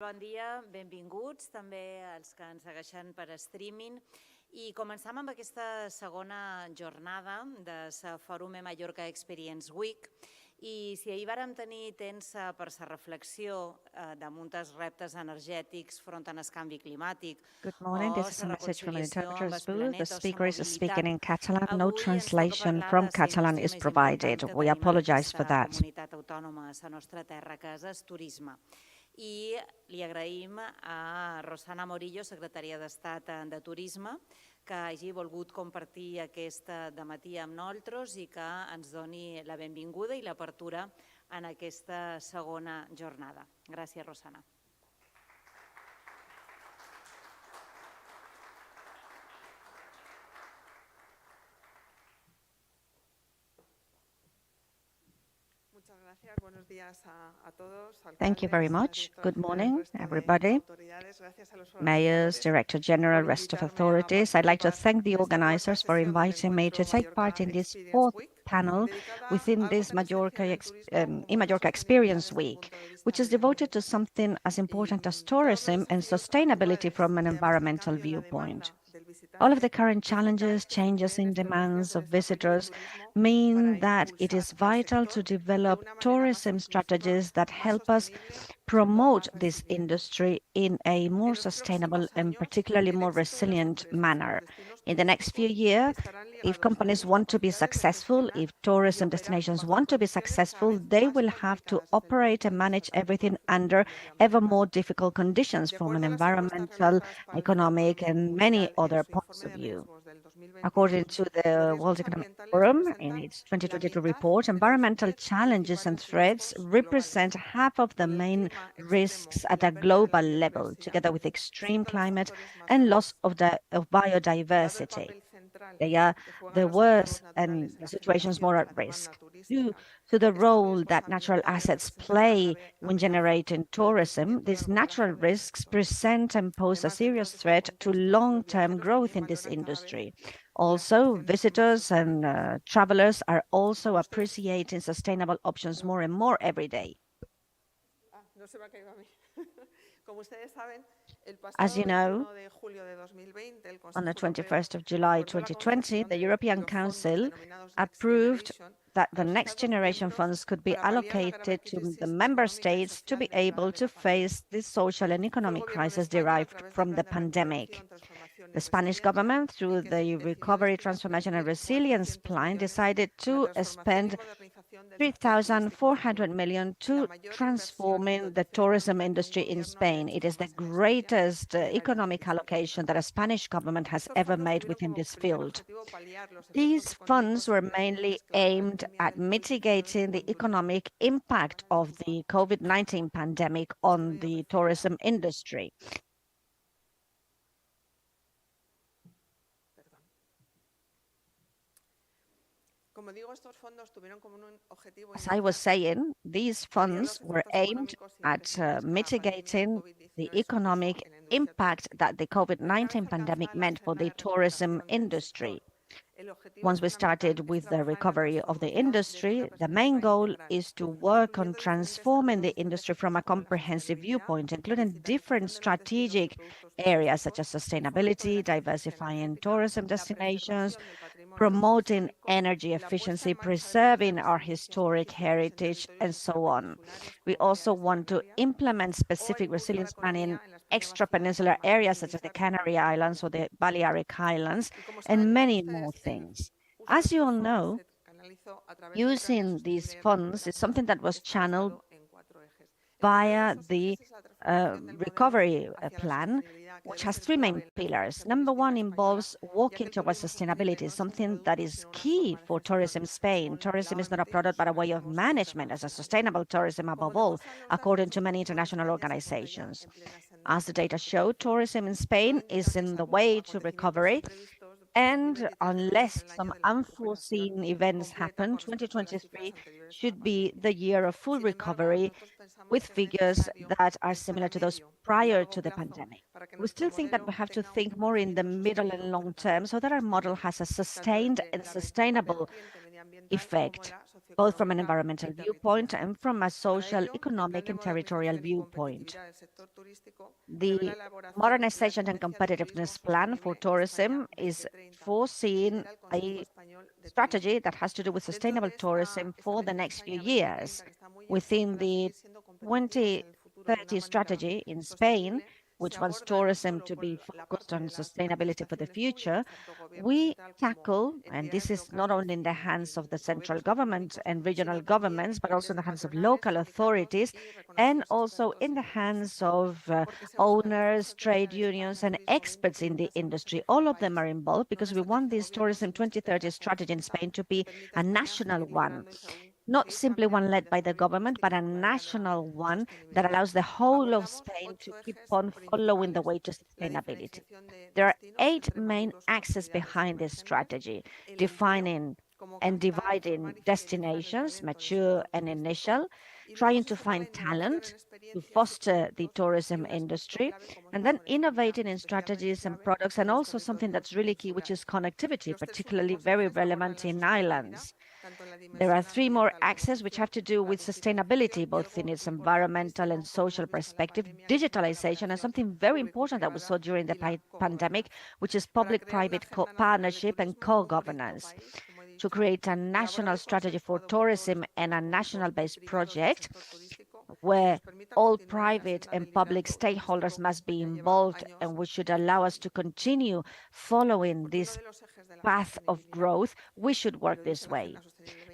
Bon dia, benvinguts també als que ens segueixen per streaming. I començam amb aquesta segona jornada de la Fòrum Mallorca Experience Week. I si ahir vàrem tenir temps per la reflexió damunt els reptes energètics front al canvi climàtic. Good morning, this is a message from an interpreter's booth. The speaker is speaking in Catalan. No translation from Catalan is provided. We apologize for that. Comunitat autònoma a la nostra terra, que és el turisme. I li agraïm a Rosana Morillo, secretària d'Estat de Turisme, que hagi volgut compartir aquest dematí amb nosaltres i que ens doni la benvinguda i l'apertura en aquesta segona jornada. Gràcies, Rosana. Thank you very much. Good morning, everybody. Mayors, Director General, rest of authorities. I'd like to thank the organizers for inviting me to take part in this fourth panel within this Mallorca Experience Week, which is devoted to something as important as tourism and sustainability from an environmental viewpoint. All of the current challenges, changes in demands of visitors mean that it is vital to develop tourism strategies that help us promote this industry in a more sustainable and particularly more resilient manner. In the next few years, if companies want to be successful, if tourism destinations want to be successful, they will have to operate and manage everything under ever more difficult conditions from an environmental, economic, and many other points of view. According to the World Economic Forum, in its 2022 report, environmental challenges and threats represent half of the main risks at a global level, together with extreme climate and loss of biodiversity. They are the worst and the situations more at risk. Due to the role that natural assets play when generating tourism, these natural risks present and pose a serious threat to long-term growth in this industry. Also, visitors and travelers are also appreciating sustainable options more and more every day. As you know, on the 21st of July 2020, the European Council approved that the next generation funds could be allocated to the member states to be able to face the social and economic crisis derived from the pandemic. The Spanish government, through the Recovery, Transformation and Resilience Plan, decided to spend 3,400 million to transforming the tourism industry in Spain. It is the greatest economic allocation that a Spanish government has ever made within this field. These funds were mainly aimed at mitigating the economic impact of the COVID-19 pandemic on the tourism industry. As I was saying, these funds were aimed at mitigating the economic impact that the COVID-19 pandemic meant for the tourism industry. Once we started with the recovery of the industry, the main goal is to work on transforming the industry from a comprehensive viewpoint, including different strategic areas such as sustainability, diversifying tourism destinations, promoting energy efficiency, preserving our historic heritage, and so on. We also want to implement specific resilience planning extra-peninsular areas such as the Canary Islands or the Balearic Islands, and many more things. As you all know, using these funds is something that was channeled via the recovery plan, which has three main pillars. Number one involves walking towards sustainability, something that is key for tourism in Spain. Tourism is not a product, but a way of management as a sustainable tourism above all, according to many international organizations. As the data show, tourism in Spain is in the way to recovery, and unless some unforeseen events happen, 2023 should be the year of full recovery with figures that are similar to those prior to the pandemic. We still think that we have to think more in the middle and long term so that our model has a sustained and sustainable effect, both from an environmental viewpoint and from a social, economic, and territorial viewpoint. The modernization and competitiveness plan for tourism is foreseeing a strategy that has to do with sustainable tourism for the next few years. Within the 2030 strategy in Spain, which wants tourism to be focused on sustainability for the future, we tackle, and this is not only in the hands of the central government and regional governments, but also in the hands of local authorities, and also in the hands of owners, trade unions, and experts in the industry. All of them are involved because we want this Tourism 2030 strategy in Spain to be a national one, not simply one led by the government, but a national one that allows the whole of Spain to keep on following the way to sustainability. There are 8 main axes behind this strategy, defining and dividing destinations, mature and initial, trying to find talent to foster the tourism industry, and then innovating in strategies and products, and also something that's really key, which is connectivity, particularly very relevant in islands. There are 3 more axes which have to do with sustainability, both in its environmental and social perspective, digitalization, and something very important that we saw during the pandemic, which is public-private partnership and co-governance, to create a national strategy for tourism and a national-based project where all private and public stakeholders must be involved, and which should allow us to continue following this path of growth. We should work this way,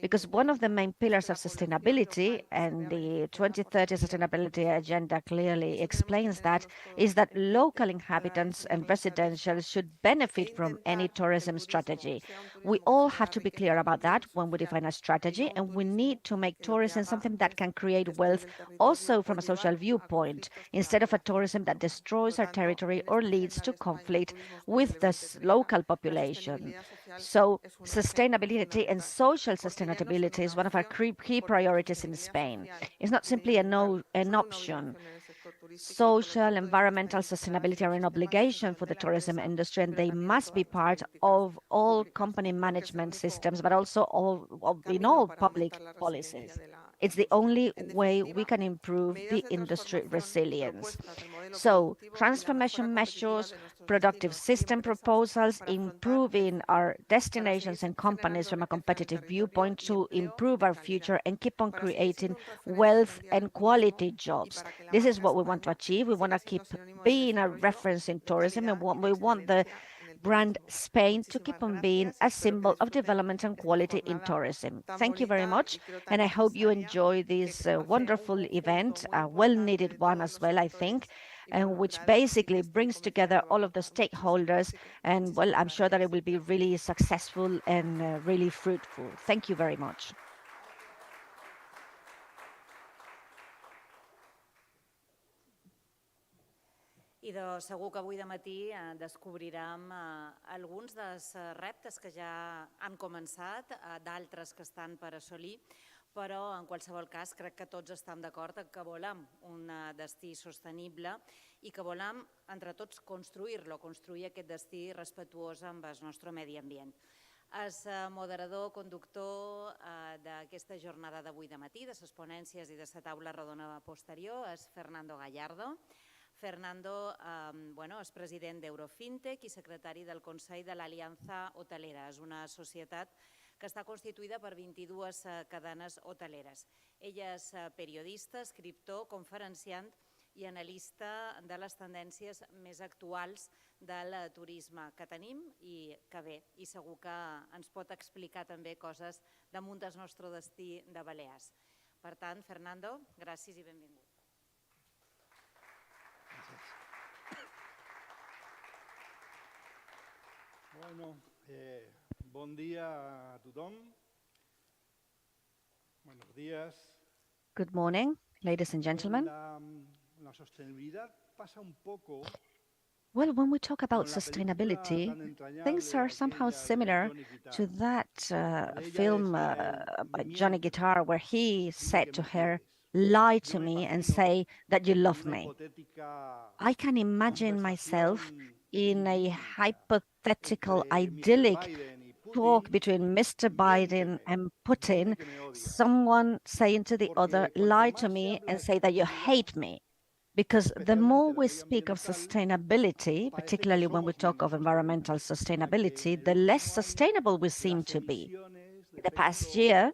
because one of the main pillars of sustainability, and the 2030 sustainability agenda clearly explains that, is that local inhabitants and residentials should benefit from any tourism strategy. We all have to be clear about that when we define a strategy, and we need to make tourism something that can create wealth also from a social viewpoint, instead of a tourism that destroys our territory or leads to conflict with the local population. So sustainability and social sustainability is one of our key priorities in Spain. It's not simply an option. Social, environmental sustainability are an obligation for the tourism industry, and they must be part of all company management systems, but also in all public policies. It's the only way we can improve the industry resilience. So transformation measures, productive system proposals, improving our destinations and companies from a competitive viewpoint to improve our future and keep on creating wealth and quality jobs. This is what we want to achieve. We want to keep being a reference in tourism, and we want the brand Spain to keep on being a symbol of development and quality in tourism. Thank you very much, and I hope you enjoy this wonderful event, a well-needed one as well, I think, and which basically brings together all of the stakeholders, and well, I'm sure that it will be really successful and really fruitful. Thank you very much. I segur que avui de matí descobrirem alguns dels reptes que ja han començat, d'altres que estan per assolir, però en qualsevol cas crec que tots estem d'acord que volem un destí sostenible i que volem entre tots construir aquest destí respectuós amb el nostre medi ambient. El moderador, conductor d'aquesta jornada d'avui de matí, de les ponències i de la taula rodona posterior, és Fernando Gallardo. Fernando és president d'Eurofintech i secretari del Consell de l'Aliança Hotelera. És una societat que està constituïda per 22 cadenes hoteleres. Ell és periodista, escriptor, conferenciant i analista de les tendències més actuals del turisme que tenim i que ve. I segur que ens pot explicar també coses damunt del nostre destí de Balears. Per tant, Fernando, gràcies i benvingut. Bueno, bon dia a tothom. Buenos días. Good morning, ladies and gentlemen. La sostenibilidad pasa un poco. Well, when we talk about sustainability, things are somehow similar to that film by Johnny Guitar, where he said to her, "Lie to me and say that you love me." I can imagine myself in a hypothetical, idyllic talk between Mr. Biden and Putin, someone saying to the other, lie to me and say that you hate me. Because the more we speak of sustainability, particularly when we talk of environmental sustainability, the less sustainable we seem to be. In the past year,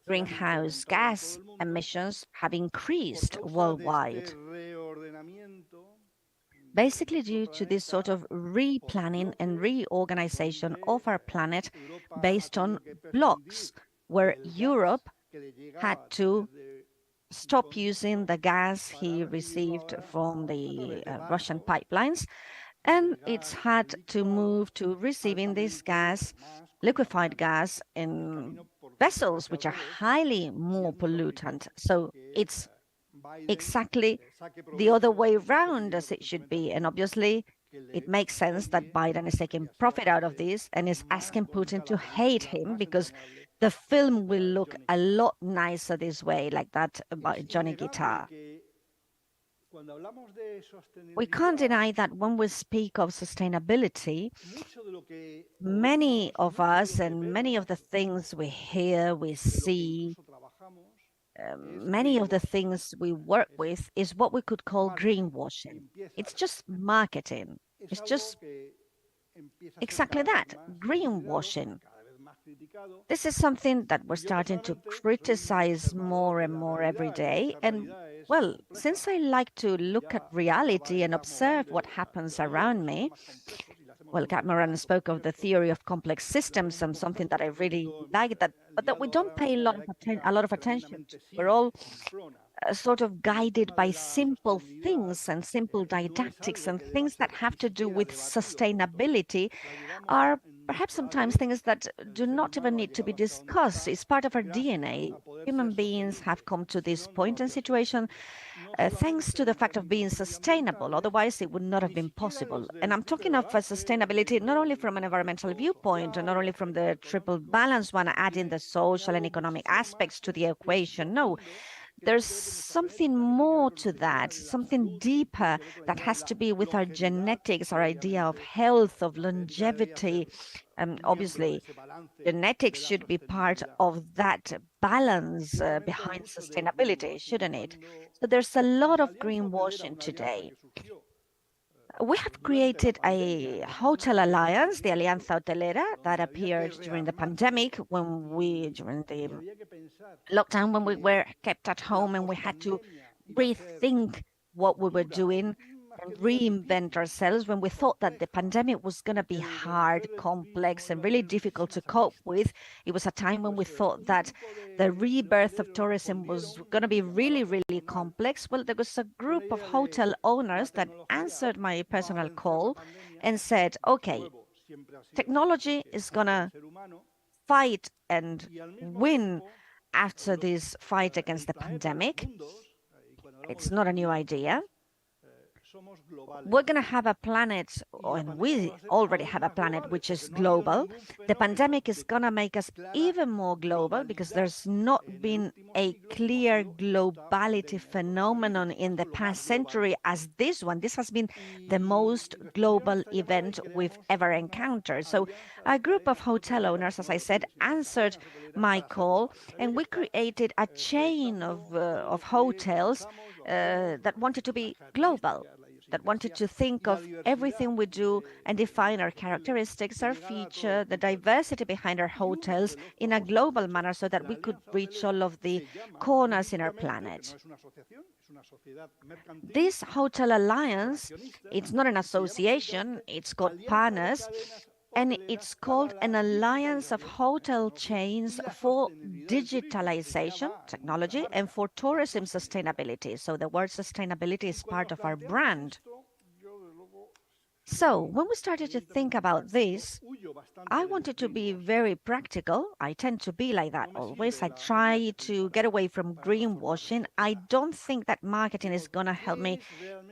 greenhouse gas emissions have increased worldwide, basically due to this sort of replanning and reorganization of our planet based on blocks, where Europe had to stop using the gas he received from the Russian pipelines, and it's had to move to receiving this gas, liquefied gas, in vessels which are highly more pollutant. So it's exactly the other way around as it should be. And obviously, it makes sense that Biden is taking profit out of this and is asking Putin to hate him because the film will look a lot nicer this way, like that about Johnny Guitar. We can't deny that when we speak of sustainability, many of us and many of the things we hear, we see, many of the things we work with is what we could call greenwashing. It's just marketing. It's just exactly that, greenwashing. This is something that we're starting to criticize more and more every day. And well, since I like to look at reality and observe what happens around me, well, Cameron spoke of the theory of complex systems and something that I really like, that, but that we don't pay a lot of attention to. We're all sort of guided by simple things and simple didactics, and things that have to do with sustainability are perhaps sometimes things that do not even need to be discussed. It's part of our DNA. Human beings have come to this point and situation thanks to the fact of being sustainable. Otherwise, it would not have been possible. And I'm talking of sustainability not only from an environmental viewpoint, and not only from the triple balance one, adding the social and economic aspects to the equation. No, there's something more to that, something deeper that has to be with our genetics, our idea of health, of longevity. Obviously, genetics should be part of that balance behind sustainability, shouldn't it? So there's a lot of greenwashing today. We have created a hotel alliance, the Alianza Hotelera, that appeared during the pandemic, during the lockdown, when we were kept at home and we had to rethink what we were doing and reinvent ourselves, when we thought that the pandemic was going to be hard, complex, and really difficult to cope with. It was a time when we thought that the rebirth of tourism was going to be really, really complex. Well, there was a group of hotel owners that answered my personal call and said, okay, technology is going to fight and win after this fight against the pandemic. It's not a new idea. We're going to have a planet, and we already have a planet which is global. The pandemic is going to make us even more global because there's not been a clear globality phenomenon in the past century as this one. This has been the most global event we've ever encountered. So a group of hotel owners, as I said, answered my call, and we created a chain of hotels that wanted to be global, that wanted to think of everything we do and define our characteristics, our feature, the diversity behind our hotels in a global manner so that we could reach all of the corners in our planet. This hotel alliance, it's not an association, it's called partners, and it's called an alliance of hotel chains for digitalization technology and for tourism sustainability. So the word sustainability is part of our brand. So when we started to think about this, I wanted to be very practical. I tend to be like that always. I try to get away from greenwashing. I don't think that marketing is going to help me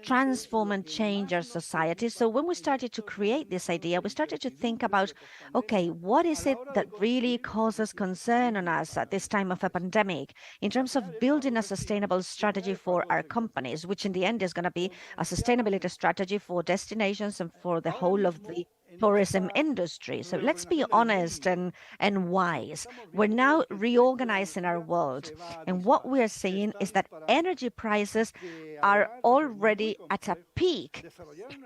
transform and change our society. So when we started to create this idea, we started to think about, okay, what is it that really causes concern on us at this time of a pandemic in terms of building a sustainable strategy for our companies, which in the end is going to be a sustainability strategy for destinations and for the whole of the tourism industry. So let's be honest and wise. We're now reorganizing our world. And what we're seeing is that energy prices are already at a peak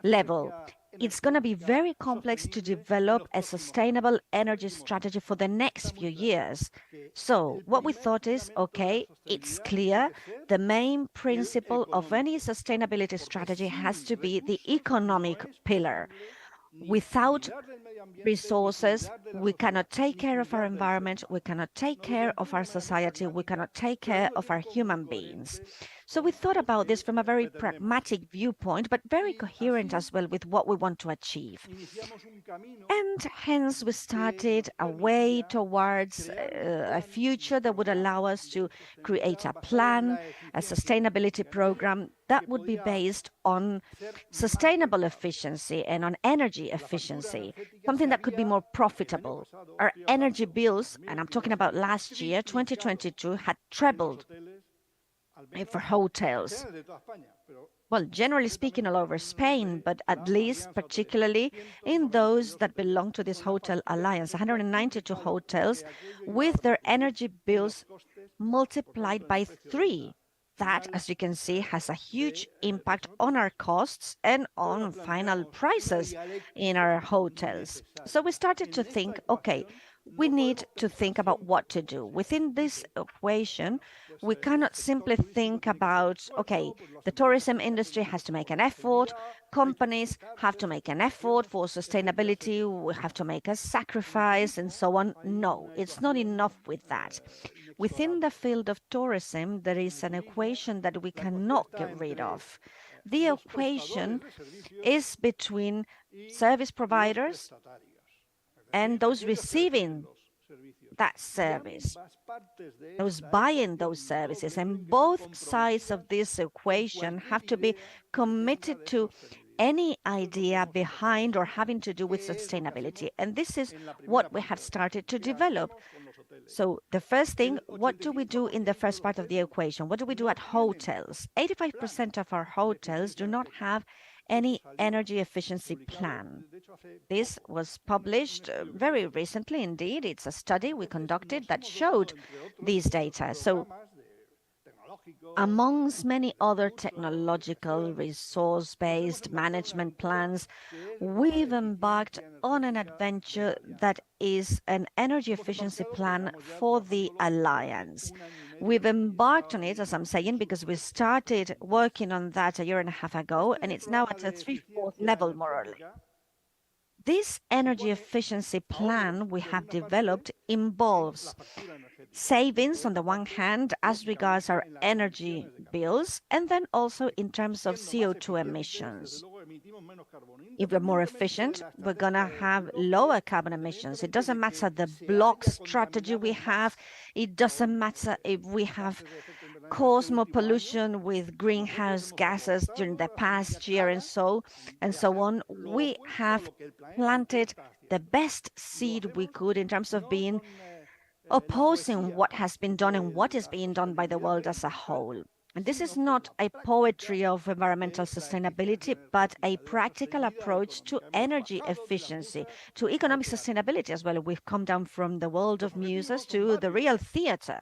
level. It's going to be very complex to develop a sustainable energy strategy for the next few years. So what we thought is, okay, it's clear the main principle of any sustainability strategy has to be the economic pillar. Without resources, we cannot take care of our environment, we cannot take care of our society, we cannot take care of our human beings. So we thought about this from a very pragmatic viewpoint, but very coherent as well with what we want to achieve. And hence we started a way towards a future that would allow us to create a plan, a sustainability program that would be based on sustainable efficiency and on energy efficiency, something that could be more profitable. Our energy bills, and I'm talking about last year, 2022, had trebled for hotels. Well, generally speaking, all over Spain, but at least particularly in those that belong to this hotel alliance, 192 hotels with their energy bills multiplied by 3. That, as you can see, has a huge impact on our costs and on final prices in our hotels. So we started to think, okay, we need to think about what to do. Within this equation, we cannot simply think about, okay, the tourism industry has to make an effort, companies have to make an effort for sustainability, we have to make a sacrifice and so on. No, it's not enough with that. Within the field of tourism, there is an equation that we cannot get rid of. The equation is between service providers and those receiving that service, those buying those services. And both sides of this equation have to be committed to any idea behind or having to do with sustainability. And this is what we have started to develop. So the first thing, what do we do in the first part of the equation? What do we do at hotels? 85% of our hotels do not have any energy efficiency plan. This was published very recently indeed. It's a study we conducted that showed these data. So amongst many other technological resource-based management plans, we've embarked on an adventure that is an energy efficiency plan for the Alliance. We've embarked on it, as I'm saying, because we started working on that a year and a half ago, and it's now at a 3/4 level, more or less. This energy efficiency plan we have developed involves savings on the one hand as regards our energy bills, and then also in terms of CO2 emissions. If we're more efficient, we're going to have lower carbon emissions. It doesn't matter the block strategy we have. It doesn't matter if we have caused more pollution with greenhouse gases during the past year and so on. We have planted the best seed we could in terms of being opposing what has been done and what is being done by the world as a whole. And this is not a poetry of environmental sustainability, but a practical approach to energy efficiency, to economic sustainability as well. We've come down from the world of muses to the real theater.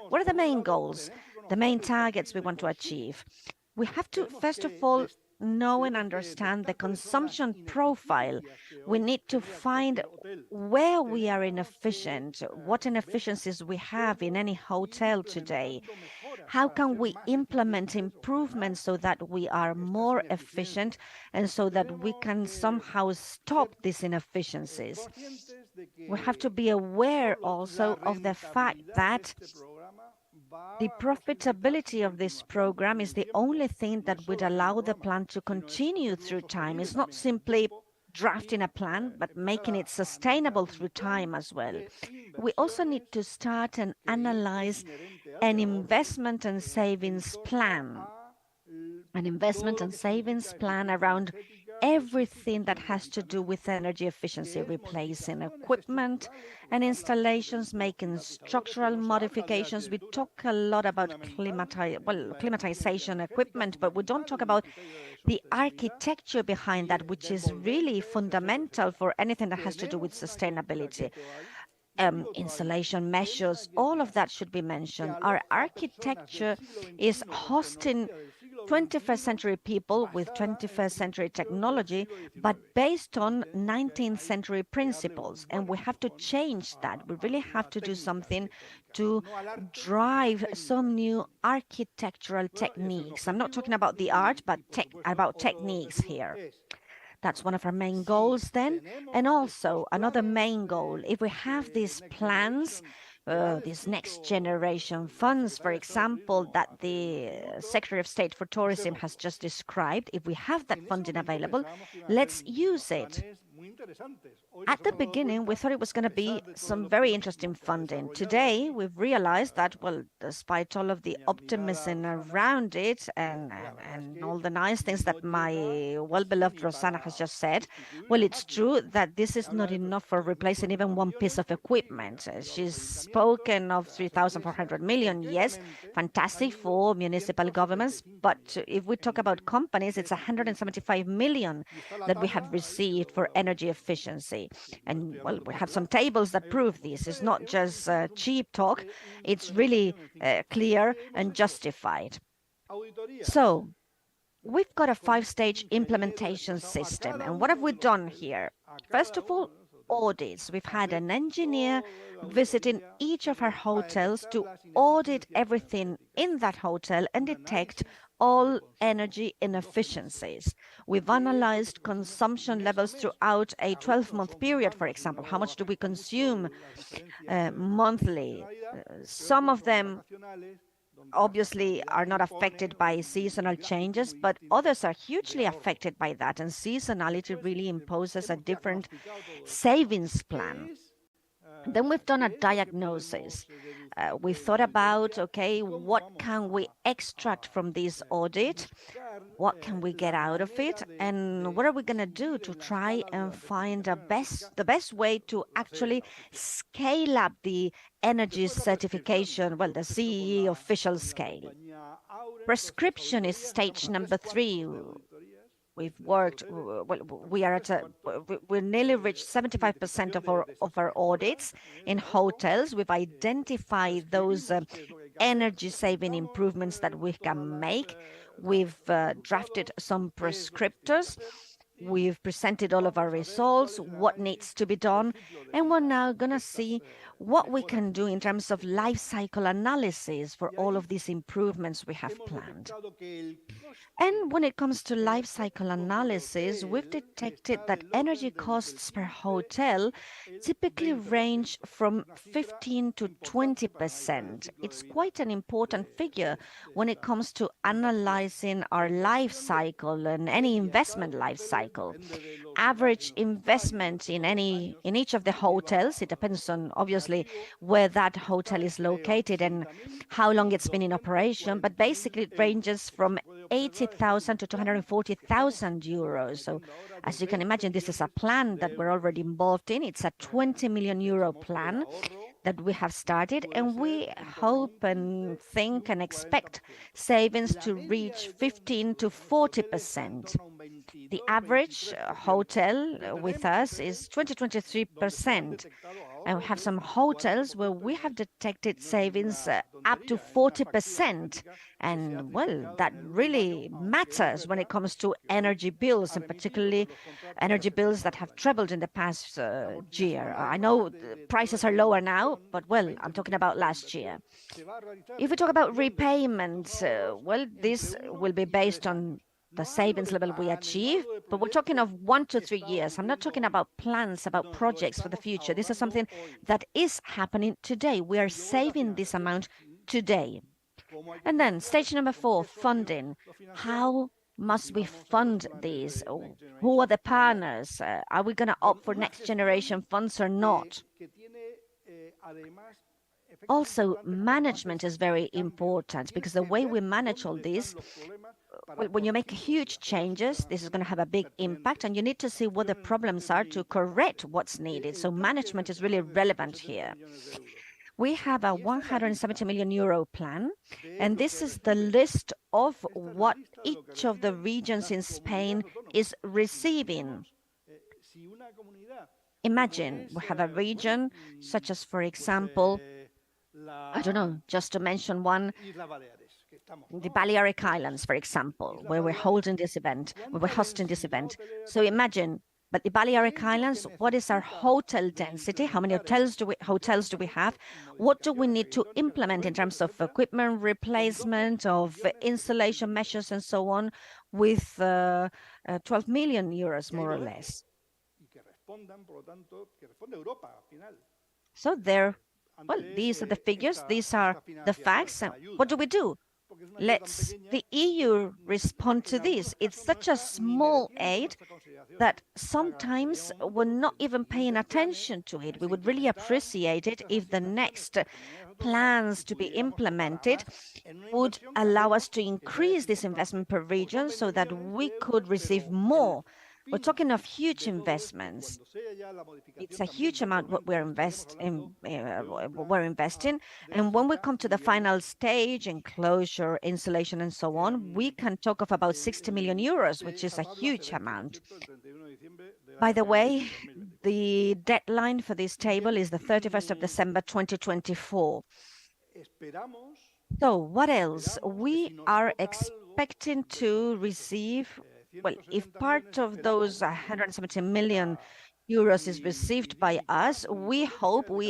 What are the main goals, the main targets we want to achieve? We have to, first of all, know and understand the consumption profile. We need to find where we are inefficient, what inefficiencies we have in any hotel today. How can we implement improvements so that we are more efficient and so that we can somehow stop these inefficiencies? We have to be aware also of the fact that the profitability of this program is the only thing that would allow the plan to continue through time. It's not simply drafting a plan, but making it sustainable through time as well. We also need to start and analyze an investment and savings plan. An investment and savings plan around everything that has to do with energy efficiency, replacing equipment and installations, making structural modifications. We talk a lot about climatization equipment, but we don't talk about the architecture behind that, which is really fundamental for anything that has to do with sustainability. Installation measures, all of that should be mentioned. Our architecture is hosting 21st century people with 21st century technology, but based on 19th century principles. And we have to change that. We really have to do something to drive some new architectural techniques. I'm not talking about the art, but about techniques here. That's one of our main goals then. And also another main goal, if we have these plans, these next generation funds, for example, that the Secretary of State for Tourism has just described, if we have that funding available, let's use it. At the beginning, we thought it was going to be some very interesting funding. Today, we've realized that, well, despite all of the optimism around it and all the nice things that my well-beloved Rosanna has just said, well, it's true that this is not enough for replacing even one piece of equipment. She's spoken of 3,400 million. Yes, fantastic for municipal governments, but if we talk about companies, it's 175 million that we have received for energy efficiency. And well, we have some tables that prove this. It's not just cheap talk. It's really clear and justified. So we've got a 5-stage implementation system. And what have we done here? First of all, audits. We've had an engineer visiting each of our hotels to audit everything in that hotel and detect all energy inefficiencies. We've analyzed consumption levels throughout a 12-month period, for example. How much do we consume monthly? Some of them obviously are not affected by seasonal changes, but others are hugely affected by that. And seasonality really imposes a different savings plan. Then we've done a diagnosis. We thought about, okay, what can we extract from this audit? What can we get out of it? And what are we going to do to try and find the best way to actually scale up the energy certification, well, the CEE official scale? Prescription is stage number 3. We've worked, well, we nearly reached 75% of our audits in hotels. We've identified those energy saving improvements that we can make. We've drafted some prescriptors. We've presented all of our results, what needs to be done, and we're now going to see what we can do in terms of life cycle analysis for all of these improvements we have planned. And when it comes to life cycle analysis, we've detected that energy costs per hotel typically range from 15 to 20%. It's quite an important figure when it comes to analyzing our life cycle and any investment life cycle. Average investment in each of the hotels, it depends on obviously where that hotel is located and how long it's been in operation, but basically it ranges from 80,000 to 240,000 euros. So as you can imagine, this is a plan that we're already involved in. It's a 20 million euro plan that we have started, and we hope and think and expect savings to reach 15 to 40%. The average hotel with us is 23%. And we have some hotels where we have detected savings up to 40%. And well, that really matters when it comes to energy bills, and particularly energy bills that have trebled in the past year. I know prices are lower now, but well, I'm talking about last year. If we talk about repayments, well, this will be based on the savings level we achieve, but we're talking of 1 to 3 years. I'm not talking about plans, about projects for the future. This is something that is happening today. We are saving this amount today. And then stage number 4, funding. How must we fund these? Who are the partners? Are we going to opt for next generation funds or not? Also, management is very important, because the way we manage all this, Well, when you make huge changes, this is going to have a big impact, and you need to see what the problems are to correct what's needed. So management is really relevant here. We have a 170 million euro plan, and this is the list of what each of the regions in Spain is receiving. Imagine we have a region such as, for example, I don't know, just to mention one, the Balearic Islands, for example, where we're holding this event, where we're hosting this event. So imagine, but the Balearic Islands, what is our hotel density? How many hotels do we have? What do we need to implement in terms of equipment replacement, of insulation measures, and so on, with 12 million euros, more or less? So there, well, these are the figures, these are the facts. And what do we do? Let's the EU respond to this. It's such a small aid that sometimes we're not even paying attention to it. We would really appreciate it if the next plans to be implemented would allow us to increase this investment per region so that we could receive more. We're talking of huge investments. It's a huge amount what we're investing. And when we come to the final stage, enclosure, insulation, and so on, we can talk of about 60 million euros, which is a huge amount. By the way, the deadline for this table is the 31st of December 2024. So what else? We are expecting to receive, well, if part of those 170 million euros is received by us, we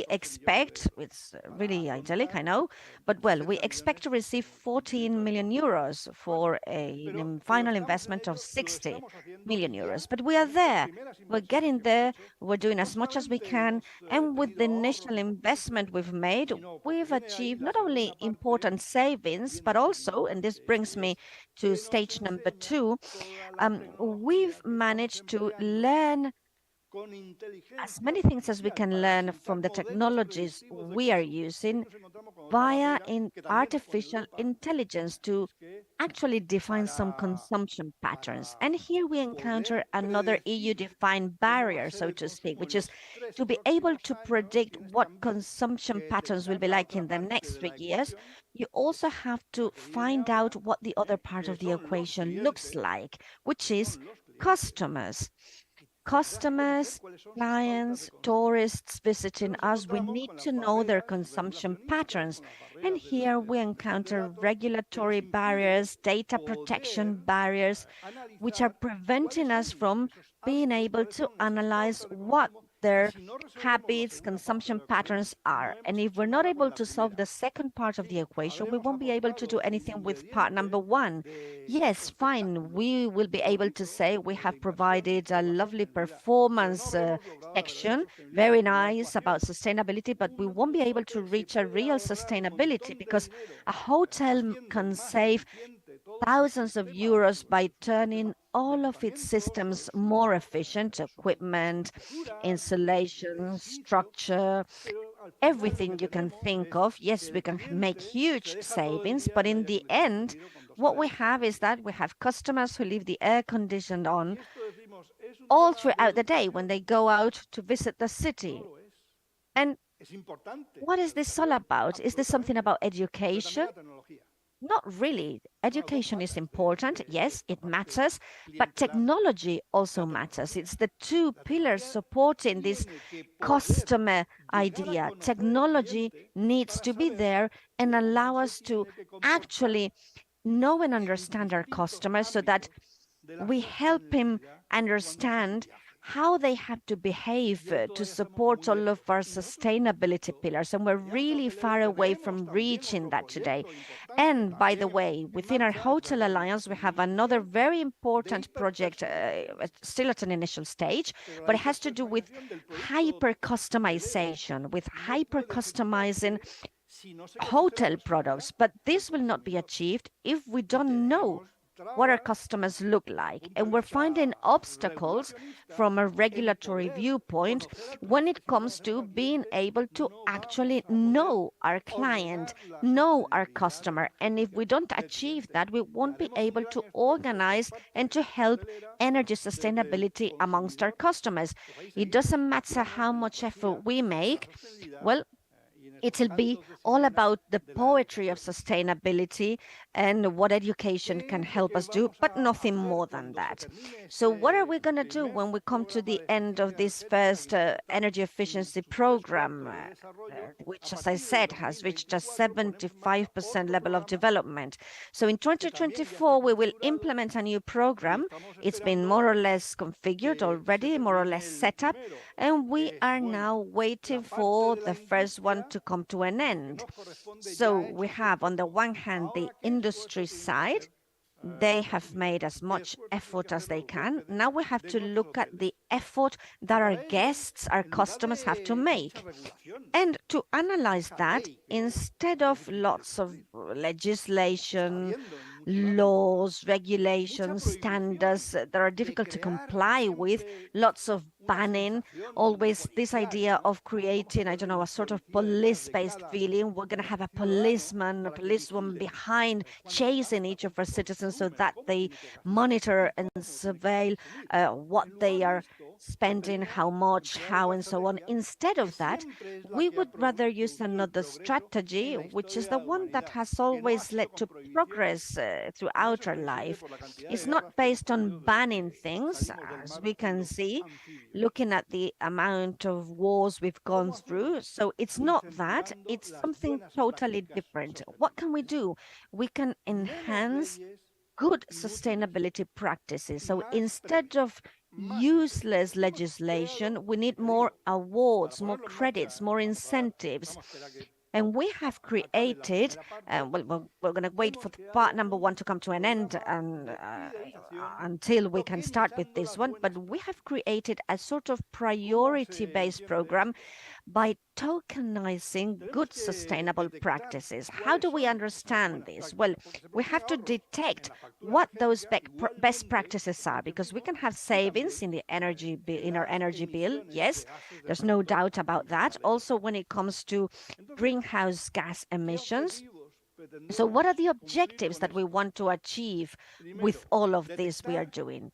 expect, it's really idyllic, I know, but well, we expect to receive 14 million euros for a final investment of 60 million euros. But we are there, we're getting there, we're doing as much as we can, and with the initial investment we've made, we've achieved not only important savings, but also, and this brings me to stage number 2, we've managed to learn as many things as we can learn from the technologies we are using via artificial intelligence to actually define some consumption patterns. And here we encounter another EU-defined barrier, so to speak, which is to be able to predict what consumption patterns will be like in the next 3 years. You also have to find out what the other part of the equation looks like, which is customers. Customers, clients, tourists visiting us, we need to know their consumption patterns. And here we encounter regulatory barriers, data protection barriers, which are preventing us from being able to analyze what their habits, consumption patterns are. And if we're not able to solve the second part of the equation, we won't be able to do anything with part number 1. Yes, fine, we will be able to say we have provided a lovely performance section, very nice about sustainability, but we won't be able to reach a real sustainability because a hotel can save thousands of euros by turning all of its systems more efficient, equipment, insulation, structure, everything you can think of. Yes, we can make huge savings, but in the end, what we have is that we have customers who leave the air conditioned on all throughout the day when they go out to visit the city. And what is this all about? Is this something about education? Not really. Education is important. Yes, it matters, but technology also matters. It's the two pillars supporting this customer idea. Technology needs to be there and allow us to actually know and understand our customers so that we help him understand how they have to behave to support all of our sustainability pillars. And we're really far away from reaching that today. And by the way, within our Hotel Alliance, we have another very important project, still at an initial stage, but it has to do with hyper-customization, with hyper-customizing hotel products. But this will not be achieved if we don't know what our customers look like. And we're finding obstacles from a regulatory viewpoint when it comes to being able to actually know our client, know our customer. And if we don't achieve that, we won't be able to organize and to help energy sustainability amongst our customers. It doesn't matter how much effort we make, well, it'll be all about the poetry of sustainability and what education can help us do, but nothing more than that. So what are we going to do when we come to the end of this first energy efficiency program, which, as I said, has reached a 75% level of development? So in 2024, we will implement a new program. It's been more or less configured already, more or less set up, and we are now waiting for the first one to come to an end. So we have, on the one hand, the industry side. They have made as much effort as they can. Now we have to look at the effort that our guests, our customers have to make. And to analyze that, instead of lots of legislation, laws, regulations, standards that are difficult to comply with, lots of banning, always this idea of creating, I don't know, a sort of police-based feeling. We're going to have a policeman, a policewoman behind chasing each of our citizens so that they monitor and surveil what they are spending, how much, how, and so on. Instead of that, we would rather use another strategy, which is the one that has always led to progress throughout our life. It's not based on banning things, as we can see, looking at the amount of wars we've gone through. So it's not that, it's something totally different. What can we do? We can enhance good sustainability practices. So instead of useless legislation, we need more awards, more credits, more incentives. And we have created, well, we're going to wait for part number one to come to an end and, until we can start with this one, but we have created a sort of priority-based program by tokenizing good sustainable practices. How do we understand this? Well, we have to detect what those best practices are, because we can have savings in the energy in our energy bill. Yes, there's no doubt about that. Also, when it comes to greenhouse gas emissions. So what are the objectives that we want to achieve with all of this we are doing?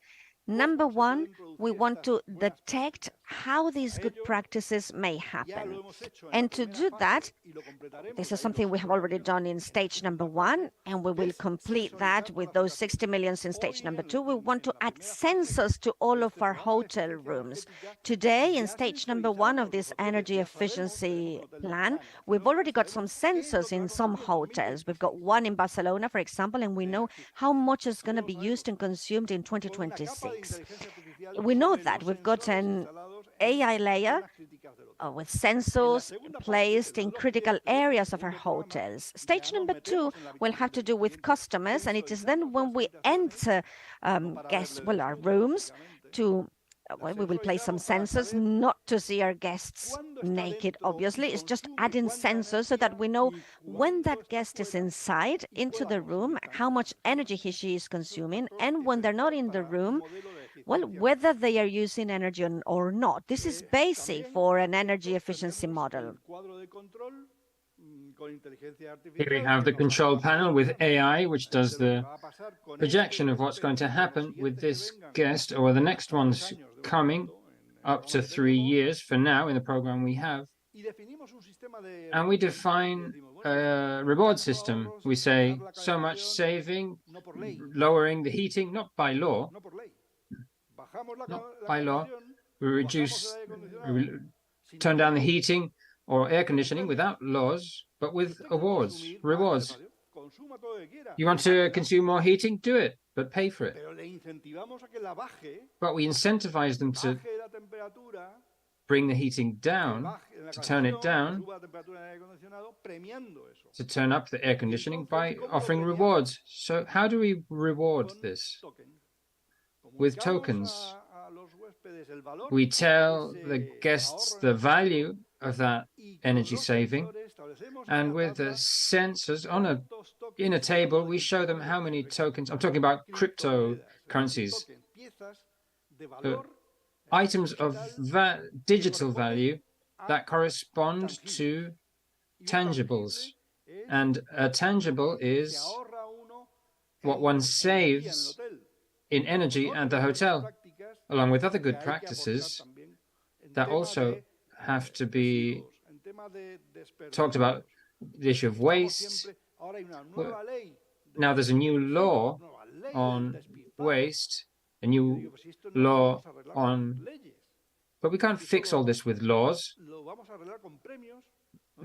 Number one, we want to detect how these good practices may happen. And to do that, this is something we have already done in stage number one, and we will complete that with those 60 million in stage number two. We want to add sensors to all of our hotel rooms. Today, in stage number one of this energy efficiency plan, we've already got some sensors in some hotels. We've got one in Barcelona, for example, and we know how much is going to be used and consumed in 2026. We know that we've got an AI layer with sensors placed in critical areas of our hotels. Stage number two will have to do with customers, and it is then when we enter our rooms to we will place some sensors, not to see our guests naked, obviously. It's just adding sensors so that we know when that guest is inside into the room, how much energy she is consuming, and when they're not in the room, well, whether they are using energy or not. This is basic for an energy efficiency model. Here we have the control panel with AI, which does the projection of what's going to happen with this guest or the next one's coming up to 3 years for now in the program we have. And we define a reward system. We say so much saving, lowering the heating, not by law. Not by law. We turn down the heating or air conditioning without laws, but with awards, rewards. You want to consume more heating? Do it, but pay for it. But we incentivize them to bring the heating down, to turn it down, to turn up the air conditioning by offering rewards. So how do we reward this? With tokens. We tell the guests the value of that energy saving, and with the sensors on a in a table, we show them how many tokens. I'm talking about cryptocurrencies. Items of digital value that correspond to tangibles. And a tangible is what one saves in energy at the hotel, along with other good practices that also have to be talked about. The issue of waste. Now there's a new law on waste, a new law on, but we can't fix all this with laws.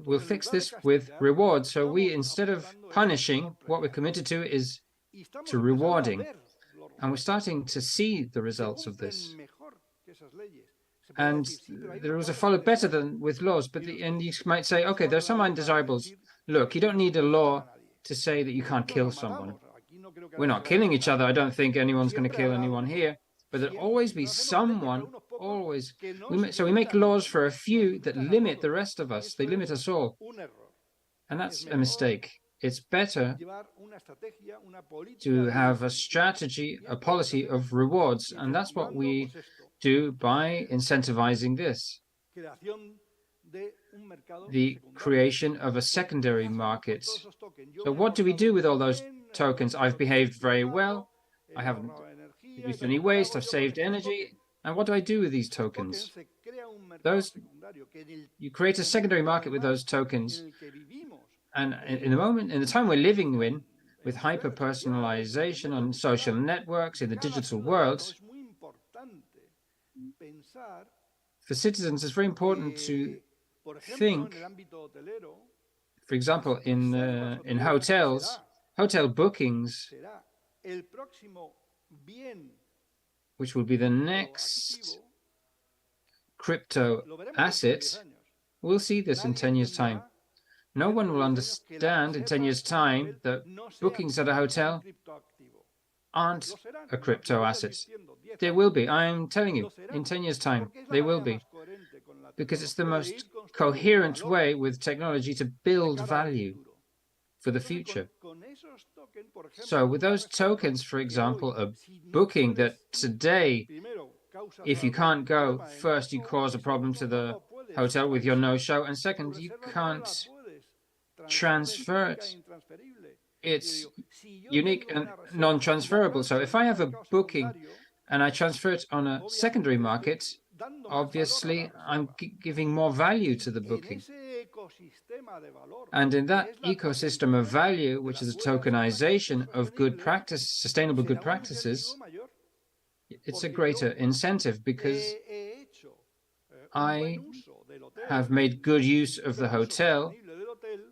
We'll fix this with rewards. So we, instead of punishing, what we're committed to is to rewarding. And we're starting to see the results of this. And the rules are followed better than with laws. But and you might say, okay, there's some undesirables. Look, you don't need a law to say that you can't kill someone. We're not killing each other. I don't think anyone's going to kill anyone here. But there'll always be someone, always. So we make laws for a few that limit the rest of us. They limit us all. And that's a mistake. It's better to have a strategy, a policy of rewards. And that's what we do by incentivizing this. The creation of a secondary market. So what do we do with all those tokens? I've behaved very well. I haven't produced any waste. I've saved energy. And what do I do with these tokens? You create a secondary market with those tokens. And in the time we're living in, with hyper-personalization on social networks, in the digital world, for citizens, it's very important to think, for example, in hotels, hotel bookings, which will be the next crypto asset. We'll see this in 10 years' time. No one will understand in 10 years' time that bookings at a hotel aren't a crypto asset. They will be. I'm telling you, in 10 years' time, they will be. Because it's the most coherent way with technology to build value for the future. So with those tokens, for example, a booking that today, if you can't go, first you cause a problem to the hotel with your no-show, and second, you can't transfer it. It's unique and non-transferable. So if I have a booking and I transfer it on a secondary market, obviously I'm giving more value to the booking. And in that ecosystem of value, which is a tokenization of good practice, sustainable good practices, it's a greater incentive because I have made good use of the hotel,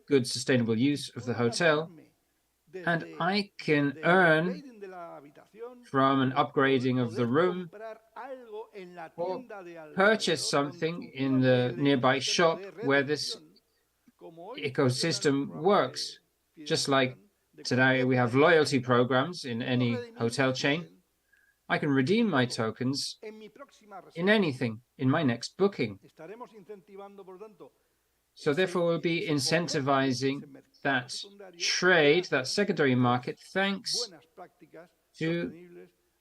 good sustainable use of the hotel, and I can earn from an upgrading of the room or purchase something in the nearby shop where this ecosystem works. Just like today we have loyalty programs in any hotel chain. I can redeem my tokens in anything, in my next booking. So therefore, we'll be incentivizing that trade, that secondary market, thanks to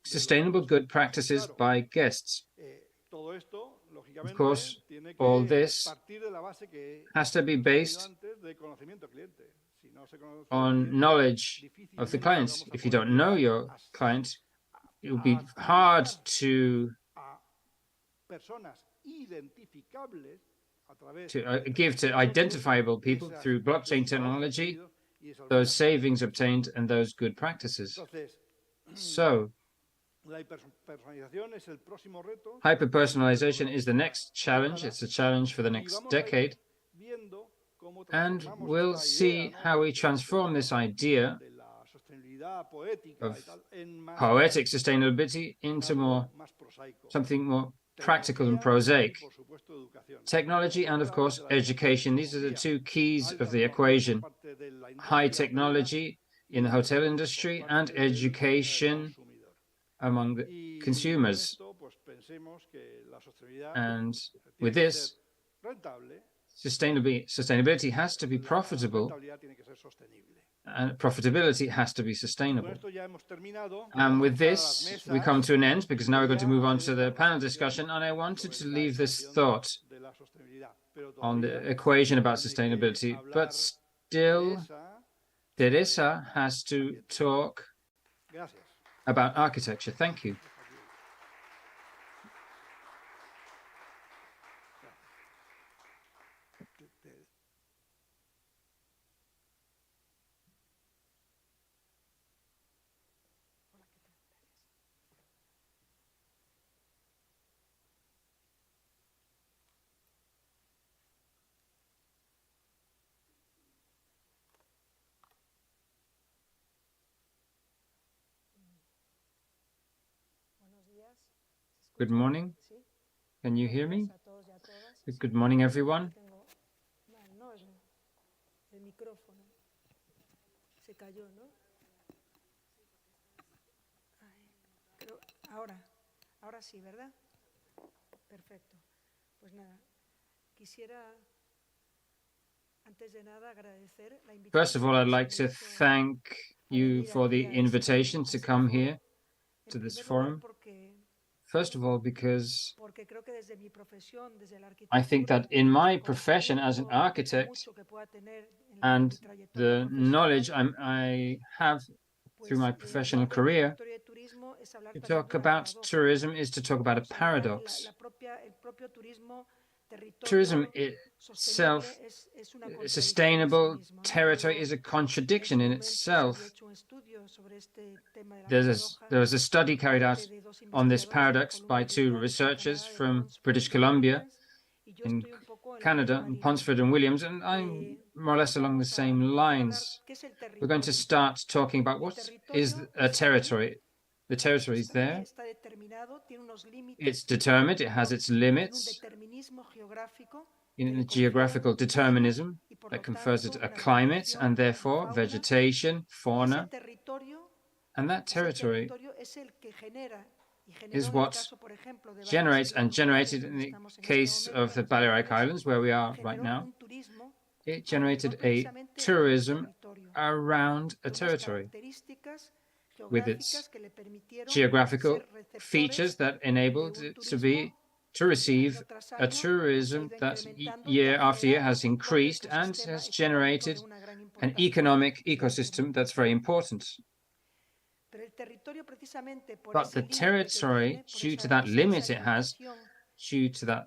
sustainable good practices by guests. Of course, all this has to be based on knowledge of the clients. If you don't know your client, it will be hard to give to identifiable people through blockchain technology those savings obtained and those good practices. So, hyper-personalization is the next challenge. It's a challenge for the next decade. And we'll see how we transform this idea of poetic sustainability into something more practical and prosaic. Technology and, of course, education. These are the two keys of the equation. High technology in the hotel industry and education among the consumers. And with this, sustainability has to be profitable and profitability has to be sustainable. Con esto ya hemos terminado. And with Vamos a this, las we come mesas. to an end because now we're going to move on to the panel Quería discussion. And I wanted to sobre la leave this ecuación thought de la sostenibilidad, pero on the todavía equation about tiene que sustainability, but hablar still, Teresa Teresa has to talk Gracias. about architecture. Thank you. Good morning. Can you hear me? Good morning, everyone. El micrófono se cayó, ¿no? Pero ahora sí, ¿verdad? Perfecto. Pues nada, quisiera antes de nada agradecer la invitación. First of all, I'd like to thank you for the invitation to come here to this forum. First of all, because I think that in my profession as an architect and the knowledge I have through my professional career, to talk about tourism is to talk about a paradox. Tourism itself, sustainable territory, is a contradiction in itself. There was a study carried out on this paradox by two researchers from British Columbia in Canada, and Ponsford and Williams, and I'm more or less along the same lines. We're going to start talking about what is a territory. The territory is there. It's determined. It has its limits in the geographical determinism that confers it a climate and therefore vegetation, fauna. And that territory is what generates, and generated in the case of the Balearic Islands, where we are right now, it generated a tourism around a territory with its geographical features that enabled it to receive a tourism that year after year has increased and has generated an economic ecosystem that's very important. But the territory, due to that limit it has, due to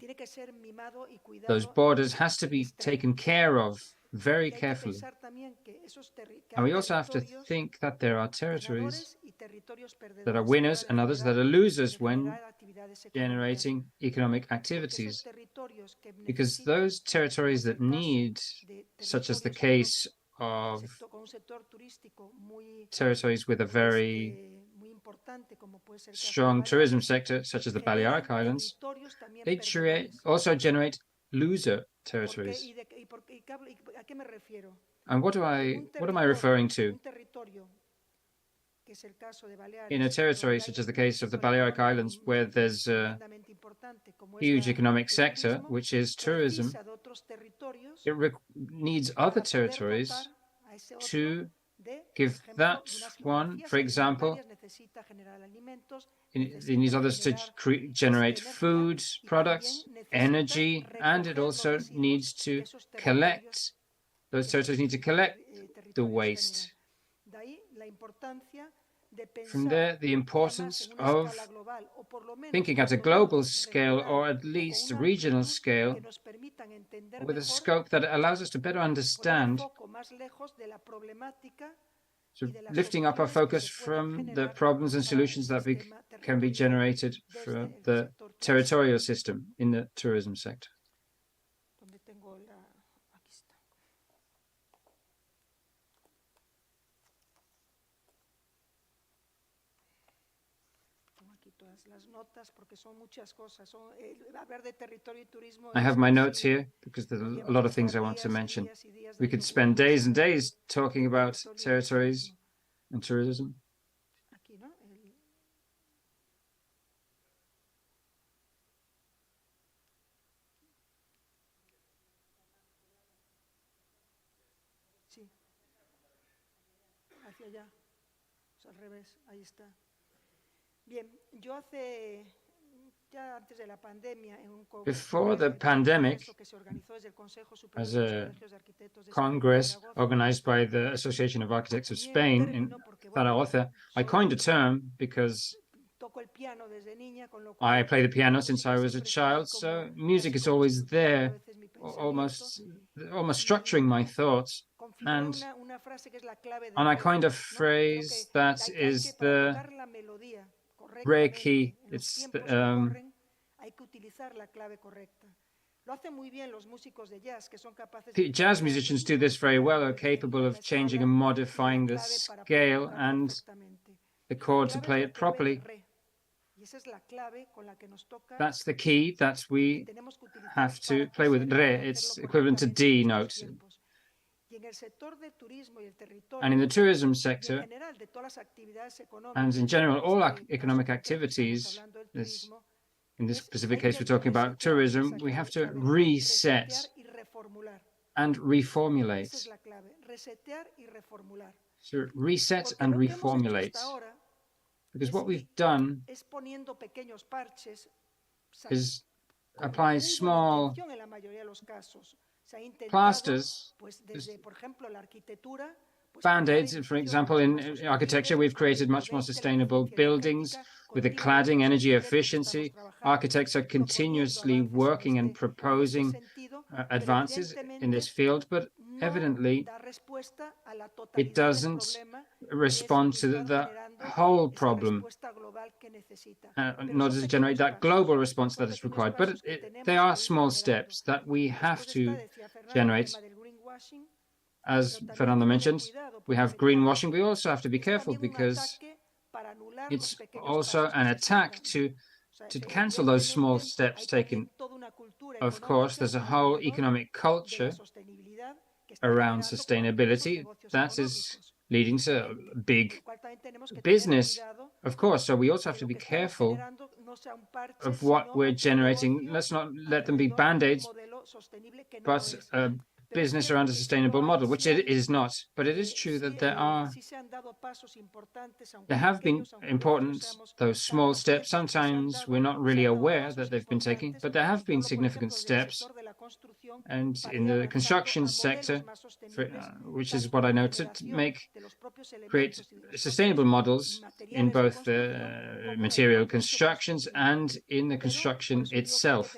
those borders, has to be taken care of very carefully. And we also have to think that there are territories that are winners and others that are losers when generating economic activities. Because those territories that need, such as the case of territories with a very strong tourism sector, such as the Balearic Islands, they also generate loser territories. And what am I referring to? In a territory such as the case of the Balearic Islands, where there's a huge economic sector, which is tourism, it needs other territories to give that one, for example, it needs others to generate food products, energy, and it also needs to collect, those territories need to collect the waste. From there, the importance of thinking at a global scale, or at least a regional scale, with a scope that allows us to better understand, so lifting up our focus from the problems and solutions that can be generated from the territorial system in the tourism sector. I have my notes here because there's a lot of things I want to mention. We could spend days and days talking about territories and tourism. hacia allá. Es al revés, ahí está. Bien, yo hace ya antes de la pandemia en un Before the pandemic, que se organizó desde el Consejo Superior as de los a Colegios de Arquitectos de España, congress Zaragoza, organized by the Association of Architects of acuñé un Spain in término porque, bueno, Zaragoza, I soy- coined a term because toco el piano desde niña, con lo I cual play the la piano since música I was a siempre está ahí child, como so music casi is como always estructurando a there, veces mi pensamiento. almost structuring my thoughts. Configuré And una frase que es la clave de I re, coined a ¿no? Creo phrase que that hay is que, para the tocar la melodía rare correctamente key. en los It's tiempos que corren, hay que utilizar la clave correcta. Lo hacen muy bien los músicos de jazz, que son capaces de jazz musicians do this very well, are capable of changing and modifying the scale and the chord to play it properly. Y esa es la clave con la que nos toca. That's the key that we have to play with. Re, it's equivalent to D note. And in the tourism sector, and in general, all economic activities, in this specific case, we're talking about tourism, we have to reset and reformulate. So reset and reformulate. Because what we've done is apply small plasters, band-aids. For example, in architecture, we've created much more sustainable buildings with the cladding, energy efficiency. Architects are continuously working and proposing advances in this field, but evidently it doesn't respond to the whole problem, nor does it generate that global response that is required. But there are small steps that we have to generate. As Fernando mentioned, we have greenwashing. We also have to be careful because it's also an attack to cancel those small steps taken. Of course, there's a whole economic culture around sustainability that is leading to big business, of course. So we also have to be careful of what we're generating. Let's not let them be band-aids, but business around a sustainable model, which it is not. But it is true that there have been important, those small steps. Sometimes we're not really aware that they've been taken, but there have been significant steps. And in the construction sector, which is what I know, to create sustainable models in both the material constructions and in the construction itself.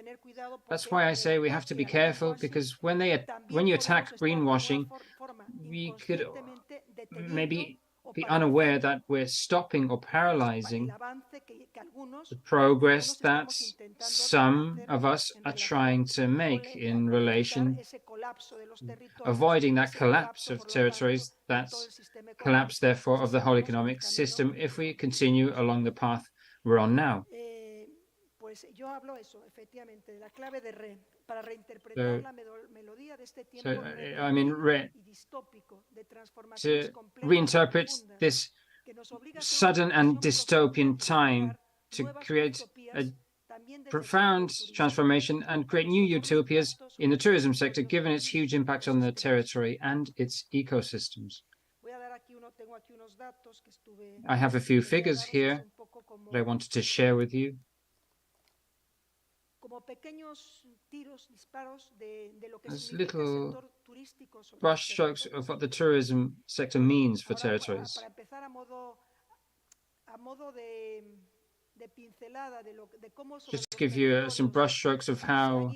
That's why I say we have to be careful, because when you attack greenwashing, we could maybe be unaware that we're stopping or paralyzing the progress that some of us are trying to make in relation, avoiding that collapse of territories, that collapse, therefore, of the whole economic system if we continue along the path we're on now. I mean, to reinterpret this sudden and dystopian time, to create a profound transformation and create new utopias in the tourism sector, given its huge impact on the territory and its ecosystems. I have a few figures here that I wanted to share with you. As little brushstrokes of what the tourism sector means for territories. Just to give you some brushstrokes of how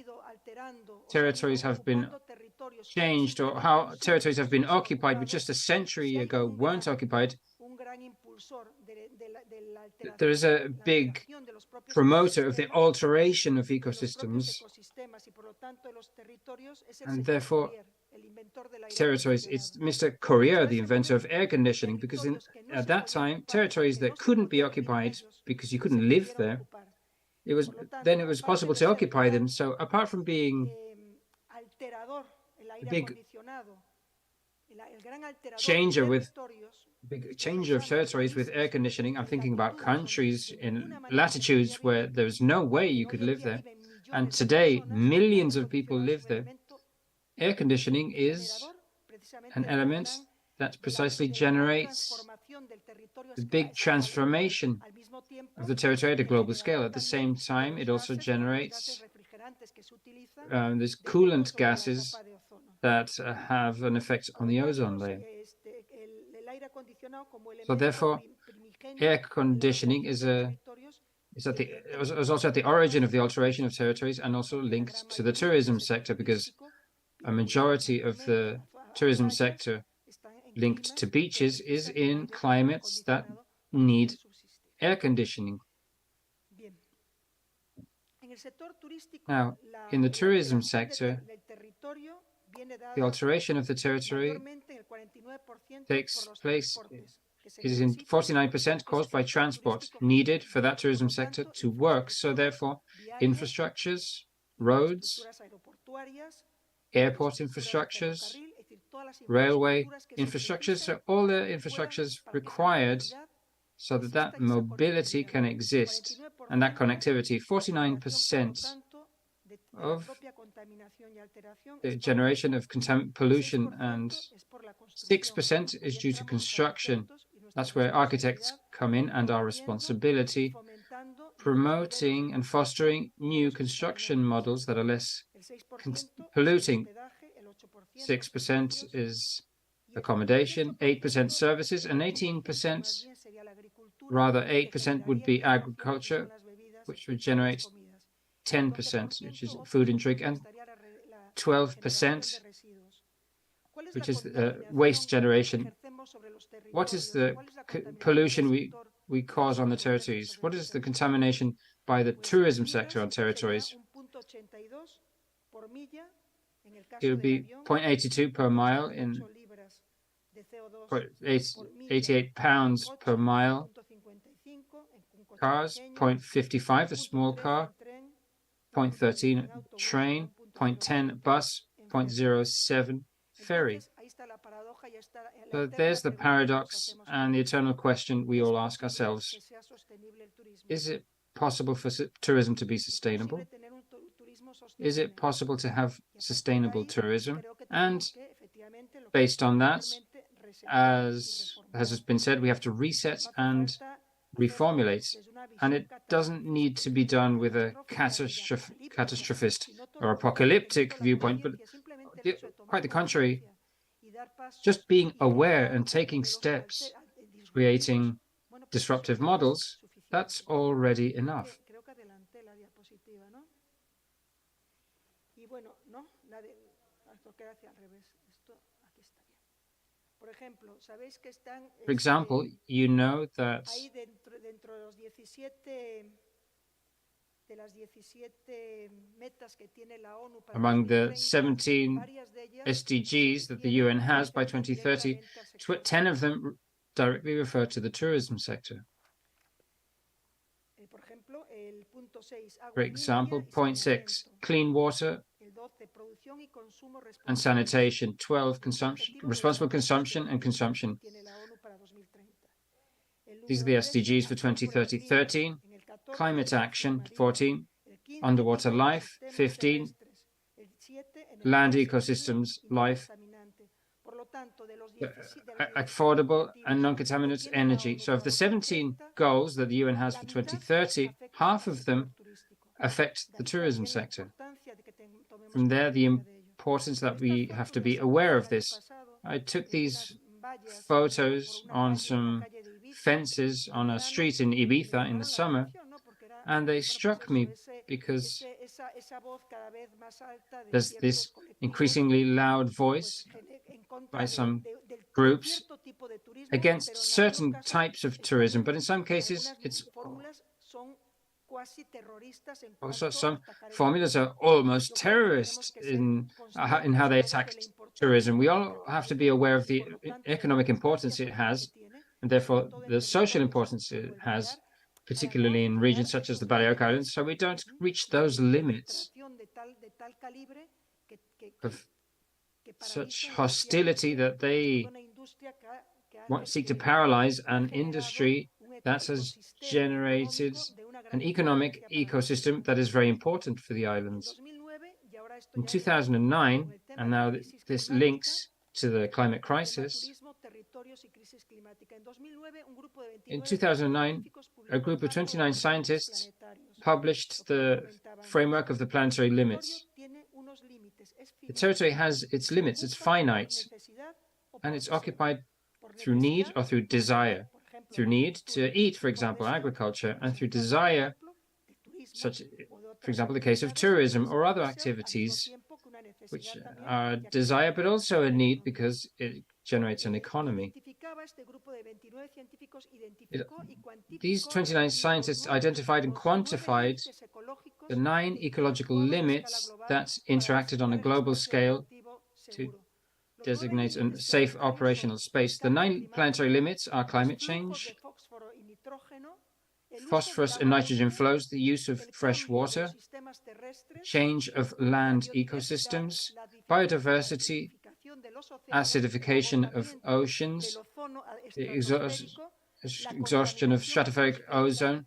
territories have been changed, or how territories have been occupied, which just a century ago weren't occupied. There is a big promoter of the alteration of ecosystems, and therefore territories. It's Mr. Corrier, the inventor of air conditioning, because at that time, territories that couldn't be occupied because you couldn't live there, it was possible to occupy them. So apart from being a big changer of territories with air conditioning, I'm thinking about countries in latitudes where there's no way you could live there, and today millions of people live there. Air conditioning is an element that precisely generates the big transformation of the territory at a global scale. At the same time, it also generates these coolant gases that have an effect on the ozone layer. So therefore, air conditioning is also at the origin of the alteration of territories and also linked to the tourism sector, because a majority of the tourism sector linked to beaches is in climates that need air conditioning. Now, in the tourism sector, the alteration of the territory takes place, is in 49% caused by transport needed for that tourism sector to work. So therefore, infrastructures, roads, airport infrastructures, railway infrastructures, so all the infrastructures required so that that mobility can exist and that connectivity. 49% of the generation of pollution and 6% is due to construction. That's where architects come in and our responsibility, promoting and fostering new construction models that are less polluting. 6% is accommodation, 8% services, and 18%, rather 8% would be agriculture, which would generate 10%, which is food and drink, and 12%, which is waste generation. What is the pollution we cause on the territories? What is the contamination by the tourism sector on territories? It would be 0.82 per mile in 88 pounds per mile. Cars, 0.55 a small car, 0.13 train, 0.10 bus, 0.07 ferry. So there's the paradox and the eternal question we all ask ourselves. Is it possible for tourism to be sustainable? Is it possible to have sustainable tourism? And based on that, as has been said, we have to reset and reformulate. And it doesn't need to be done with a catastrophist or apocalyptic viewpoint, but quite the contrary. Just being aware and taking steps, creating disruptive models, that's already enough. For example, you know that among the 17 SDGs that the UN has by 2030, 10 of them directly refer to the tourism sector. For example, point 6, clean water and sanitation, 12, responsible consumption and consumption. These are the SDGs for 2030. 13, climate action, 14, underwater life, 15, land ecosystems, life, affordable and non-contaminant energy. So of the 17 goals that the UN has for 2030, half of them affect the tourism sector. From there, the importance that we have to be aware of this. I took these photos on some fences on a street in Ibiza in the summer, and they struck me because there's this increasingly loud voice by some groups against certain types of tourism, but in some cases it's also some formulas are almost terrorist in how they attack tourism. We all have to be aware of the economic importance it has, and therefore the social importance it has, particularly in regions such as the Balearic Islands, so we don't reach those limits of such hostility that they seek to paralyze an industry that has generated an economic ecosystem that is very important for the islands. In 2009, and now this links to the climate crisis, In 2009, a group of 29 scientists published the framework of the planetary limits. The territory has its limits, it's finite, and it's occupied through need or through desire. Through need to eat, for example, agriculture, and through desire, such, for example, the case of tourism or other activities, which are desire, but also a need because it generates an economy. These 29 scientists identified and quantified the 9 ecological limits that interacted on a global scale to designate a safe operational space. The 9 planetary limits are climate change, phosphorus and nitrogen flows, the use of fresh water, change of land ecosystems, biodiversity, acidification of oceans, the exhaustion of stratospheric ozone,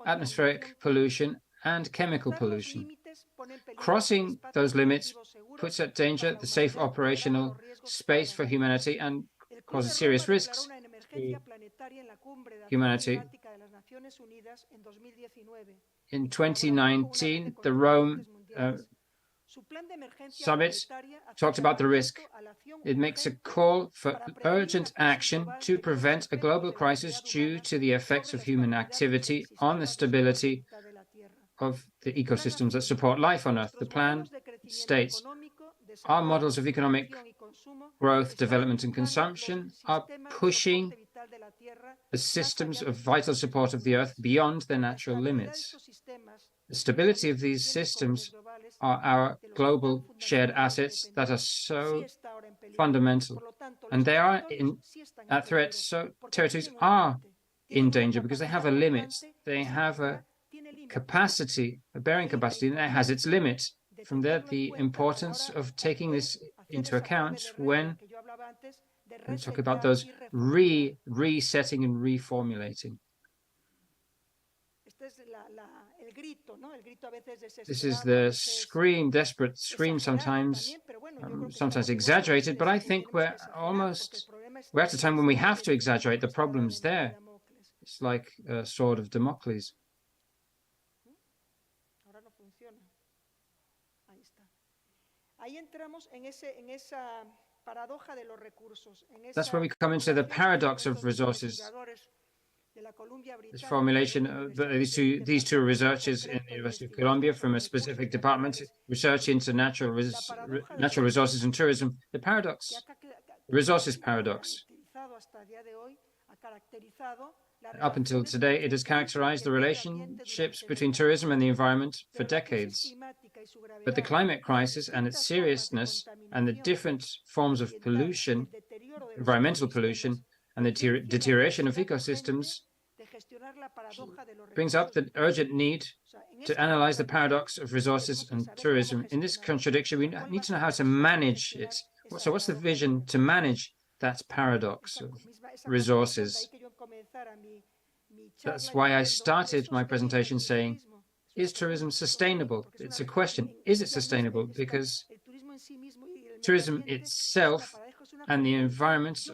atmospheric pollution, and chemical pollution. Crossing those limits puts at danger the safe operational space for humanity and causes serious risks to humanity. In 2019, the Rome Summit talked about the risk. It makes a call for urgent action to prevent a global crisis due to the effects of human activity on the stability of the ecosystems that support life on Earth. The plan states our models of economic growth, development, and consumption are pushing the systems of vital support of the Earth beyond their natural limits. The stability of these systems are our global shared assets that are so fundamental, and they are at threat. So territories are in danger because they have a limit. They have a capacity, a bearing capacity, and that has its limit. From there, the importance of taking this into account when we talk about those resetting and reformulating. This is the scream, desperate scream, sometimes exaggerated, but I think we're at a time when we have to exaggerate. The problem's there. It's like a sword of Damocles. That's where we come into the paradox of resources. This formulation of these two researchers in the University of Columbia from a specific department, research into natural resources and tourism, the paradox, the resources paradox. Up until today, it has characterized the relationships between tourism and the environment for decades. But the climate crisis and its seriousness and the different forms of pollution, environmental pollution, and the deterioration of ecosystems brings up the urgent need to analyze the paradox of resources and tourism. In this contradiction, we need to know how to manage it. So what's the vision to manage that paradox of resources? That's why I started my presentation saying, is tourism sustainable? It's a question. Is it sustainable? Because tourism itself and the environment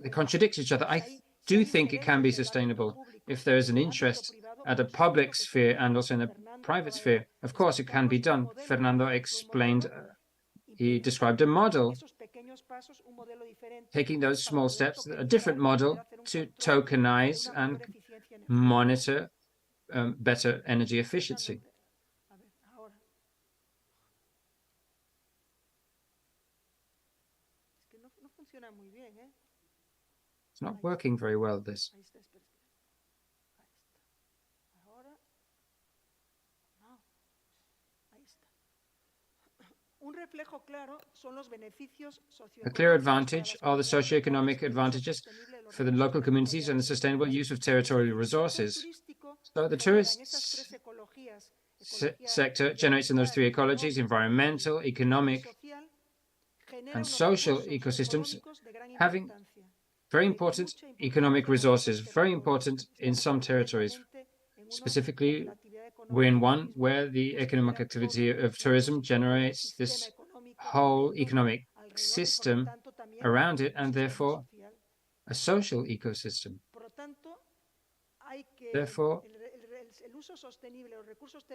they contradict each other. I do think it can be sustainable if there is an interest at a public sphere and also in a private sphere. Of course, it can be done. Fernando explained, he described a model, taking those small steps, a different model to tokenize and monitor better energy efficiency. It's not working very well, this. A clear advantage are the socioeconomic advantages for the local communities and the sustainable use of territorial resources. So the tourist sector generates in those 3 ecologies, environmental, economic, and social ecosystems, having very important economic resources, very important in some territories. Specifically, we're in one where the economic activity of tourism generates this whole economic system around it, and therefore a social ecosystem. Therefore,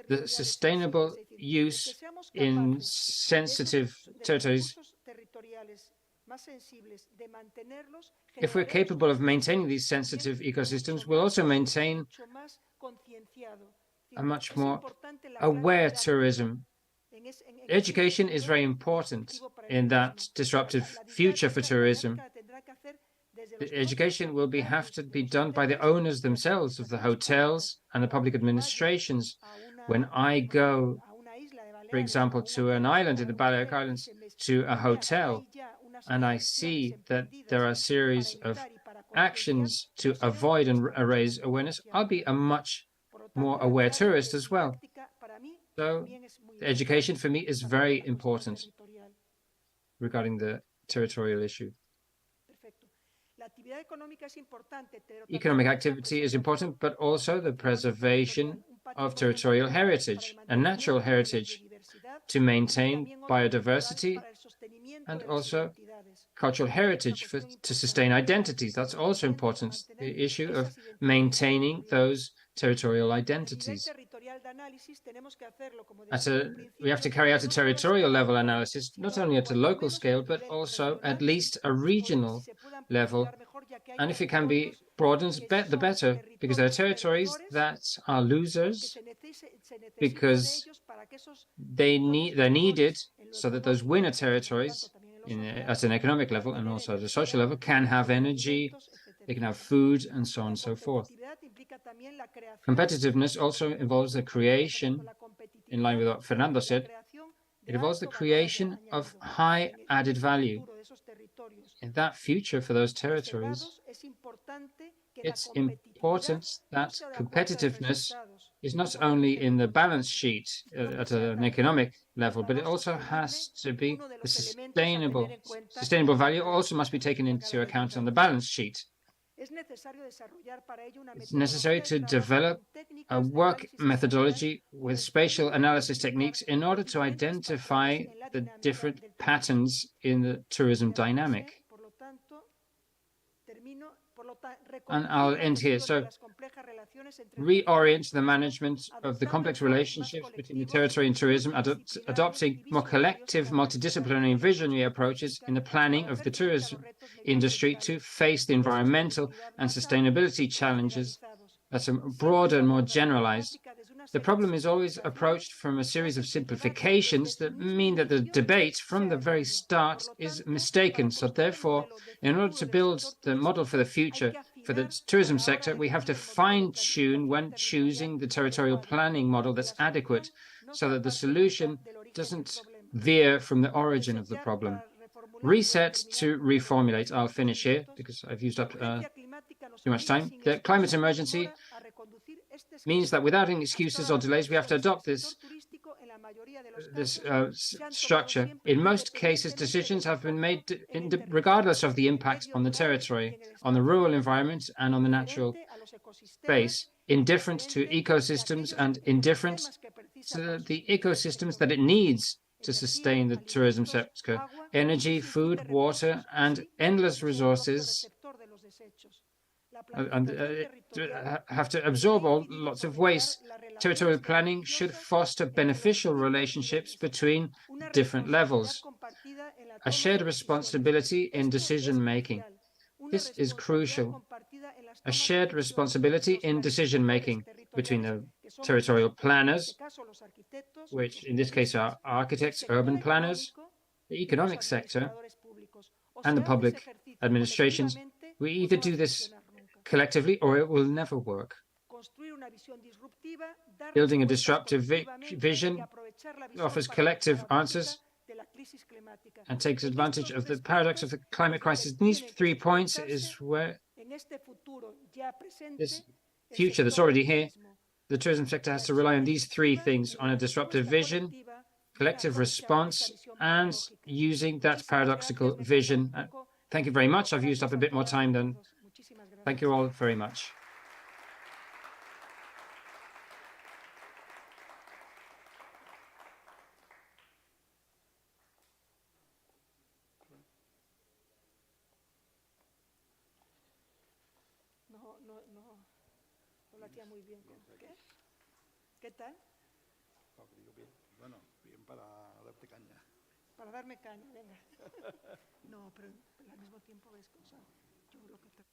the sustainable use in sensitive territories, if we're capable of maintaining these sensitive ecosystems, we'll also maintain a much more aware tourism. Education is very important in that disruptive future for tourism. The education will have to be done by the owners themselves of the hotels and the public administrations. When I go, for example, to an island in the Balearic Islands, to a hotel, and I see that there are a series of actions to avoid and raise awareness, I'll be a much more aware tourist as well. So education for me is very important regarding the territorial issue. Economic activity is important, but also the preservation of territorial heritage and natural heritage to maintain biodiversity and also cultural heritage to sustain identities. That's also important, the issue of maintaining those territorial identities. We have to carry out a territorial level analysis, not only at a local scale, but also at least a regional level. And if it can be broadened, the better, because there are territories that are losers because they're needed so that those winner territories at an economic level and also at a social level can have energy, they can have food, and so on and so forth. Competitiveness also involves the creation, in line with what Fernando said, it involves the creation of high added value. In that future for those territories, it's important that competitiveness is not only in the balance sheet at an economic level, but it also has to be the sustainable value also must be taken into account on the balance sheet. It's necessary to develop a work methodology with spatial analysis techniques in order to identify the different patterns in the tourism dynamic. And I'll end here. So, reorient the management of the complex relationships between the territory and tourism, adopting more collective, multidisciplinary and visionary approaches in the planning of the tourism industry to face the environmental and sustainability challenges that are broader and more generalized. The problem is always approached from a series of simplifications that mean that the debate from the very start is mistaken. So therefore, in order to build the model for the future for the tourism sector, we have to fine-tune when choosing the territorial planning model that's adequate so that the solution doesn't veer from the origin of the problem. Reset to reformulate. I'll finish here because I've used up too much time. The climate emergency means that without any excuses or delays, we have to adopt this structure. In most cases, decisions have been made regardless of the impact on the territory, on the rural environment, and on the natural space, indifferent to ecosystems and indifferent to the ecosystems that it needs to sustain the tourism sector: energy, food, water, and endless resources. And have to absorb lots of waste. Territorial planning should foster beneficial relationships between different levels. A shared responsibility in decision-making. This is crucial. A shared responsibility in decision-making between the territorial planners, which in this case are architects, urban planners, the economic sector, and the public administrations. We either do this collectively or it will never work. Building a disruptive vision offers collective answers and takes advantage of the paradox of the climate crisis. These 3 points is where this future that's already here, the tourism sector has to rely on these 3 things: on a disruptive vision, collective response, and using that paradoxical vision. Thank you very much. I've used up a bit more time than. Thank you all very much. No la hacía muy bien. ¿Qué? ¿Qué tal? No, que digo bien. Bueno, bien para darte caña. Para darme caña, venga. No, pero al mismo tiempo ves cosas. Yo lo que te...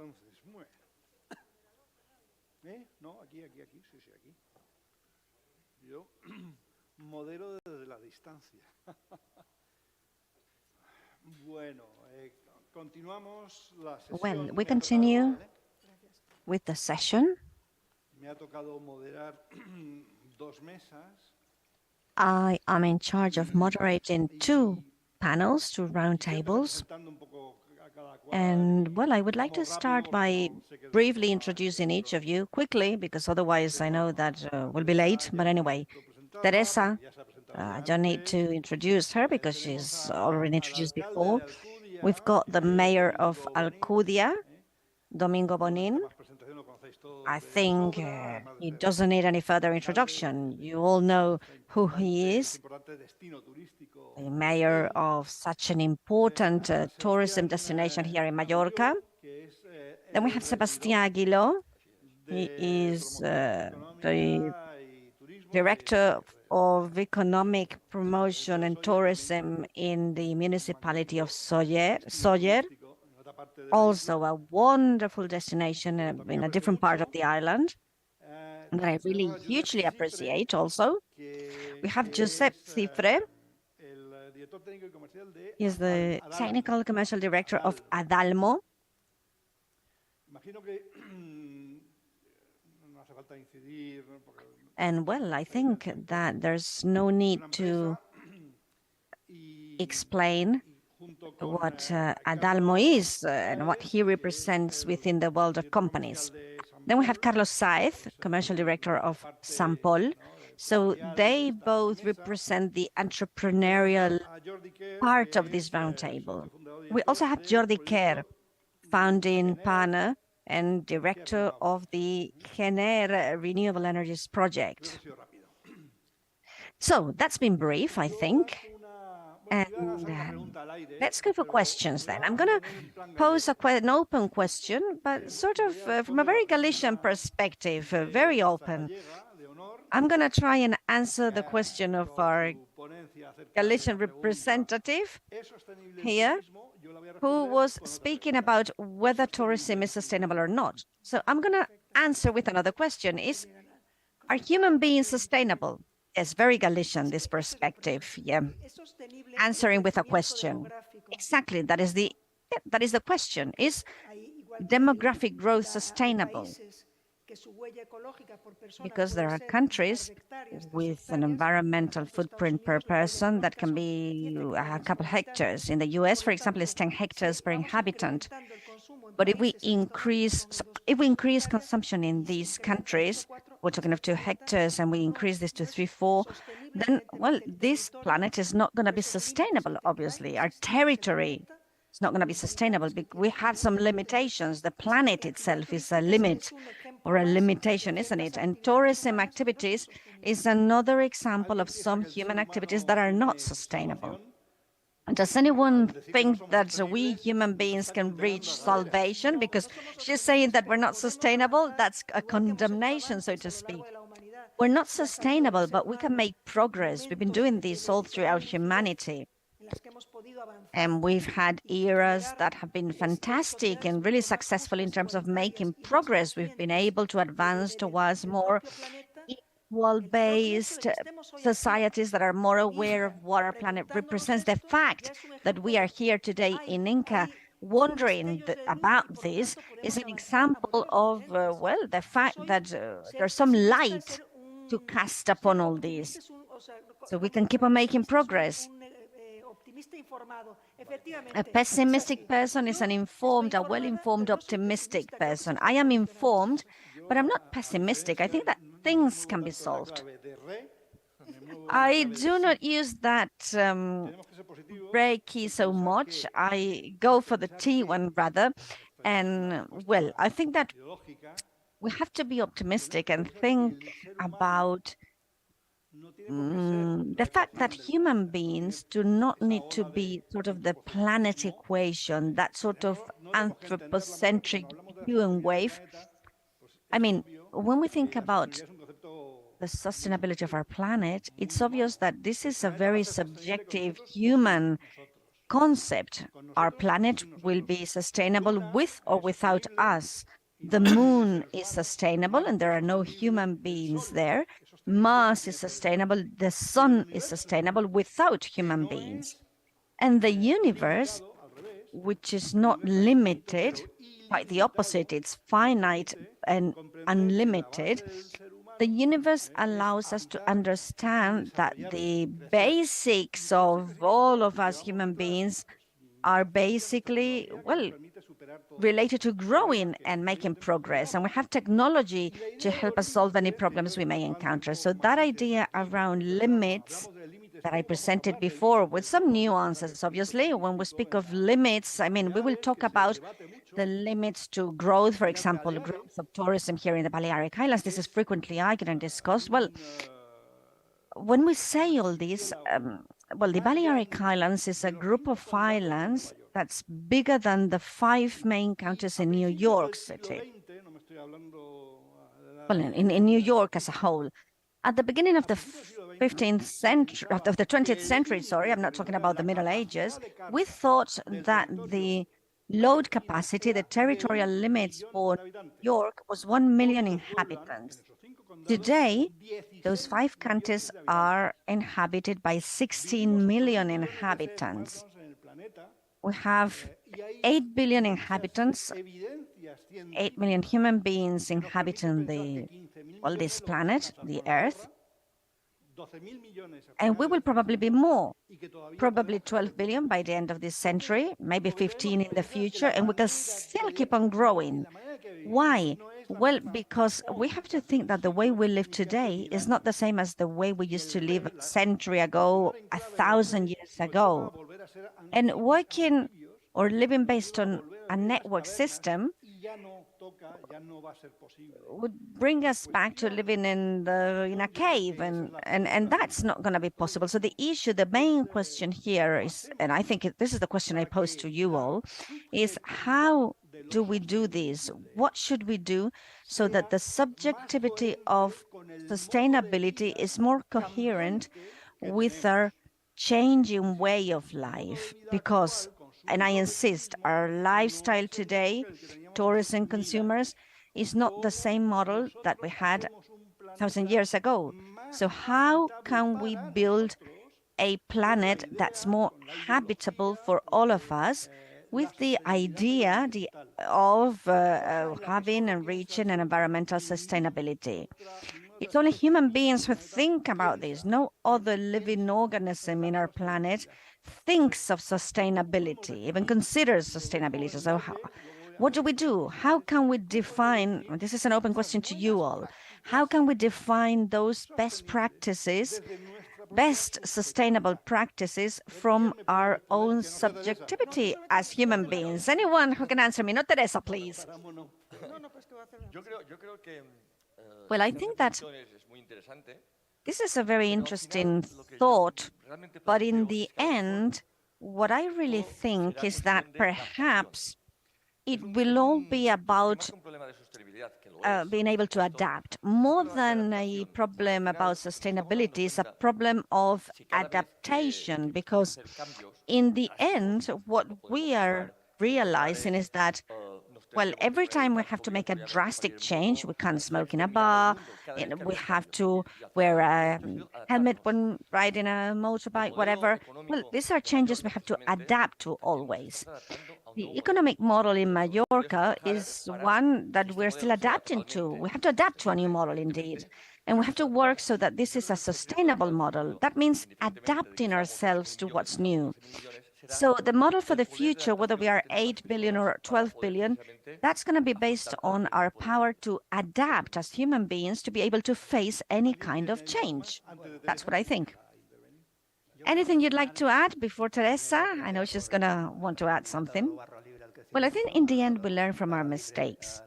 Entonces, bueno. No, aquí, sí, aquí. Yo modero desde la distancia. Bueno, continuamos la sesión. Well, we continue with the session. Me ha tocado moderar dos mesas. I am in charge of moderating two panels, two roundtables. And, well, I would like to start by briefly introducing each of you quickly, because otherwise I know that we'll be late. But anyway, Teresa, I don't need to introduce her because she's already introduced before. We've got the mayor of Alcudia, Domingo Bonin. I think he doesn't need any further introduction. You all know who he is, the mayor of such an important tourism destination here in Mallorca. Then we have Sebastián Aguiló. He is the director of economic promotion and tourism in the municipality of Sóller, also a wonderful destination in a different part of the island that I really hugely appreciate also. We have Josep Cifre. He is the technical commercial director of Adalmo. And, well, I think that there's no need to explain what Adalmo is and what he represents within the world of companies. Then we have Carlos Saez, commercial director of Sampol. So they both represent the entrepreneurial part of this roundtable. We also have Jordi Kerr, founding partner and director of the Gener Renewable Energies project. So that's been brief, I think. And let's go for questions then. I'm going to pose an open question, but sort of from a very Galician perspective, very open. I'm going to try and answer the question of our Galician representative here, who was speaking about whether tourism is sustainable or not. So I'm going to answer with another question. Are human beings sustainable? It's very Galician, this perspective, yeah. Answering with a question. Exactly, that is the question. Is demographic growth sustainable? Because there are countries with an environmental footprint per person that can be a couple hectares. In the US, for example, it's 10 hectares per inhabitant. But if we increase consumption in these countries, we're talking of 2 hectares, and we increase this to 3, 4, then, well, this planet is not going to be sustainable, obviously. Our territory is not going to be sustainable. We have some limitations. The planet itself is a limit or a limitation, isn't it? And tourism activities is another example of some human activities that are not sustainable. Does anyone think that we human beings can reach salvation? Because she's saying that we're not sustainable. That's a condemnation, so to speak. we're not sustainable, but we can make progress. We've been doing this all throughout humanity. And we've had eras that have been fantastic and really successful in terms of making progress. We've been able to advance towards more equal-based societies that are more aware of what our planet represents. The fact that we are here today in Inca wondering about this is an example of, well, the fact that there's some light to cast upon all this. So we can keep on making progress. A pessimistic person is an informed, a well-informed, optimistic person. I am informed, but I'm not pessimistic. I think that things can be solved. I do not use that break key so much. I go for the T one rather. And, well, I think that we have to be optimistic and think about the fact that human beings do not need to be sort of the planet equation, that sort of anthropocentric human wave. I mean, when we think about the sustainability of our planet, it's obvious that this is a very subjective human concept. Our planet will be sustainable with or without us. The moon is sustainable and there are no human beings there. Mars is sustainable. The sun is sustainable without human beings. And the universe, which is not limited, quite the opposite, it's finite and unlimited. The universe allows us to understand that the basics of all of us human beings are basically, well, related to growing and making progress. And we have technology to help us solve any problems we may encounter. So that idea around limits that I presented before with some nuances, obviously, when we speak of limits, I mean, we will talk about the limits to growth, for example, growth of tourism here in the Balearic Islands. This is frequently argued and discussed. Well, when we say all this, well, the Balearic Islands is a group of islands that's bigger than the 5 main counties in New York City. Well, in New York as a whole. At the beginning of the 15th century, of the 20th century, sorry, I'm not talking about the Middle Ages, we thought that the load capacity, the territorial limits for New York was 1 million inhabitants. Today, those 5 countries are inhabited by 16 million inhabitants. We have 8 billion inhabitants, 8 million human beings inhabiting this planet, the Earth. And we will probably be more, probably 12 billion by the end of this century, maybe 15 in the future, and we can still keep on growing. Why? Well, because we have to think that the way we live today is not the same as the way we used to live a century ago, 1,000 years ago. And working or living based on a network system would bring us back to living in a cave, and that's not going to be possible. So the issue, the main question here is, and I think this is the question I pose to you all, is how do we do this? What should we do so that the subjectivity of sustainability is more coherent with our changing way of life? Because, and I insist, our lifestyle today, tourism consumers, is not the same model that we had 1,000 years ago. So how can we build a planet that's more habitable for all of us, with the idea of having and reaching an environmental sustainability? It's only human beings who think about this. No other living organism in our planet thinks of sustainability, even considers sustainability. So what do we do? How can we define, this is an open question to you all, how can we define those best practices, best sustainable practices from our own subjectivity as human beings? Anyone who can answer me? Not Teresa, please. Well, I think that this is a very interesting thought, but in the end, what I really think is that perhaps it will all be about being able to adapt. More than a problem about sustainability, it's a problem of adaptation, because in the end, what we are realizing is that, well, every time we have to make a drastic change, we can't smoke in a bar, we have to wear a helmet when riding a motorbike, whatever. Well, these are changes we have to adapt to always. The economic model in Mallorca is one that we're still adapting to. We have to adapt to a new model indeed. And we have to work so that this is a sustainable model. That means adapting ourselves to what's new. So the model for the future, whether we are 8 billion or 12 billion, that's going to be based on our power to adapt as human beings to be able to face any kind of change. That's what I think. Anything you'd like to add before Teresa? I know she's going to want to add something. Well, I think in the end, we learn from our mistakes.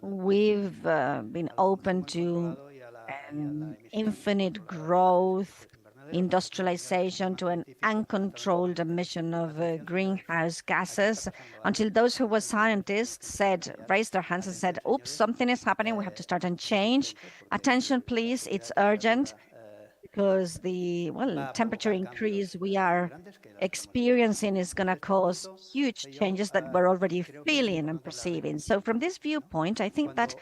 We've been open to infinite growth, industrialization, to an uncontrolled emission of greenhouse gases, until those who were scientists raised their hands and said, oops, something is happening, we have to start and change. Attention, please, it's urgent, because the temperature increase we are experiencing is going to cause huge changes that we're already feeling and perceiving. So from this viewpoint, I think that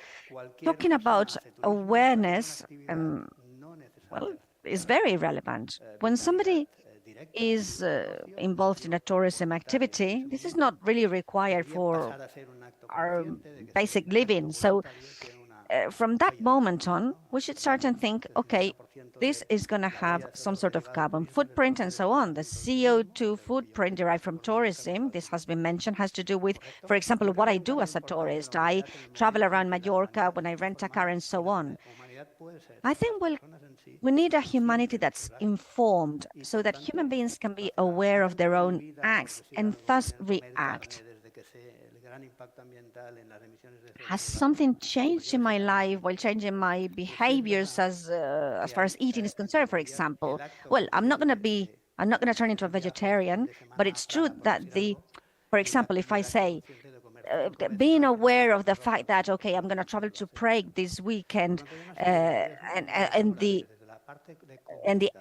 talking about awareness, is very relevant. When somebody is involved in a tourism activity, this is not really required for our basic living. So from that moment on, we should start and think, okay, this is going to have some sort of carbon footprint and so on. The CO2 footprint derived from tourism, this has been mentioned, has to do with, for example, what I do as a tourist. I travel around Mallorca when I rent a car and so on. I think, well, we need a humanity that's informed so that human beings can be aware of their own acts and thus react. Has something changed in my life while changing my behaviors as far as eating is concerned, for example? Well, I'm not going to turn into a vegetarian, but it's true that for example, if I say, being aware of the fact that, okay, I'm going to travel to Prague this weekend, and the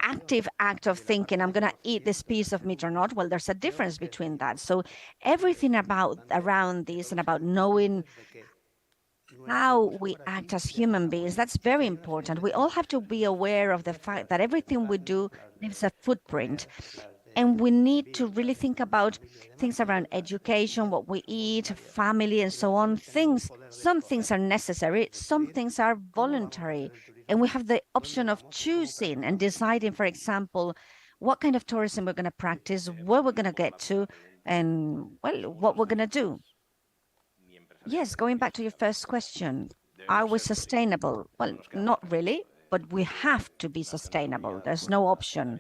active act of thinking, I'm going to eat this piece of meat or not, well, there's a difference between that. So everything around this and about knowing how we act as human beings, that's very important. We all have to be aware of the fact that everything we do leaves a footprint. And we need to really think about things around education, what we eat, family, and so on. Some things are necessary, some things are voluntary. And we have the option of choosing and deciding, for example, what kind of tourism we're going to practice, where we're going to get to, and, well, what we're going to do. Yes, going back to your first question, are we sustainable? Well, not really, but we have to be sustainable. There's no option.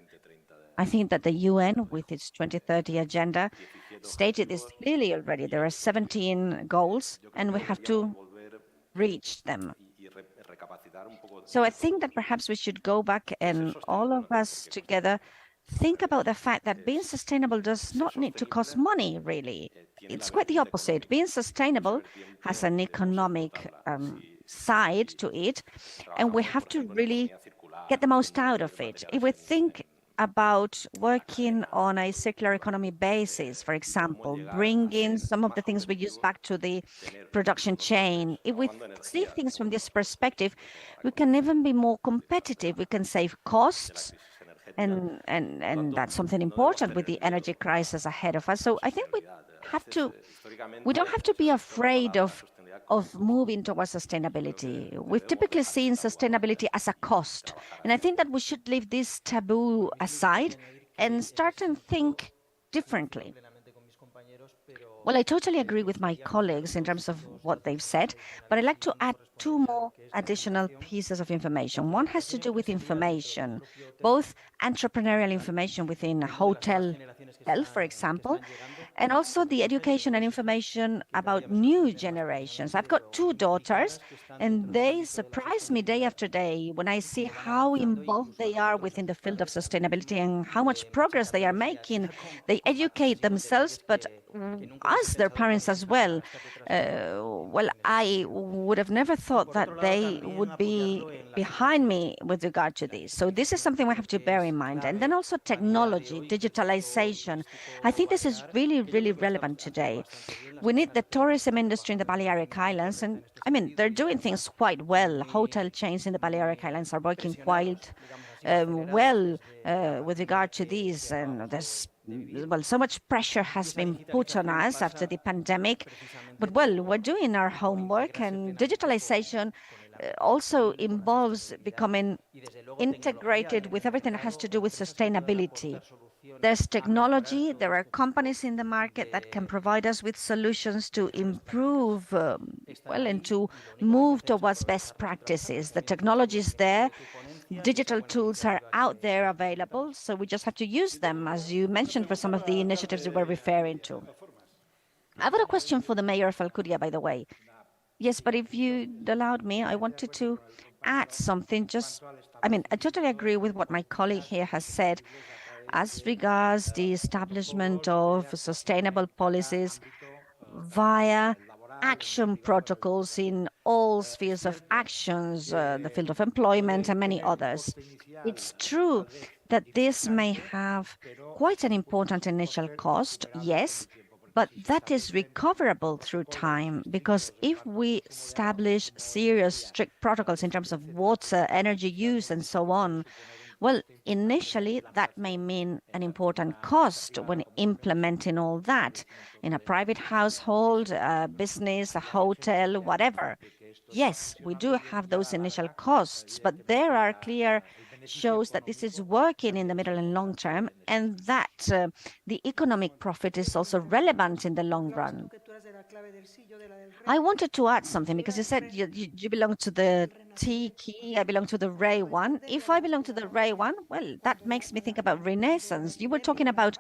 I think that the UN, with its 2030 agenda, stated this clearly already. There are 17 goals, and we have to reach them. So I think that perhaps we should go back and all of us together think about the fact that being sustainable does not need to cost money, really. It's quite the opposite. Being sustainable has an economic side to it, and we have to really get the most out of it. If we think about working on a circular economy basis, for example, bringing some of the things we use back to the production chain. If we see things from this perspective, we can even be more competitive. We can save costs, and that's something important with the energy crisis ahead of us. So I think we don't have to be afraid of moving towards sustainability. We've typically seen sustainability as a cost. And I think that we should leave this taboo aside and start and think differently. Well, I totally agree with my colleagues in terms of what they've said, but I'd like to add two more additional pieces of information. One has to do with information, both entrepreneurial information within hotel health, for example, and also the education and information about new generations. I've got two daughters, and they surprise me day after day when I see how involved they are within the field of sustainability and how much progress they are making. They educate themselves, but us, their parents as well. Well, I would have never thought that they would be behind me with regard to this. So this is something we have to bear in mind. And then also technology, digitalization. I think this is really, really relevant today. We need the tourism industry in the Balearic Islands. And I mean, they're doing things quite well. Hotel chains in the Balearic Islands are working quite well with regard to these. And there's, well, so much pressure has been put on us after the pandemic. But, well, we're doing our homework, and digitalization also involves becoming integrated with everything that has to do with sustainability. There's technology, there are companies in the market that can provide us with solutions to improve, well, and to move towards best practices. The technology is there, digital tools are out there available, so we just have to use them, as you mentioned, for some of the initiatives you were referring to. I've got a question for the mayor of Alcudia, by the way. Yes, but if you allowed me, I wanted to add something. I mean, I totally agree with what my colleague here has said as regards the establishment of sustainable policies via action protocols in all spheres of actions, the field of employment and many others. It's true that this may have quite an important initial cost, yes, but that is recoverable through time, because if we establish serious, strict protocols in terms of water, energy use, and so on, well, initially, that may mean an important cost when implementing all that in a private household, a business, a hotel, whatever. Yes, we do have those initial costs, but there are clear shows that this is working in the middle and long term, and that the economic profit is also relevant in the long run. I wanted to add something, because you said you belong to the T key, I belong to the Ray one. If I belong to the Ray one, well, that makes me think about Renaissance. You were talking about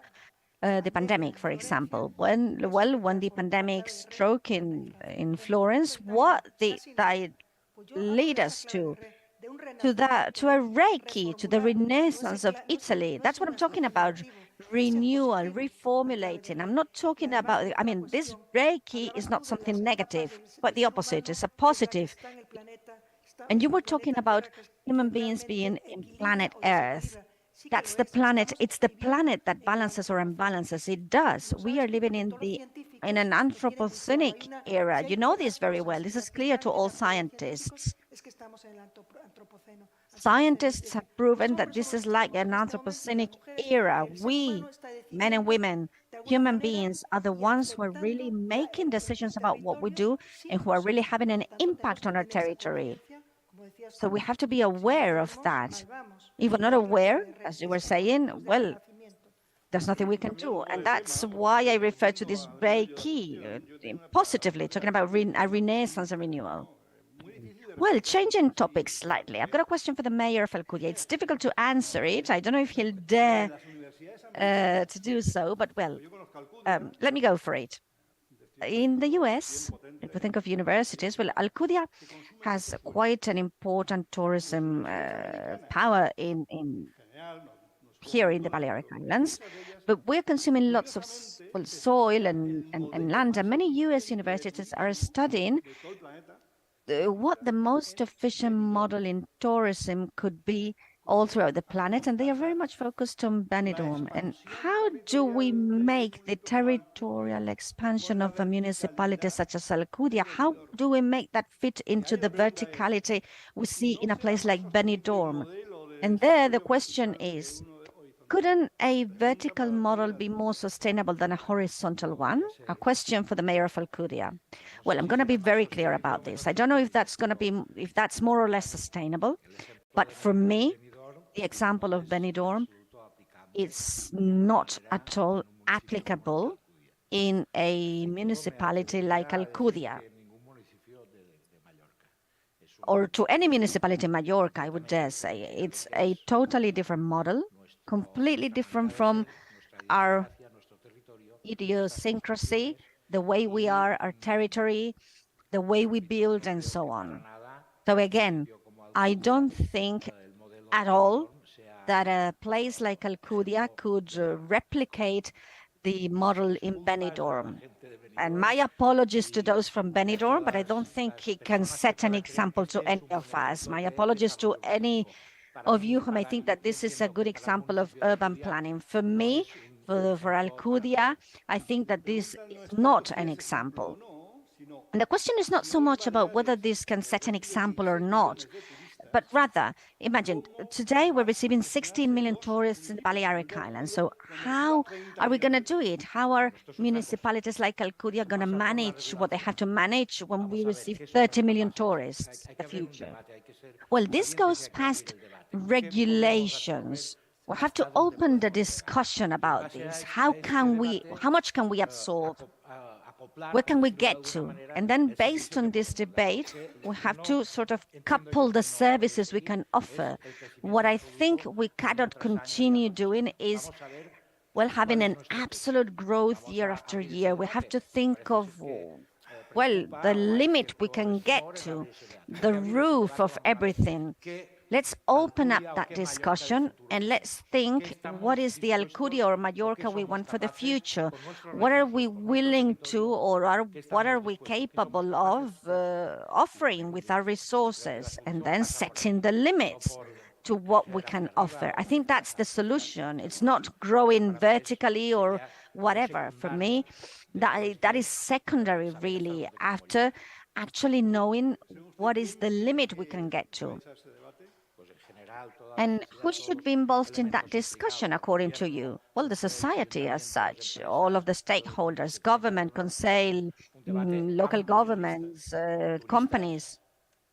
the pandemic, for example. When the pandemic struck in Florence, what did that lead us to? To a Reiki, to the Renaissance of Italy. That's what I'm talking about. Renewal, reformulating. I'm not talking about, I mean, this Reiki is not something negative, but the opposite. It's a positive. And you were talking about human beings being in planet Earth. That's the planet. It's the planet that balances or imbalances. It does. We are living in an Anthropocenic era. You know this very well. This is clear to all scientists. Scientists have proven that this is like an Anthropocenic era. We, men and women, human beings, are the ones who are really making decisions about what we do and who are really having an impact on our territory. So we have to be aware of that. If we're not aware, as you were saying, well, there's nothing we can do. And that's why I refer to this Reiki positively, talking about a renaissance and renewal. Well, changing topics slightly. I've got a question for the mayor of Alcudia. It's difficult to answer it. I don't know if he'll dare to do so, but well, let me go for it. In the US, if we think of universities, well, Alcudia has quite an important tourism power here in the Balearic Islands, but we're consuming lots of soil and land, and many US universities are studying what the most efficient model in tourism could be all throughout the planet, and they are very much focused on Benidorm. And how do we make the territorial expansion of a municipality such as Alcudia, how do we make that fit into the verticality we see in a place like Benidorm? And there the question is, couldn't a vertical model be more sustainable than a horizontal one? A question for the mayor of Alcudia. Well, I'm going to be very clear about this. I don't know if that's more or less sustainable, but for me, the example of Benidorm is not at all applicable in a municipality like Alcudia, or to any municipality in Mallorca, I would dare say. It's a totally different model, completely different from our idiosyncrasy, the way we are, our territory, the way we build, and so on. So again, I don't think at all that a place like Alcudia could replicate the model in Benidorm. And my apologies to those from Benidorm, but I don't think he can set an example to any of us. My apologies to any of you who may think that this is a good example of urban planning. For me, for Alcudia, I think that this is not an example. And the question is not so much about whether this can set an example or not, but rather, imagine, today we're receiving 16 million tourists in the Balearic Islands. So how are we going to do it? How are municipalities like Alcudia going to manage what they have to manage when we receive 30 million tourists in the future? Well, this goes past regulations. We have to open the discussion about this. How much can we absorb? Where can we get to? And then based on this debate, we have to sort of couple the services we can offer. What I think we cannot continue doing is, well, having an absolute growth year after year. We have to think of, well, the limit we can get to, the roof of everything. Let's open up that discussion and let's think, what is the Alcudia or Mallorca we want for the future? What are we willing to, or what are we capable of offering with our resources, and then setting the limits to what we can offer. I think that's the solution. It's not growing vertically or whatever. For me, that is secondary, really, after actually knowing what is the limit we can get to. And who should be involved in that discussion, according to you? Well, the society as such, all of the stakeholders, government, conseil, local governments, companies,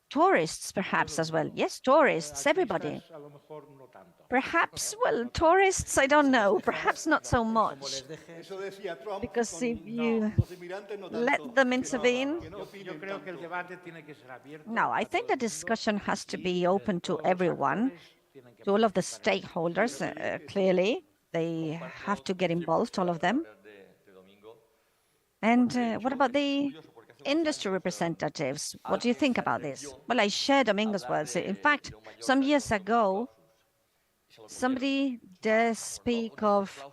tourists perhaps as well. Yes, tourists, everybody. Perhaps, well, tourists, I don't know, perhaps not so much. Because if you let them intervene, no, I think the discussion has to be open to everyone, to all of the stakeholders, clearly. They have to get involved, all of them. And what about the industry representatives? What do you think about this? Well, I share Domingo's words. In fact, some years ago, somebody does speak of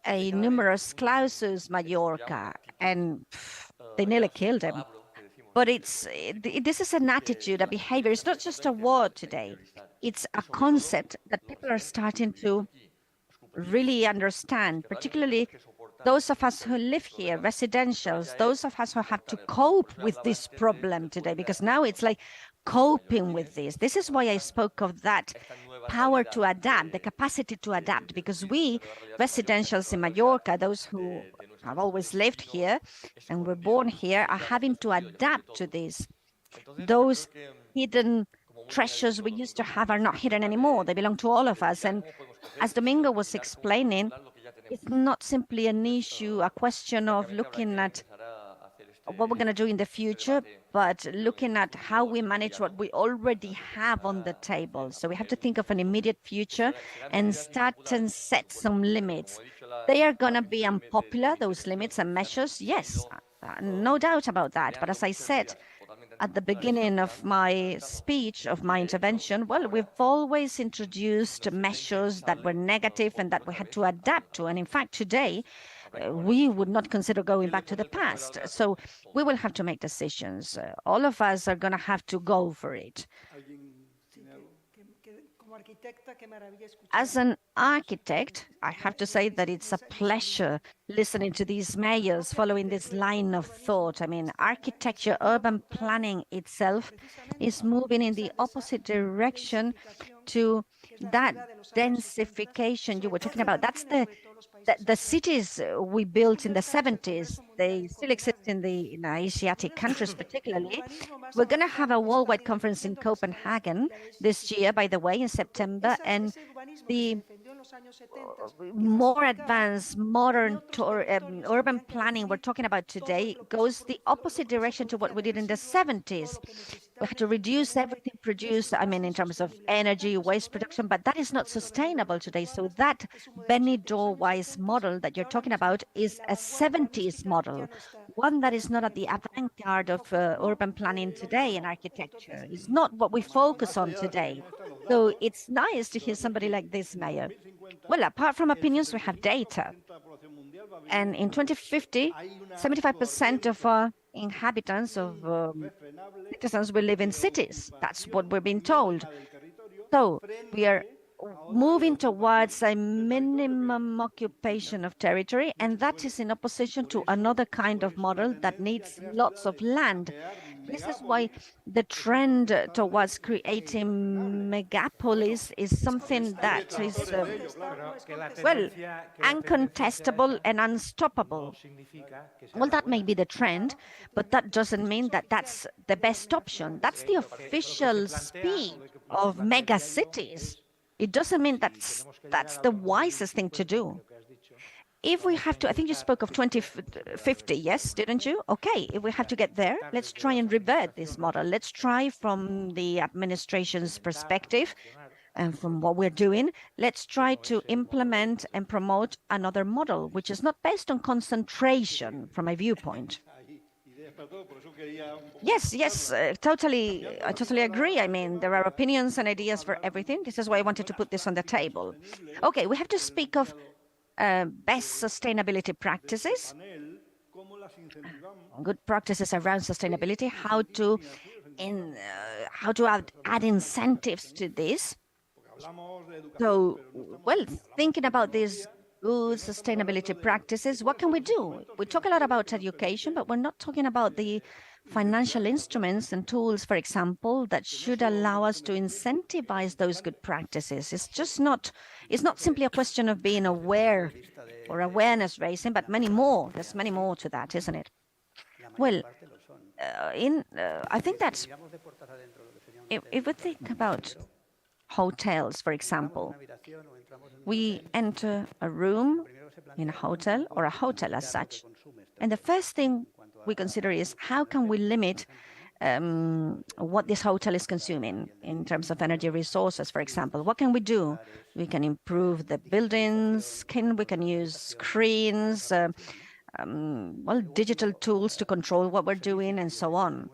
a numerous clausus Mallorca, and they nearly killed him. But this is an attitude, a behavior. It's not just a word today. It's a concept that people are starting to really understand, particularly those of us who live here, residentials, those of us who have to cope with this problem today, because now it's like coping with this. This is why I spoke of that power to adapt, the capacity to adapt, because we, residentials in Mallorca, those who have always lived here and were born here, are having to adapt to this. Those hidden treasures we used to have are not hidden anymore. They belong to all of us. And as Domingo was explaining, it's not simply an issue, a question of looking at what we're going to do in the future, but looking at how we manage what we already have on the table. So we have to think of an immediate future and start and set some limits. They are going to be unpopular, those limits and measures, yes, no doubt about that. But as I said at the beginning of my speech, of my intervention, well, we've always introduced measures that were negative and that we had to adapt to. And in fact, today, we would not consider going back to the past. So we will have to make decisions. All of us are going to have to go for it. As an architect, I have to say that it's a pleasure listening to these mayors following this line of thought. I mean, architecture, urban planning itself is moving in the opposite direction to that densification you were talking about. That's the cities we built in the 70s. They still exist in the Asiatic countries, particularly. We're going to have a worldwide conference in Copenhagen this year, by the way, in September, and the more advanced, modern urban planning we're talking about today goes the opposite direction to what we did in the 70s. We had to reduce everything produced, I mean, in terms of energy, waste production, but that is not sustainable today. So that Benidorm-wise model that you're talking about is a 70s model, one that is not at the avant-garde of urban planning today in architecture. It's not what we focus on today. So it's nice to hear somebody like this, Mayor. Well, apart from opinions, we have data. And in 2050, 75% of our inhabitants, of citizens, will live in cities. That's what we're being told. So we are moving towards a minimum occupation of territory, and that is in opposition to another kind of model that needs lots of land. This is why the trend towards creating megapolis is something that is, well, uncontestable and unstoppable. Well, that may be the trend, but that doesn't mean that that's the best option. That's the official speed of mega cities. It doesn't mean that's the wisest thing to do. If we have to, I think you spoke of 2050, yes, didn't you? Okay, if we have to get there, let's try and revert this model. Let's try from the administration's perspective and from what we're doing, let's try to implement and promote another model, which is not based on concentration from my viewpoint. Yes, I totally agree. I mean, there are opinions and ideas for everything. This is why I wanted to put this on the table. Okay, we have to speak of best sustainability practices, good practices around sustainability, how to add incentives to this. So, well, thinking about these good sustainability practices, what can we do? We talk a lot about education, but we're not talking about the financial instruments and tools, for example, that should allow us to incentivize those good practices. It's not simply a question of being aware or awareness raising, but many more. There's many more to that, isn't it? Well, I think that's, if we think about hotels, for example, we enter a room in a hotel or a hotel as such, and the first thing we consider is how can we limit what this hotel is consuming in terms of energy resources, for example. What can we do? We can improve the buildings, we can use screens, well, digital tools to control what we're doing and so on.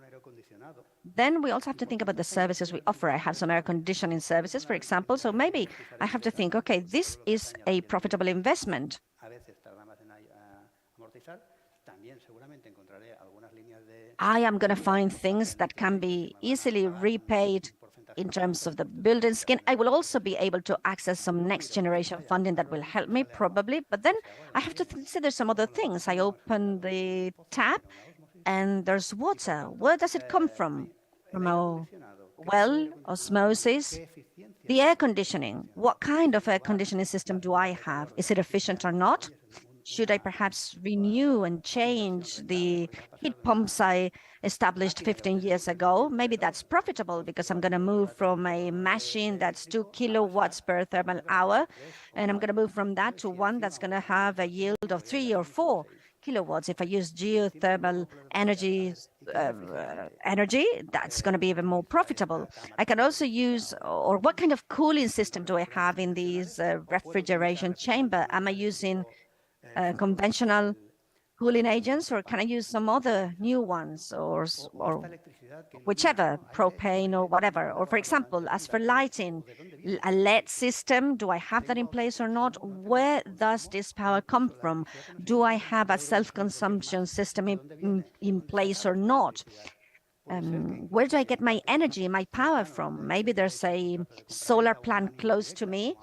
Then we also have to think about the services we offer. I have some air conditioning services, for example, so maybe I have to think, okay, this is a profitable investment. I am going to find things that can be easily repaid in terms of the building skin. I will also be able to access some next generation funding that will help me probably, but then I have to consider some other things. I open the tap and there's water. Where does it come from? From a well, osmosis? The air conditioning. What kind of air conditioning system do I have? Is it efficient or not? Should I perhaps renew and change the heat pumps I established 15 years ago? Maybe that's profitable because I'm going to move from a machine that's 2 kilowatts per thermal hour, and I'm going to move from that to one that's going to have a yield of 3 or 4 kilowatts. If I use geothermal energy, that's going to be even more profitable. I can also use, or what kind of cooling system do I have in these refrigeration chamber? Am I using conventional cooling agents, or can I use some other new ones, or whichever, propane or whatever? Or for example, as for lighting, a LED system, do I have that in place or not? Where does this power come from? Do I have a self-consumption system in place or not? Where do I get my energy, my power from? Maybe there's a solar plant close to me,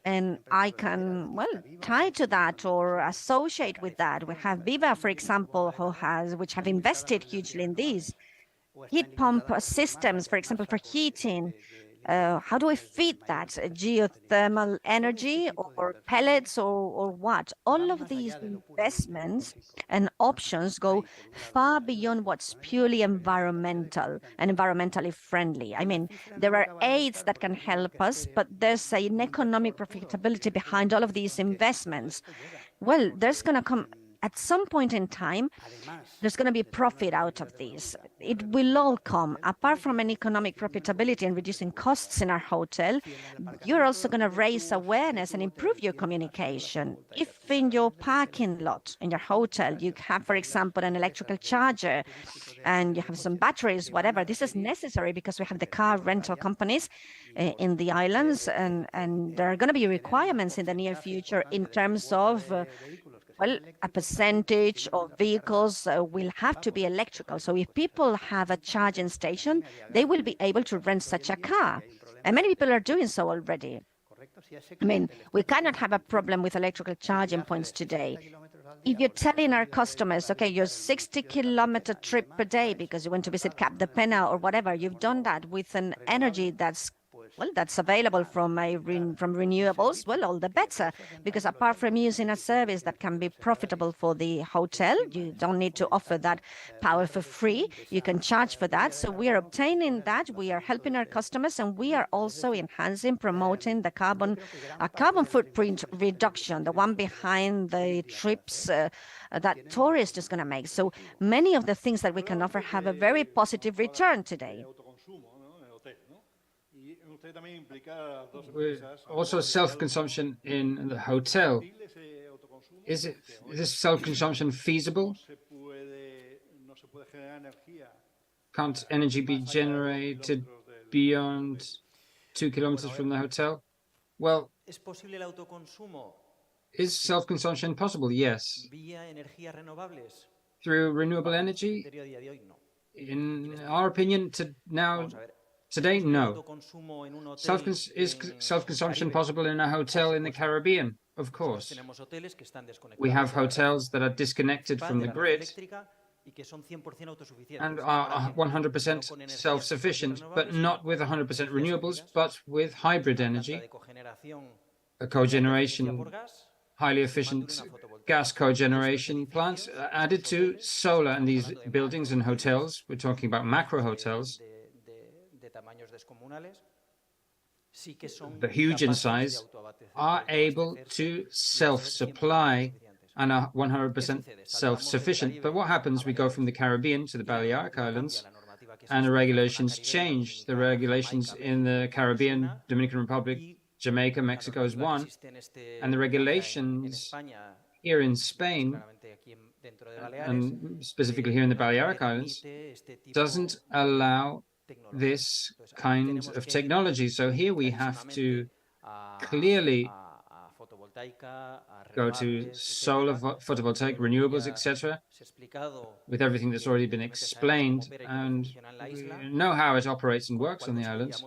and I can, well, tie to that or associate with that. We have Viva, for example, which have invested hugely in these heat pump systems, for example, for heating. How do I feed that? Geothermal energy or pellets or what? All of these investments and options go far beyond what's purely environmental and environmentally friendly. I mean, there are aids that can help us, but there's an economic profitability behind all of these investments. Well, there's going to come at some point in time, there's going to be profit out of these. It will all come. Apart from an economic profitability and reducing costs in our hotel, you're also going to raise awareness and improve your communication. If in your parking lot, in your hotel, you have, for example, an electrical charger and you have some batteries, whatever, this is necessary because we have the car rental companies in the islands, and there are going to be requirements in the near future in terms of well, a percentage of vehicles will have to be electrical. So if people have a charging station, they will be able to rent such a car. And many people are doing so already. I mean, we cannot have a problem with electrical charging points today. If you're telling our customers, okay, your 60-kilometer trip per day because you went to visit Cap de Pena or whatever, you've done that with an energy that's available from renewables, well, all the better, because apart from using a service that can be profitable for the hotel, you don't need to offer that power for free. You can charge for that. So we are obtaining that. We are helping our customers, and we are also enhancing, promoting the carbon footprint reduction, the one behind the trips that tourist is going to make. So many of the things that we can offer have a very positive return today. Also, self-consumption in the hotel. Is this self-consumption feasible? Can't energy be generated beyond 2 kilometers from the hotel? Well, is self-consumption possible? Yes. Through renewable energy? In our opinion, today, no. Is self-consumption possible in a hotel in the Caribbean? Of course. We have hotels that are disconnected from the grid and are 100% self-sufficient, but not with 100% renewables, but with hybrid energy, a cogeneration, highly efficient gas cogeneration plant added to solar. And these buildings and hotels, we're talking about macro hotels, the huge in size, are able to self-supply and are 100% self-sufficient. But what happens? We go from the Caribbean to the Balearic Islands, and the regulations change. The regulations in the Caribbean, Dominican Republic, Jamaica, Mexico is one, and the regulations here in Spain, and specifically here in the Balearic Islands, doesn't allow this kind of technology. So here we have to clearly go to solar, photovoltaic, renewables, etc., with everything that's already been explained, and we know how it operates and works on the islands.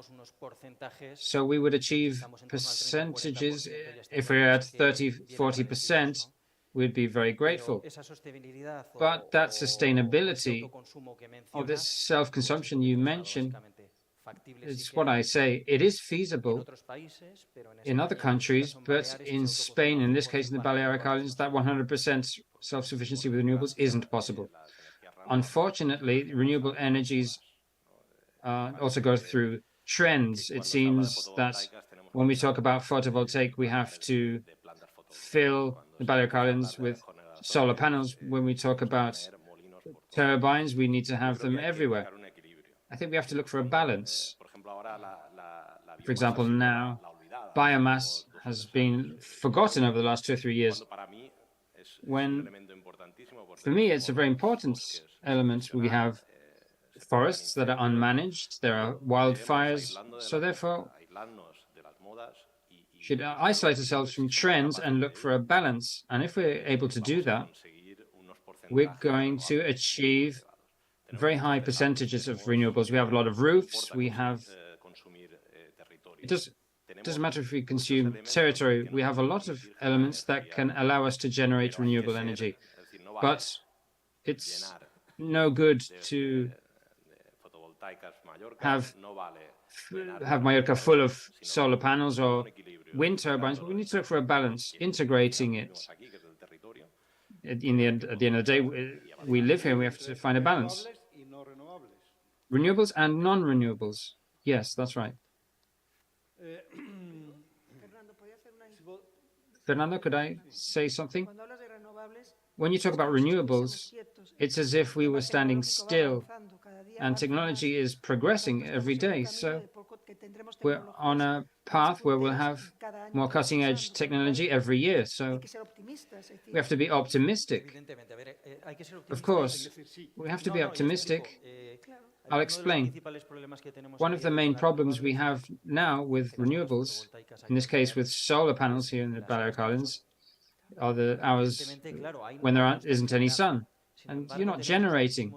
So we would achieve percentages. If we're at 30–40%, we'd be very grateful. But that sustainability of this self-consumption you mentioned, it's what I say, it is feasible in other countries, but in Spain, in this case in the Balearic Islands, that 100% self-sufficiency with renewables isn't possible. Unfortunately, renewable energies also go through trends. It seems that when we talk about photovoltaic, we have to fill the Balearic Islands with solar panels. When we talk about turbines, we need to have them everywhere. I think we have to look for a balance. For example, now biomass has been forgotten over the last 2 or 3 years. When, for me, it's a very important element. We have forests that are unmanaged. There are wildfires. So therefore, should isolate ourselves from trends and look for a balance. And if we're able to do that, we're going to achieve very high percentages of renewables. We have a lot of roofs. We have, it doesn't matter if we consume territory. We have a lot of elements that can allow us to generate renewable energy. But it's no good to have Mallorca full of solar panels or wind turbines, but we need to look for a balance, integrating it. At the end of the day, we live here, we have to find a balance. Renewables and non-renewables. Yes, that's right. Fernando, could I say something? When you talk about renewables, it's as if we were standing still, and technology is progressing every day. So we're on a path where we'll have more cutting-edge technology every year. So we have to be optimistic. Of course, we have to be optimistic. I'll explain. One of the main problems we have now with renewables, in this case with solar panels here in the Balearic Islands, are the hours when there isn't any sun, and you're not generating.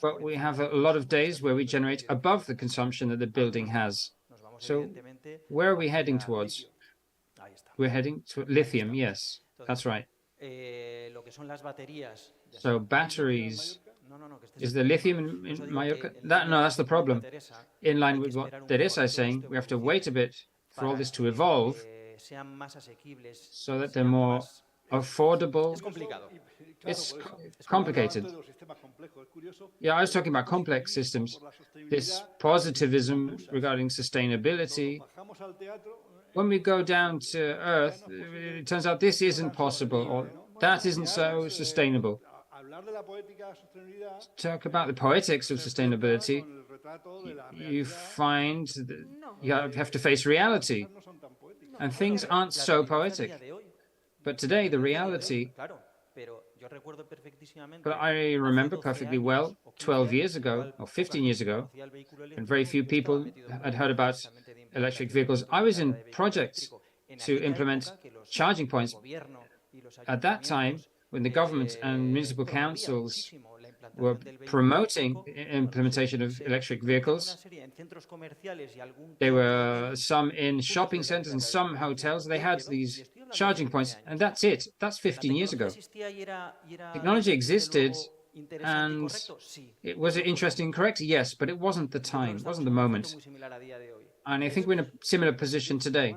But we have a lot of days where we generate above the consumption that the building has. So where are we heading towards? We're heading to lithium, yes, that's right. So batteries, is there lithium in Mallorca? No, that's the problem. In line with what Teresa is saying, we have to wait a bit for all this to evolve so that they're more affordable. It's complicated. Yeah, I was talking about complex systems. This positivism regarding sustainability. When we go down to Earth, it turns out this isn't possible, or that isn't so sustainable. Talk about the poetics of sustainability. You find that you have to face reality, and things aren't so poetic. But today, the reality, but I remember perfectly well 12 years ago or 15 years ago, when very few people had heard about electric vehicles. I was in projects to implement charging points. At that time, when the government and municipal councils were promoting implementation of electric vehicles, there were some in shopping centers and some hotels. They had these charging points, and that's it. That's 15 years ago. Technology existed, and was it interesting and correct? Yes, but it wasn't the time, it wasn't the moment. And I think we're in a similar position today.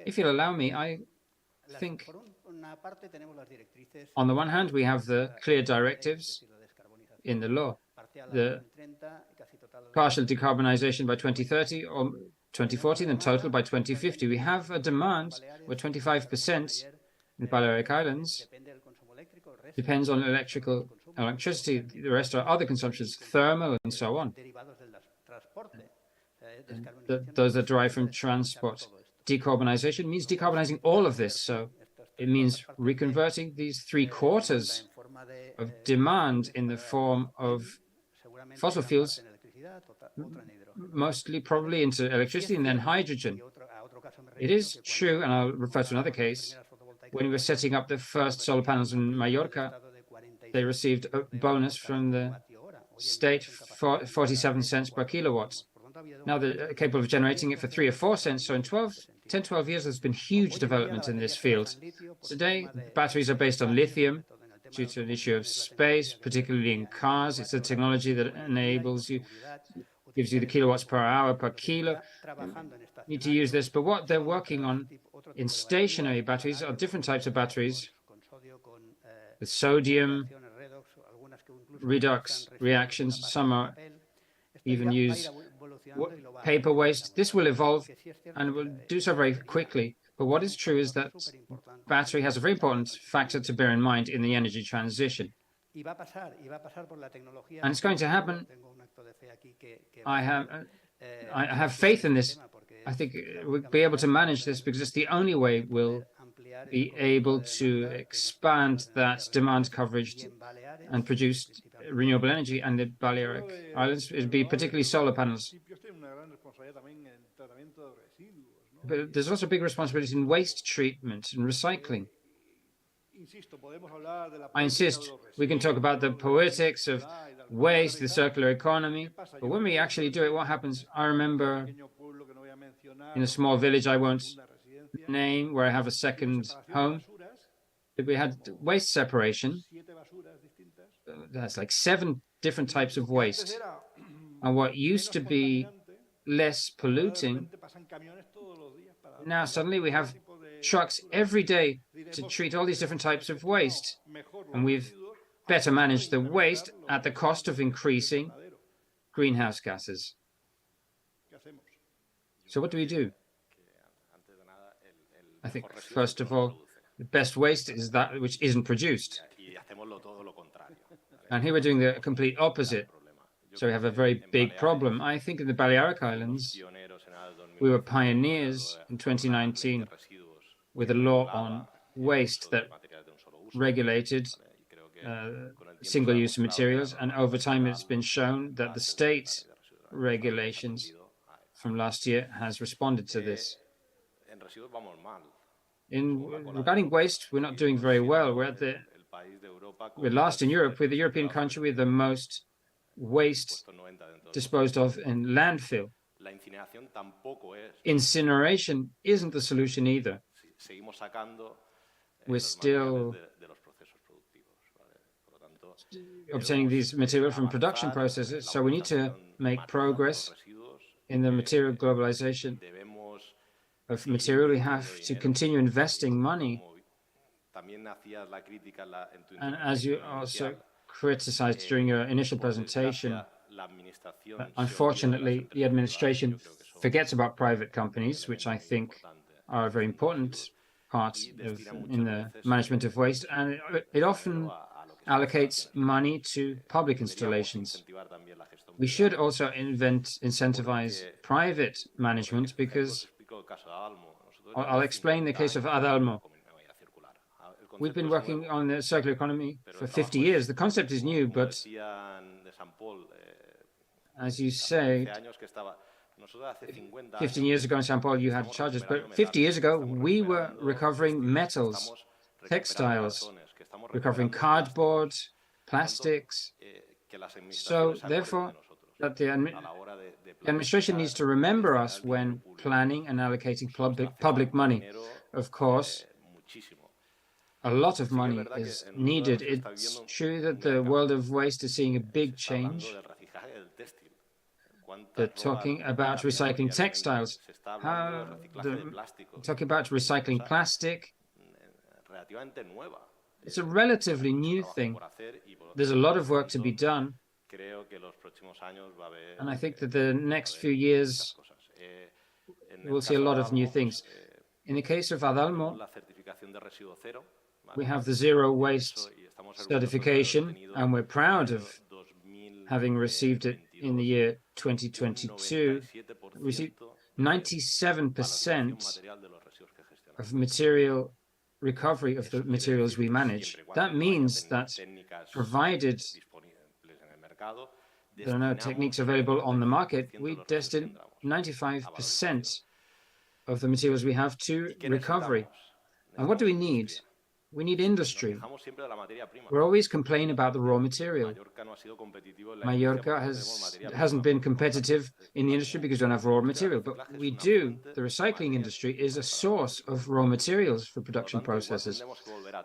If you'll allow me, I think on the one hand, we have the clear directives in the law, the partial decarbonization by 2030 or 2040, then total by 2050. We have a demand where 25% in the Balearic Islands depends on electricity. The rest are other consumptions, thermal and so on. Those that derive from transport. Decarbonization means decarbonizing all of this. So it means reconverting these 3/4 of demand in the form of fossil fuels, mostly probably into electricity and then hydrogen. It is true, and I'll refer to another case, when we were setting up the first solar panels in Mallorca, they received a bonus from the state for 47 cents per kilowatt. Now they're capable of generating it for 3 or 4 cents. So in 10, 12 years, there's been huge development in this field. Today, batteries are based on lithium due to an issue of space, particularly in cars. It's a technology that enables you, gives you the kilowatts per hour per kilo. You need to use this. But what they're working on in stationary batteries are different types of batteries with sodium redox reactions. Some are even use paper waste. This will evolve and will do so very quickly. But what is true is that battery has a very important factor to bear in mind in the energy transition. And it's going to happen. I have faith in this. I think we'll be able to manage this because it's the only way we'll be able to expand that demand coverage and produce renewable energy. And the Balearic Islands, it'd be particularly solar panels. But there's also a big responsibility in waste treatment and recycling. I insist we can talk about the poetics of waste, the circular economy, but when we actually do it, what happens? I remember in a small village I won't name, where I have a second home, we had waste separation. That's like 7 different types of waste. And what used to be less polluting, now suddenly we have trucks every day to treat all these different types of waste. And we've better managed the waste at the cost of increasing greenhouse gases. So what do we do? I think, first of all, the best waste is that which isn't produced. And here we're doing the complete opposite. So we have a very big problem. I think in the Balearic Islands, we were pioneers in 2019 with a law on waste that regulated single-use materials. And over time, it's been shown that the state regulations from last year has responded to this. Regarding waste, we're not doing very well. We're last in Europe. We're the European country with the most waste disposed of in landfill. Incineration isn't the solution either. We're still obtaining these materials from production processes, so we need to make progress in the material globalization of material. We have to continue investing money. And as you also criticized during your initial presentation, unfortunately, the administration forgets about private companies, which I think are a very important part in the management of waste, and it often allocates money to public installations. We should also incentivize private management, because I'll explain the case of Adalmo. We've been working on the circular economy for 50 years. The concept is new, but as you say, 15 years ago in São Paulo, you had charges, but 50 years ago, we were recovering metals, textiles, recovering cardboard, plastics. So therefore, that the administration needs to remember us when planning and allocating public money. Of course, a lot of money is needed. It's true that the world of waste is seeing a big change. They're talking about recycling textiles, talking about recycling plastic. It's a relatively new thing. There's a lot of work to be done. And I think that the next few years, we'll see a lot of new things. In the case of Adalmo, we have the zero waste certification, and we're proud of having received it in the year 2022. We received 97% of material recovery of the materials we manage. That means that provided there are no techniques available on the market, we destine 95% of the materials we have to recovery. And what do we need? We need industry. We're always complaining about the raw material. Mallorca hasn't been competitive in the industry because we don't have raw material, but we do. The recycling industry is a source of raw materials for production processes.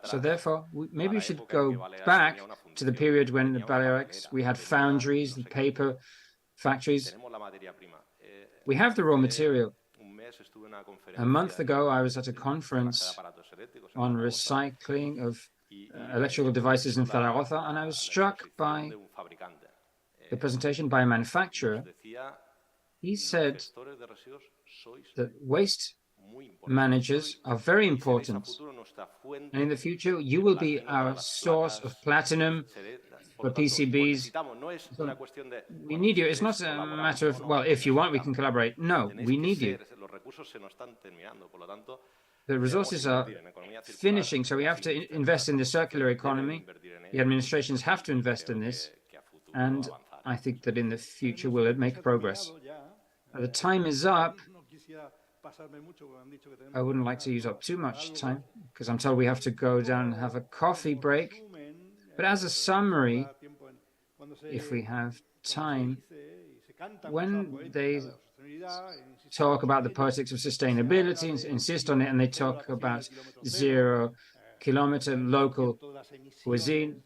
So therefore, maybe we should go back to the period when in the Balearics we had foundries and paper factories. We have the raw material. A month ago, I was at a conference on recycling of electrical devices in Zaragoza, and I was struck by the presentation by a manufacturer. He said that waste managers are very important, and in the future, you will be our source of platinum for PCBs. So we need you. It's not a matter of, well, if you want, we can collaborate. No, we need you. The resources are finishing, so we have to invest in the circular economy. The administrations have to invest in this, and I think that in the future we'll make progress. The time is up. I wouldn't like to use up too much time, because I'm told we have to go down and have a coffee break. But as a summary, if we have time, when they talk about the politics of sustainability, insist on it, and they talk about 0-kilometer local cuisine,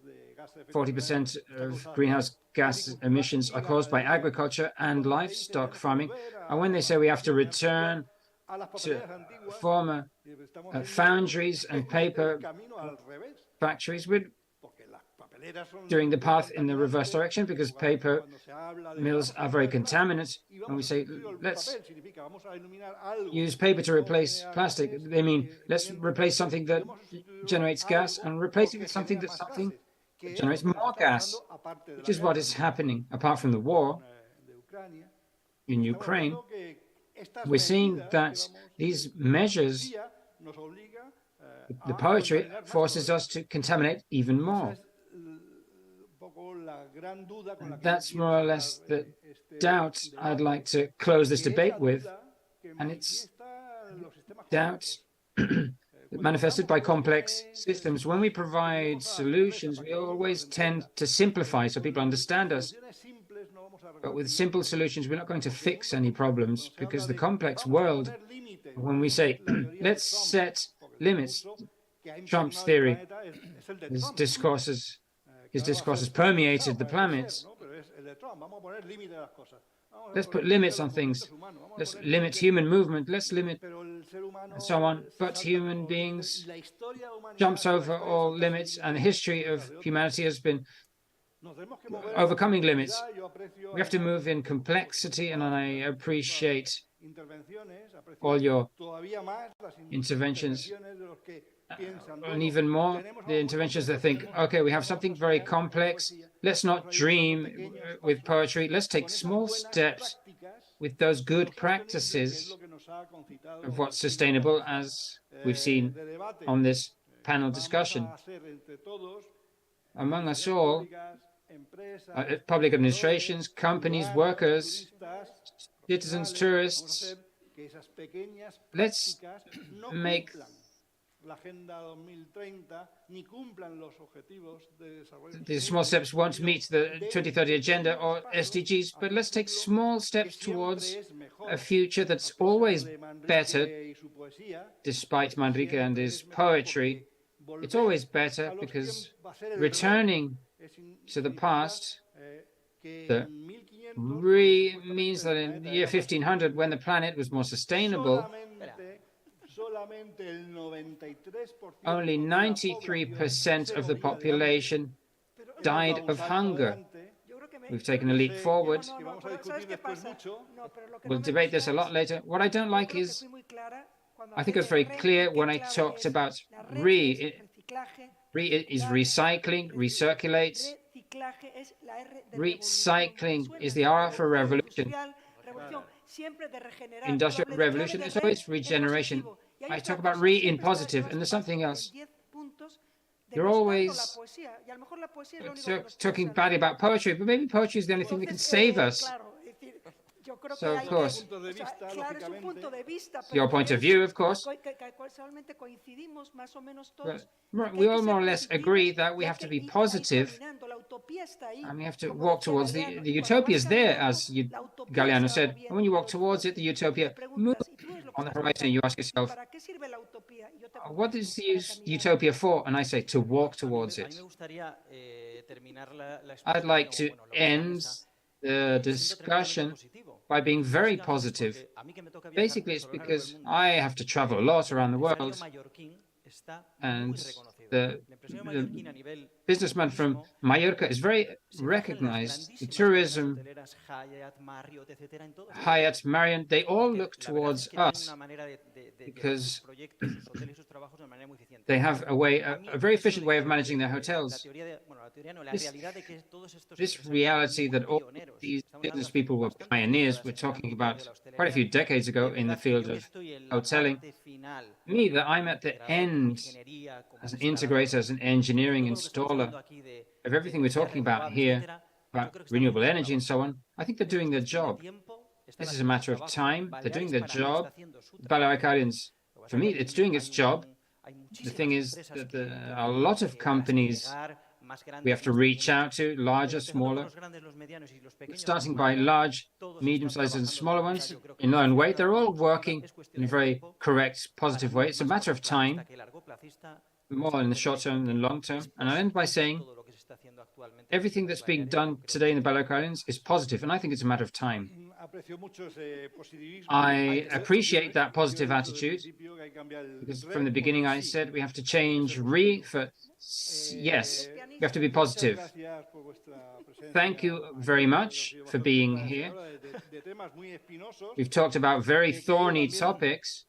40% of greenhouse gas emissions are caused by agriculture and livestock farming. And when they say we have to return to former foundries and paper factories, we're doing the path in the reverse direction, because paper mills are very contaminant. And we say, let's use paper to replace plastic. They mean, let's replace something that generates gas and replace it with something that generates more gas, which is what is happening. Apart from the war in Ukraine, we're seeing that these measures, the poetry, forces us to contaminate even more. That's more or less the doubt I'd like to close this debate with, and it's doubt manifested by complex systems. When we provide solutions, we always tend to simplify so people understand us. But with simple solutions, we're not going to fix any problems, because the complex world, when we say, let's set limits, Trump's theory, his discourses permeated the planet. Let's put limits on things. Let's limit human movement. Let's limit and so on. But human beings jumps over all limits, and the history of humanity has been overcoming limits. We have to move in complexity, and I appreciate all your interventions, and even more the interventions that think, okay, we have something very complex. Let's not dream with poetry. Let's take small steps with those good practices of what's sustainable, as we've seen on this panel discussion. Among us all, public administrations, companies, workers, citizens, tourists, let's make the small steps won't meet the 2030 agenda or SDGs, but let's take small steps towards a future that's always better. Despite Manrique and his poetry, it's always better, because returning to the past, means that in the year 1500, when the planet was more sustainable, only 93% of the population died of hunger. We've taken a leap forward. We'll debate this a lot later. What I don't like is, I think I was very clear when I talked about re is recycling, recirculate. Recycling is the R for revolution. Industrial revolution is always regeneration. I talk about re in positive, and there's something else. You're always talking badly about poetry, but maybe poetry is the only thing that can save us. So, of course, your point of view, of course, but we all more or less agree that we have to be positive, and we have to walk towards the utopia is there, as Galeano said. And when you walk towards it, the utopia moves on the horizon. You ask yourself, what is the utopia for? And I say, to walk towards it. I'd like to end the discussion by being very positive. Basically, it's because I have to travel a lot around the world, and the businessman from Mallorca is very recognized. The tourism, Hyatt, Marriott, they all look towards us because they have a very efficient way of managing their hotels. This reality that all these business people were pioneers, we're talking about quite a few decades ago in the field of hoteling. Me, that I'm at the end as an integrator, as an engineering installer of everything we're talking about here, about renewable energy and so on, I think they're doing their job. This is a matter of time. They're doing their job. Balearic Islands, for me, it's doing its job. The thing is that there are a lot of companies we have to reach out to, larger, smaller, starting by large, medium-sized and smaller ones. In their own way, they're all working in a very correct, positive way. It's a matter of time, more in the short term than long term. And I'll end by saying everything that's being done today in the Balearic Islands is positive, and I think it's a matter of time. I appreciate that positive attitude, because from the beginning I said we have to change re for yes, we have to be positive. Thank you very much for being here. We've talked about very thorny topics.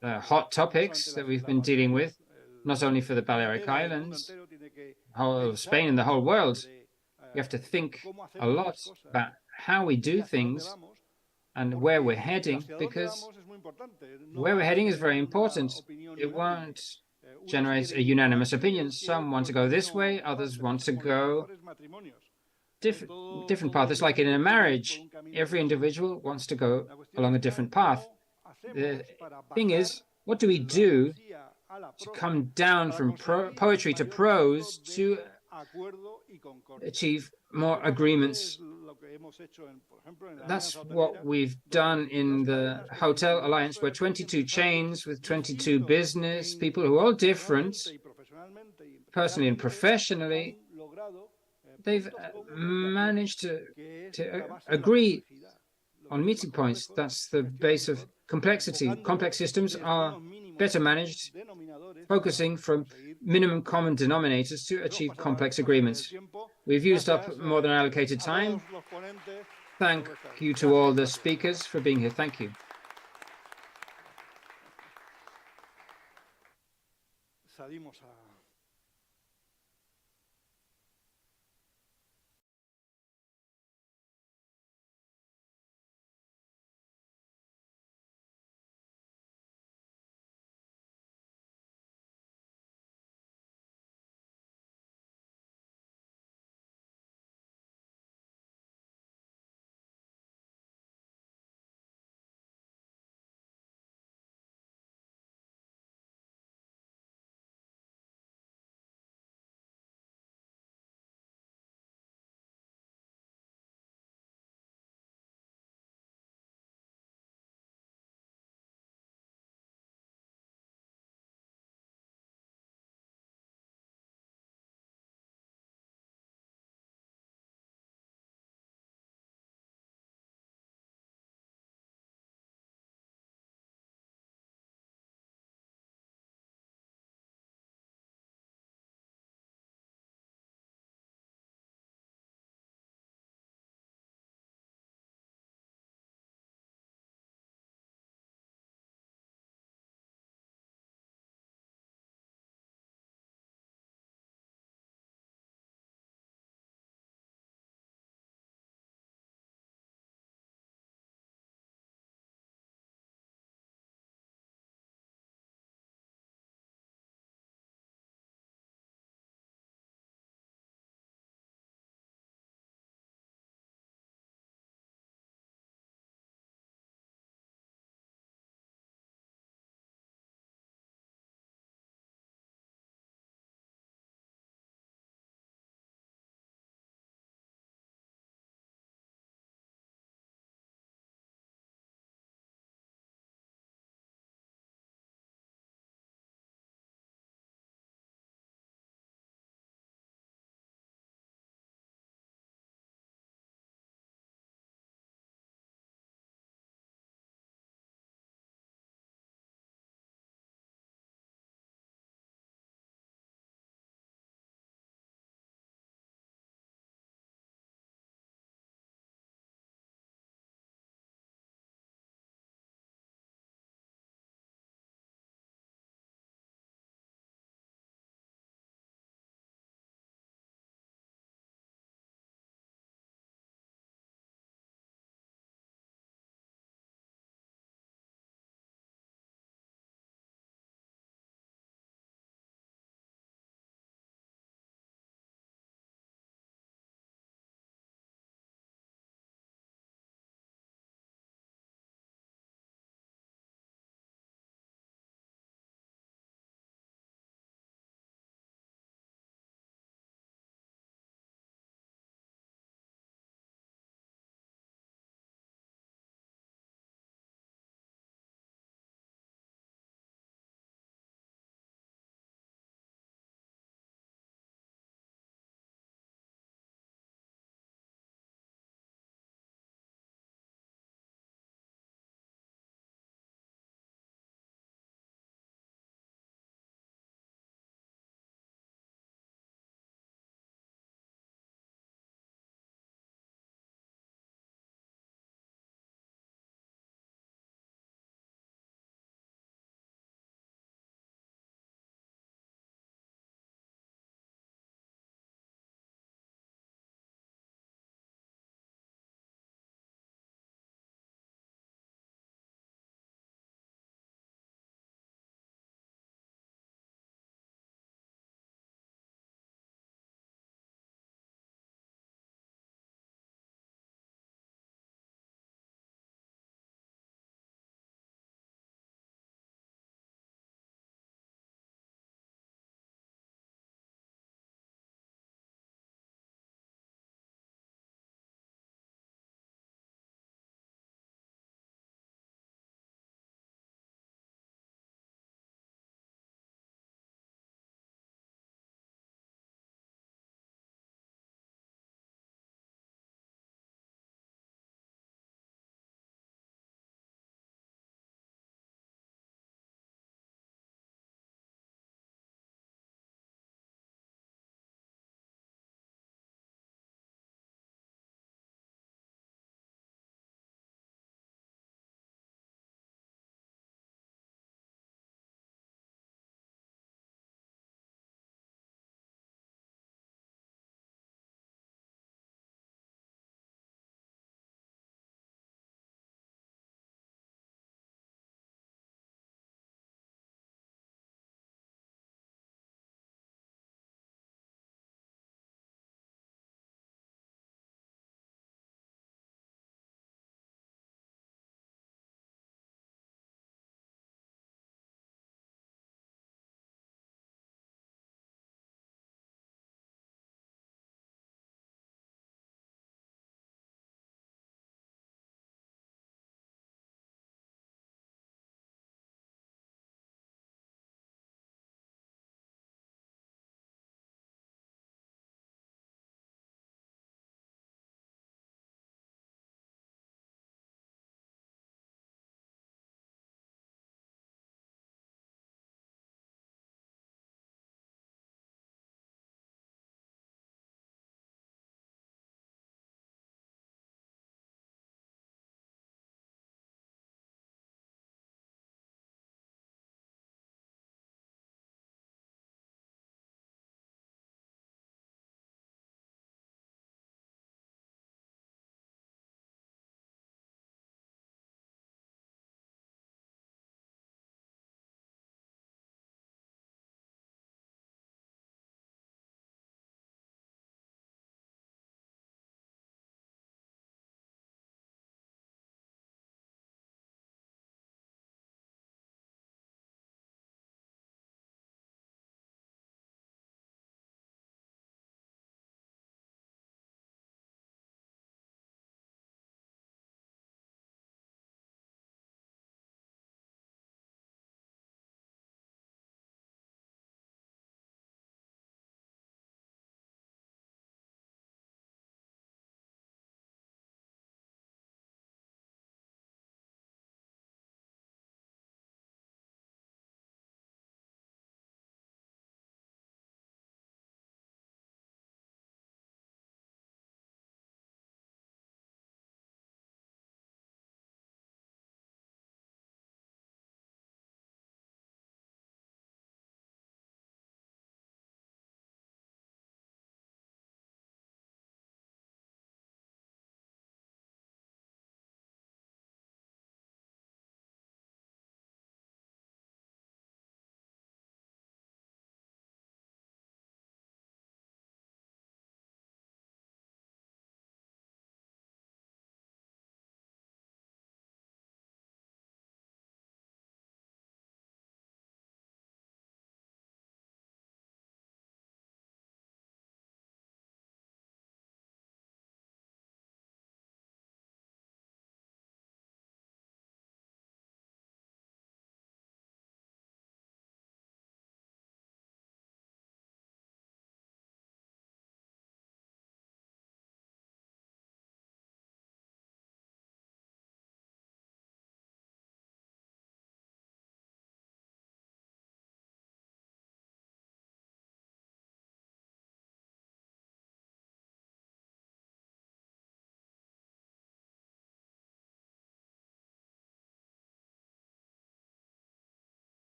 The hot topics that we've been dealing with, not only for the Balearic Islands, whole of Spain and the whole world. We have to think a lot about how we do things and where we're heading, because where we're heading is very important. It won't generate a unanimous opinion. Some want to go this way, others want to go different path. It's like in a marriage, every individual wants to go along a different path. The thing is, what do we do to come down from poetry to prose to achieve more agreements? That's what we've done in the Hotel Alliance, where 22 chains with 22 business people who are all different, personally and professionally, they've managed to agree on meeting points. That's the base of complexity. Complex systems are better managed, focusing from minimum common denominators to achieve complex agreements. We've used up more than allocated time. Thank you to all the speakers for being here. Thank you.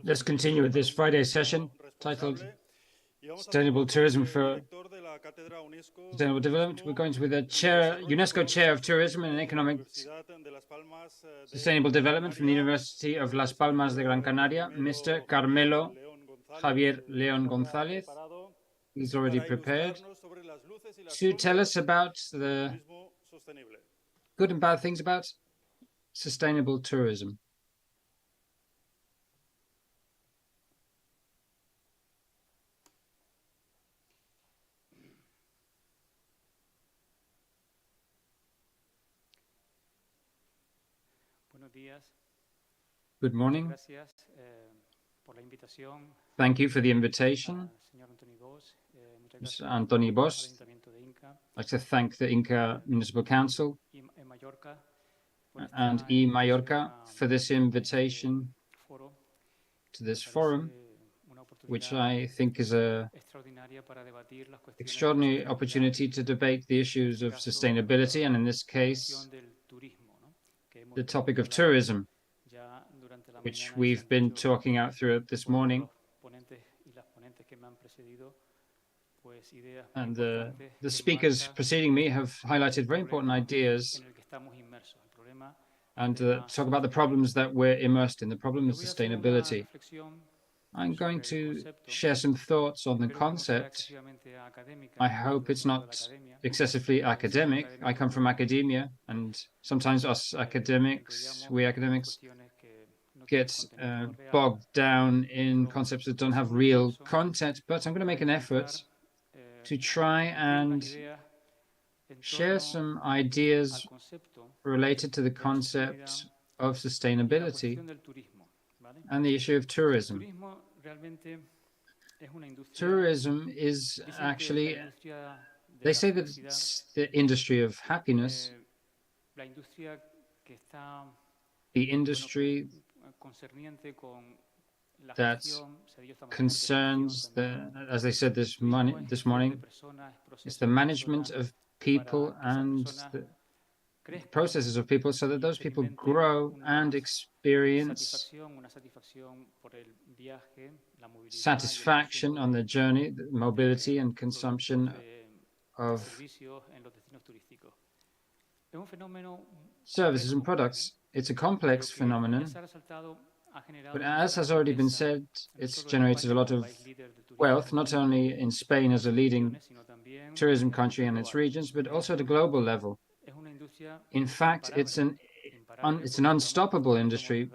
Let's continue with this Friday session titled Sustainable Tourism for Sustainable Development. We're going with a UNESCO Chair of Tourism and Economic Sustainable Development from the University of Las Palmas de Gran Canaria, Mr. Carmelo Javier León González. He's already prepared to tell us about the good and bad things about sustainable tourism. Good morning. Thank you for the invitation, Mr. Antoni Bosch. I'd like to thank the Inca Municipal Council and Mallorca for this invitation to this forum, which I think is an extraordinary opportunity to debate the issues of sustainability, and in this case, the topic of tourism, which we've been talking out throughout this morning. And the speakers preceding me have highlighted very important ideas and talk about the problems that we're immersed in, the problem of sustainability. I'm going to share some thoughts on the concept. I hope it's not excessively academic. I come from academia, and sometimes we academics get bogged down in concepts that don't have real content, but I'm going to make an effort to try and share some ideas related to the concept of sustainability and the issue of tourism. Tourism is actually, they say that it's the industry of happiness, the industry that concerns as they said this morning, it's the management of people and the processes of people so that those people grow and experience satisfaction on the journey, the mobility and consumption of services and products. It's a complex phenomenon, but as has already been said, it's generated a lot of wealth, not only in Spain as a leading tourism country and its regions, but also at a global level. In fact, it's an unstoppable industry.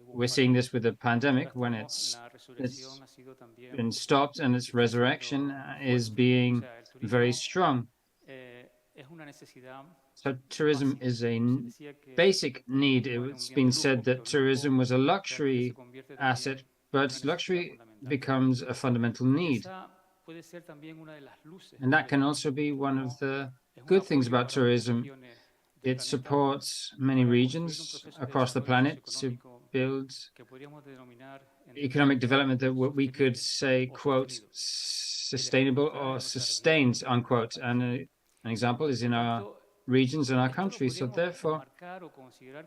We're seeing this with the pandemic when it's been stopped, and its resurrection is being very strong. So tourism is a basic need. It's been said that tourism was a luxury asset, but luxury becomes a fundamental need. And that can also be one of the good things about tourism. It supports many regions across the planet to build economic development that what we could say, quote, sustainable or sustained, unquote. And an example is in our regions in our country. So therefore,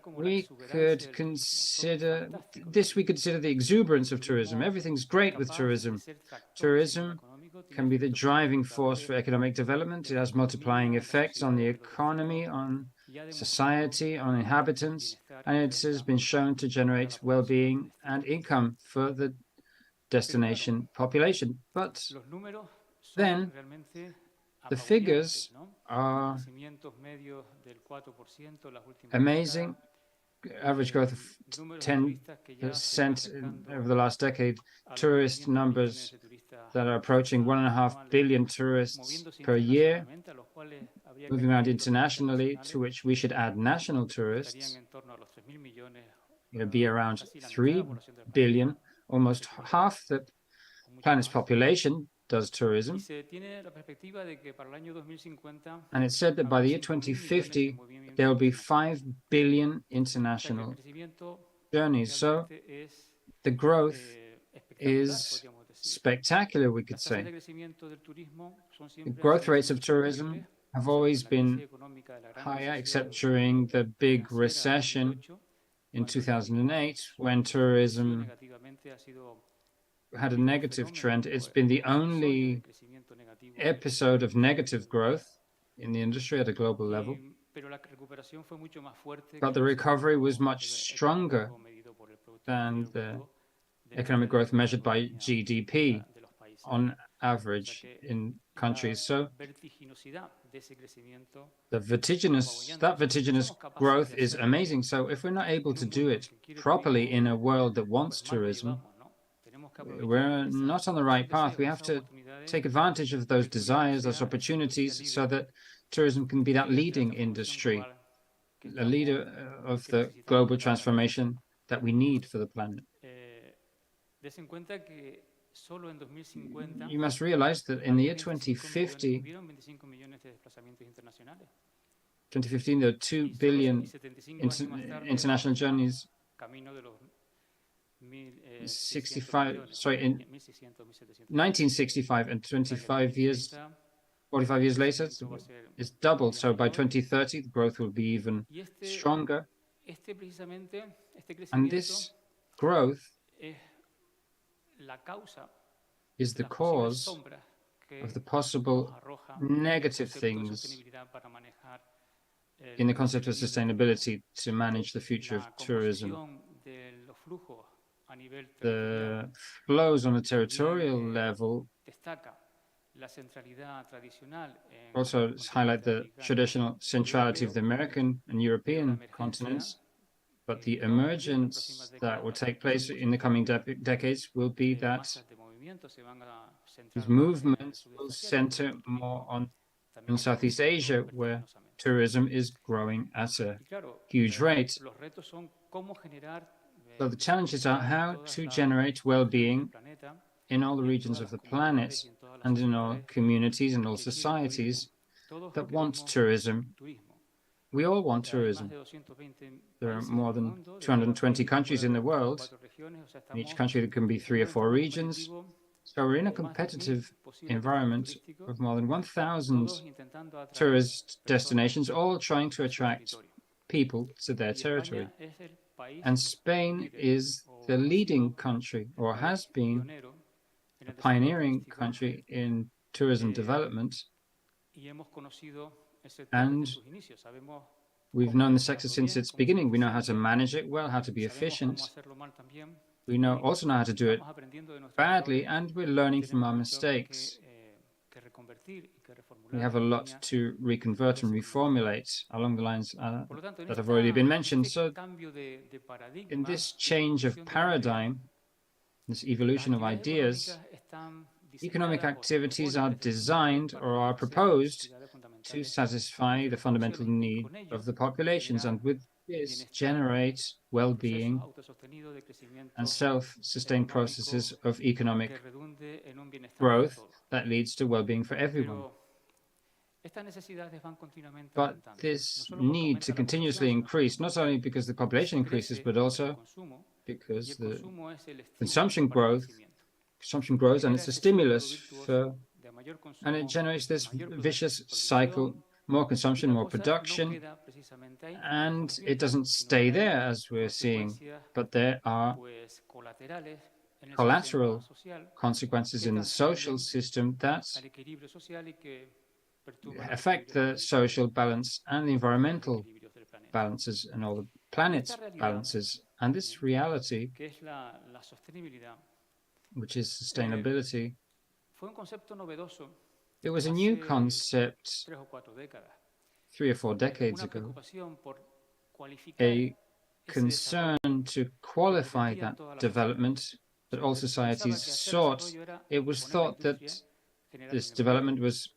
we could consider the exuberance of tourism. Everything's great with tourism. Tourism can be the driving force for economic development. It has multiplying effects on the economy, on society, on inhabitants, and it has been shown to generate well-being and income for the destination population. But then the figures are amazing. Average growth of 10% over the last decade. Tourist numbers that are approaching 1.5 billion tourists per year, moving around internationally, to which we should add national tourists. It'll be around 3 billion, almost half the planet's population does tourism. And it's said that by the year 2050, there will be 5 billion international journeys. So the growth is spectacular, we could say. The growth rates of tourism have always been higher, except during the big recession in 2008, when tourism had a negative trend. It's been the only episode of negative growth in the industry at a global level. But the recovery was much stronger than the economic growth measured by GDP on average in countries. So that vertiginous growth is amazing. So if we're not able to do it properly in a world that wants tourism, we're not on the right path. We have to take advantage of those desires, those opportunities, so that tourism can be that leading industry, a leader of the global transformation that we need for the planet. You must realize that in the year 2015, there are 2 billion international journeys. 1965 and 45 years later, it's doubled. So by 2030, the growth will be even stronger. And this growth is the cause of the possible negative things in the concept of sustainability to manage the future of tourism. The flows on a territorial level also highlight the traditional centrality of the American and European continents, but the emergence that will take place in the coming decades will be that these movements will center more on in Southeast Asia, where tourism is growing at a huge rate. So the challenges are how to generate well-being in all the regions of the planet and in all communities and all societies that want tourism. We all want tourism. There are more than 220 countries in the world. In each country, there can be 3 or 4 regions. So we're in a competitive environment of more than 1,000 tourist destinations, all trying to attract people to their territory. And Spain is the leading country, or has been a pioneering country in tourism development. And we've known the sector since its beginning. We know how to manage it well, how to be efficient. We also know how to do it badly, and we're learning from our mistakes. We have a lot to reconvert and reformulate along the lines that have already been mentioned. So in this change of paradigm, this evolution of ideas, economic activities are designed or are proposed to satisfy the fundamental need of the populations, and with this generate well-being and self-sustained processes of economic growth that leads to well-being for everyone. But this need to continuously increase, not only because the population increases, but also because the consumption grows, and it's a stimulus and it generates this vicious cycle: more consumption, more production, and it doesn't stay there, as we're seeing, but there are collateral consequences in the social system that affect the social balance and the environmental balances and all the planet's balances. And this reality, which is sustainability, it was a new concept 3 or 4 decades ago, a concern to qualify that development that all societies sought. It was thought that this development was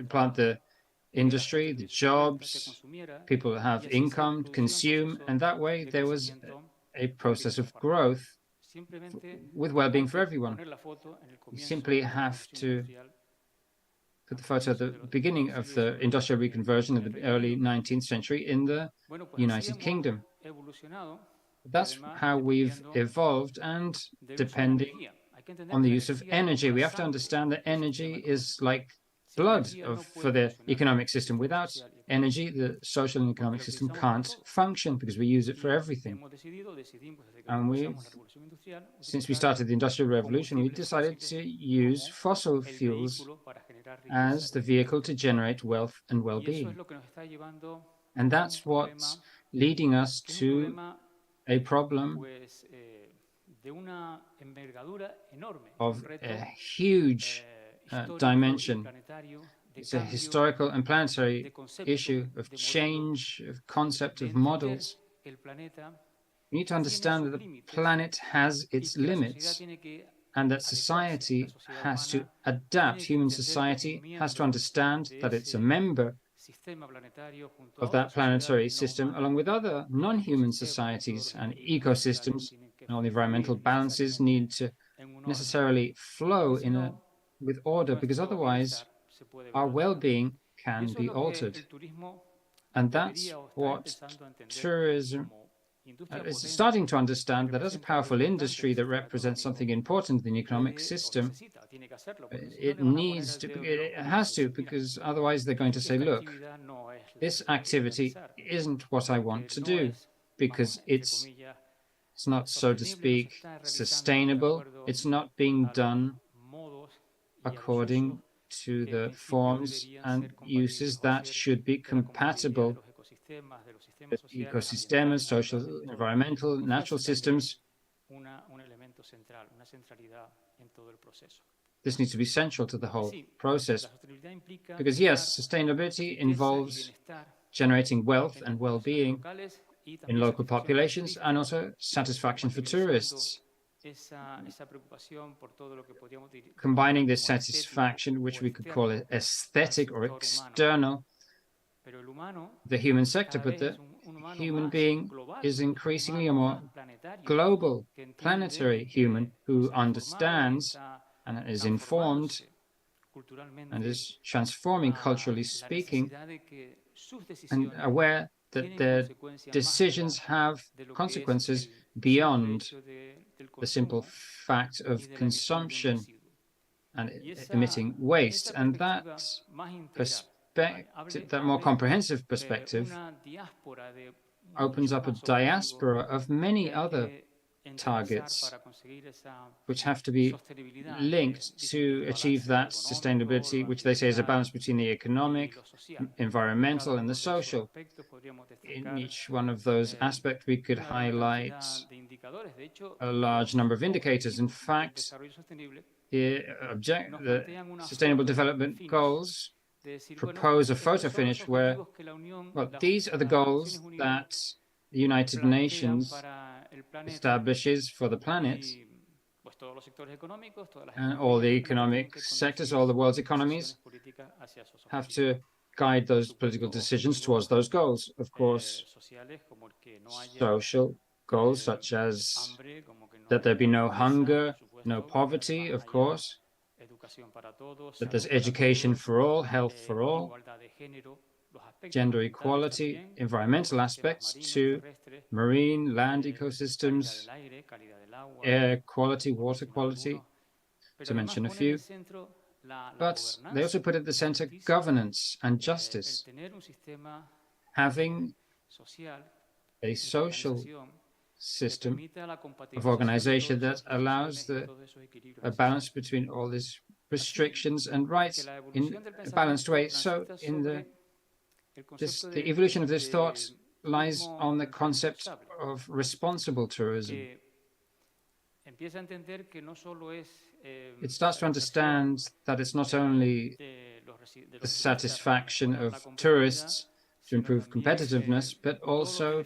plant the industry, the jobs, people have income, consume, and that way there was a process of growth with well-being for everyone. You simply have to put the photo at the beginning of the industrial reconversion of the early 19th century in the United Kingdom. That's how we've evolved, and depending on the use of energy. We have to understand that energy is like blood for the economic system. Without energy, the social and economic system can't function because we use it for everything. And since we started the Industrial Revolution, we decided to use fossil fuels as the vehicle to generate wealth and well-being. And that's what's leading us to a problem of a huge dimension. It's a historical and planetary issue of change, of concept, of models. We need to understand that the planet has its limits and that society has to adapt. Human society has to understand that it's a member of that planetary system, along with other non-human societies and ecosystems. And all the environmental balances need to necessarily flow with order, because otherwise our well-being can be altered. And that's what tourism is starting to understand, that as a powerful industry that represents something important in the economic system, it has to, because otherwise they're going to say, look, this activity isn't what I want to do, because it's not, so to speak, sustainable. It's not being done according to the forms and uses that should be compatible with ecosystems, social, environmental, natural systems. This needs to be central to the whole process. Because yes, sustainability involves generating wealth and well-being in local populations and also satisfaction for tourists. Combining this satisfaction, which we could call aesthetic or external, the human sector, but the human being is increasingly a more global, planetary human who understands and is informed and is transforming, culturally speaking, and aware that their decisions have consequences beyond the simple fact of consumption and emitting waste. And that perspective, that more comprehensive perspective, opens up a diaspora of many other targets which have to be linked to achieve that sustainability, which they say is a balance between the economic, environmental, and the social. In each one of those aspects, we could highlight a large number of indicators. In fact, the Sustainable Development Goals propose a photo finish where, well, these are the goals that the United Nations establishes for the planet, and all the economic sectors, all the world's economies have to guide those political decisions towards those goals. Of course, social goals such as that there be no hunger, no poverty, of course, that there's education for all, health for all, gender equality, environmental aspects to marine, land ecosystems, air quality, water quality, to mention a few. But they also put at the center governance and justice. Having a social system of organization that allows a balance between all these restrictions and rights in a balanced way. So in the evolution of this thought lies on the concept of responsible tourism. It starts to understand that it's not only the satisfaction of tourists to improve competitiveness, but also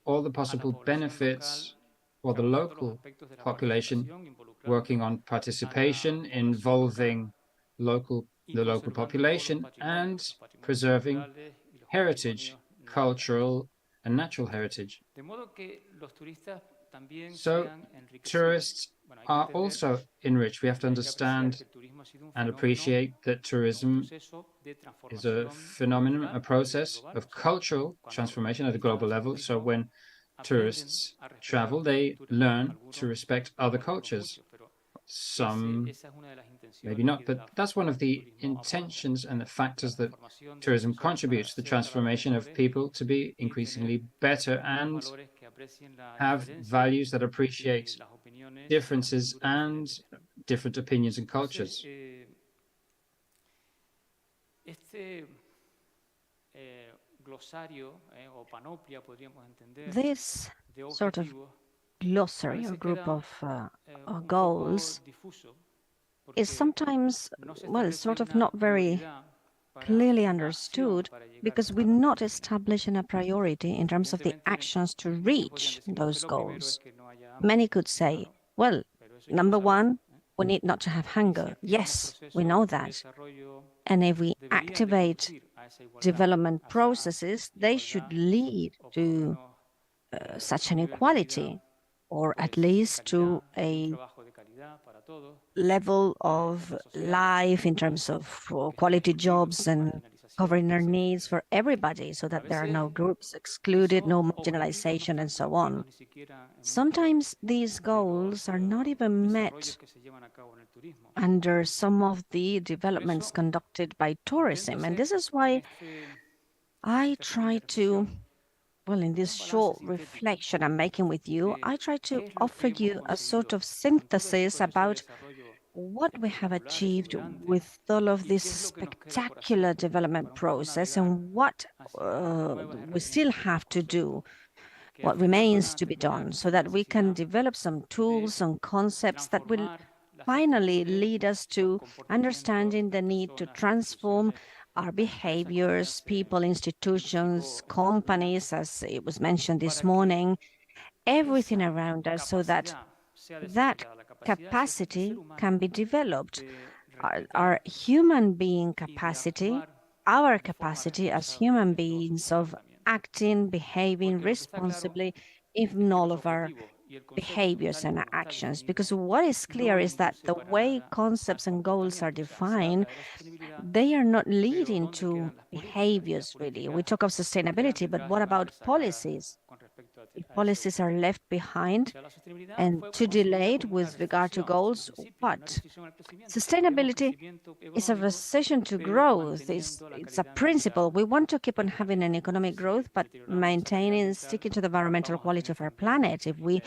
all the possible benefits for the local population, working on participation, involving the local population, and preserving heritage, cultural and natural heritage. So tourists are also enriched. We have to understand and appreciate that tourism is a phenomenon, a process of cultural transformation at a global level. So when tourists travel, they learn to respect other cultures. some maybe not, but that's one of the intentions and the factors that tourism contributes to the transformation of people to be increasingly better and have values that appreciate differences and different opinions and cultures. This sort of glossary or group of goals is sometimes, well, sort of not very clearly understood because we're not establishing a priority in terms of the actions to reach those goals. Many could say, well, number one, we need not to have hunger. Yes, we know that. And if we activate development processes, they should lead to such an equality, or at least to a level of life in terms of quality jobs and covering their needs for everybody so that there are no groups excluded, no marginalization, and so on. Sometimes these goals are not even met under some of the developments conducted by tourism. And this is why I try to, well, in this short reflection I'm making with you, I try to offer you a sort of synthesis about what we have achieved with all of this spectacular development process and what we still have to do, what remains to be done, so that we can develop some tools and concepts that will finally lead us to understanding the need to transform our behaviors, people, institutions, companies, as it was mentioned this morning, everything around us, so that that capacity can be developed. Our human being capacity, our capacity as human beings of acting, behaving responsibly in all of our behaviors and actions. Because what is clear is that the way concepts and goals are defined, they are not leading to behaviors, really. We talk of sustainability, but what about policies? If policies are left behind and too delayed with regard to goals, what? Sustainability is a recession to growth. It's a principle. We want to keep on having an economic growth, but maintaining, sticking to the environmental quality of our planet. If we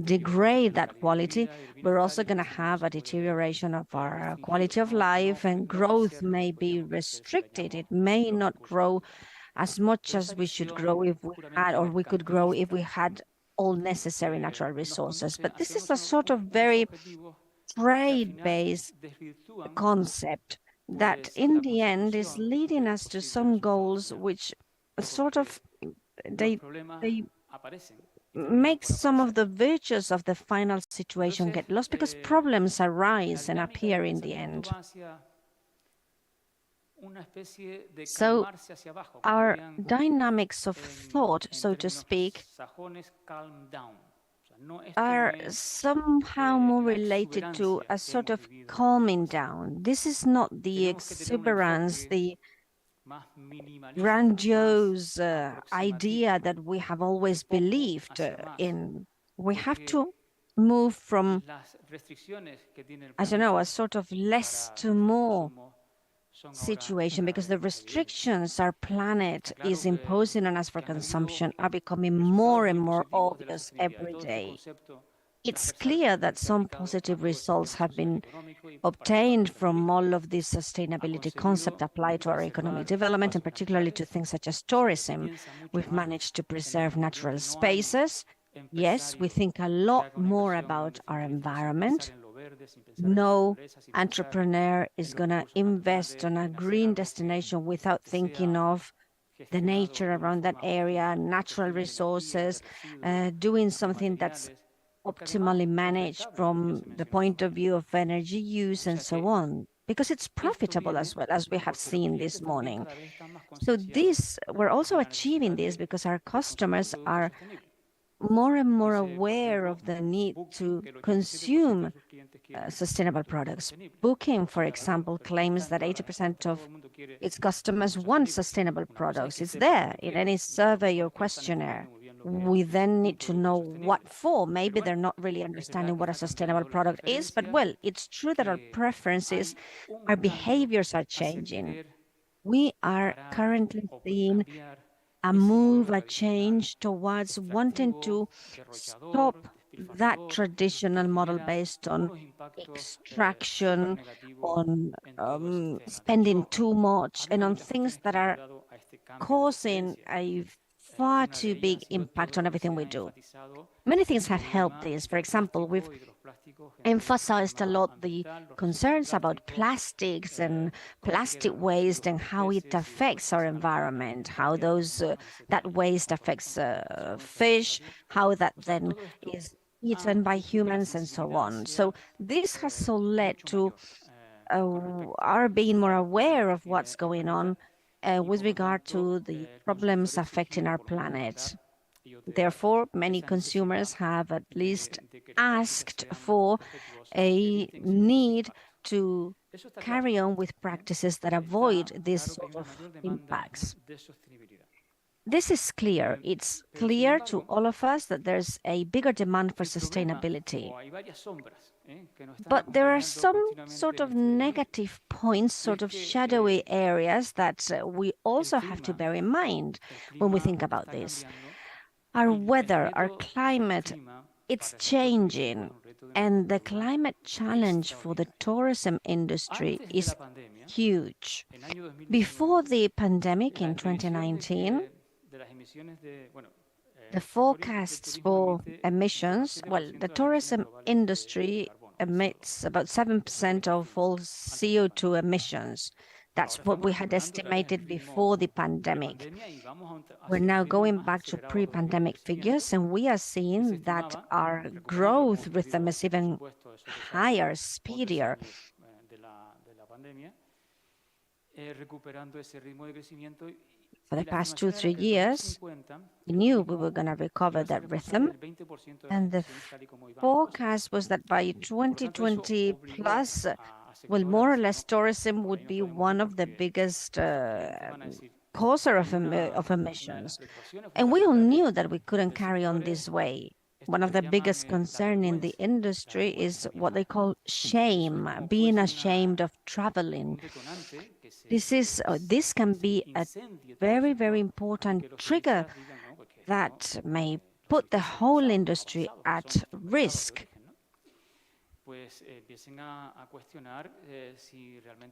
degrade that quality, we're also going to have a deterioration of our quality of life, and growth may be restricted. It may not grow as much as we should grow if we had, or we could grow if we had all necessary natural resources. But this is a sort of very trade-based concept that in the end is leading us to some goals which sort of they make some of the virtues of the final situation get lost because problems arise and appear in the end. So our dynamics of thought, so to speak, are somehow more related to a sort of calming down. This is not the exuberance, the grandiose idea that we have always believed in. We have to move from, I don't know, a sort of less to more situation, because the restrictions our planet is imposing on us for consumption are becoming more and more obvious every day. It's clear that some positive results have been obtained from all of this sustainability concept applied to our economic development, and particularly to things such as tourism. We've managed to preserve natural spaces. Yes, we think a lot more about our environment. No entrepreneur is going to invest on a green destination without thinking of the nature around that area, natural resources, doing something that's optimally managed from the point of view of energy use and so on, because it's profitable as well, as we have seen this morning. So we're also achieving this because our customers are more and more aware of the need to consume sustainable products. Booking, for example, claims that 80% of its customers want sustainable products. It's there in any survey or questionnaire. we then need to know what for. Maybe they're not really understanding what a sustainable product is, but well, it's true that our preferences, our behaviors are changing. We are currently seeing a move, a change towards wanting to stop that traditional model based on extraction, on spending too much, and on things that are causing a far too big impact on everything we do. Many things have helped this. For example, we've emphasized a lot the concerns about plastics and plastic waste and how it affects our environment, how that waste affects fish, how that then is eaten by humans and so on. So this has all led to our being more aware of what's going on with regard to the problems affecting our planet. Therefore, many consumers have at least asked for a need to carry on with practices that avoid these sort of impacts. This is clear. It's clear to all of us that there's a bigger demand for sustainability. But there are some sort of negative points, sort of shadowy areas that we also have to bear in mind when we think about this. Our weather, our climate, it's changing. And the climate challenge for the tourism industry is huge. Before the pandemic in 2019, the forecasts for emissions, well, the tourism industry emits about 7% of all CO2 emissions. That's what we had estimated before the pandemic. We're now going back to pre-pandemic figures, and we are seeing that our growth rhythm is even higher, speedier. For the past 2-3 years, we knew we were going to recover that rhythm, and the forecast was that by 2020 plus, well, more or less, tourism would be one of the biggest causer of emissions. And we all knew that we couldn't carry on this way. One of the biggest concerns in the industry is what they call shame, being ashamed of traveling. This can be a very, very important trigger that may put the whole industry at risk.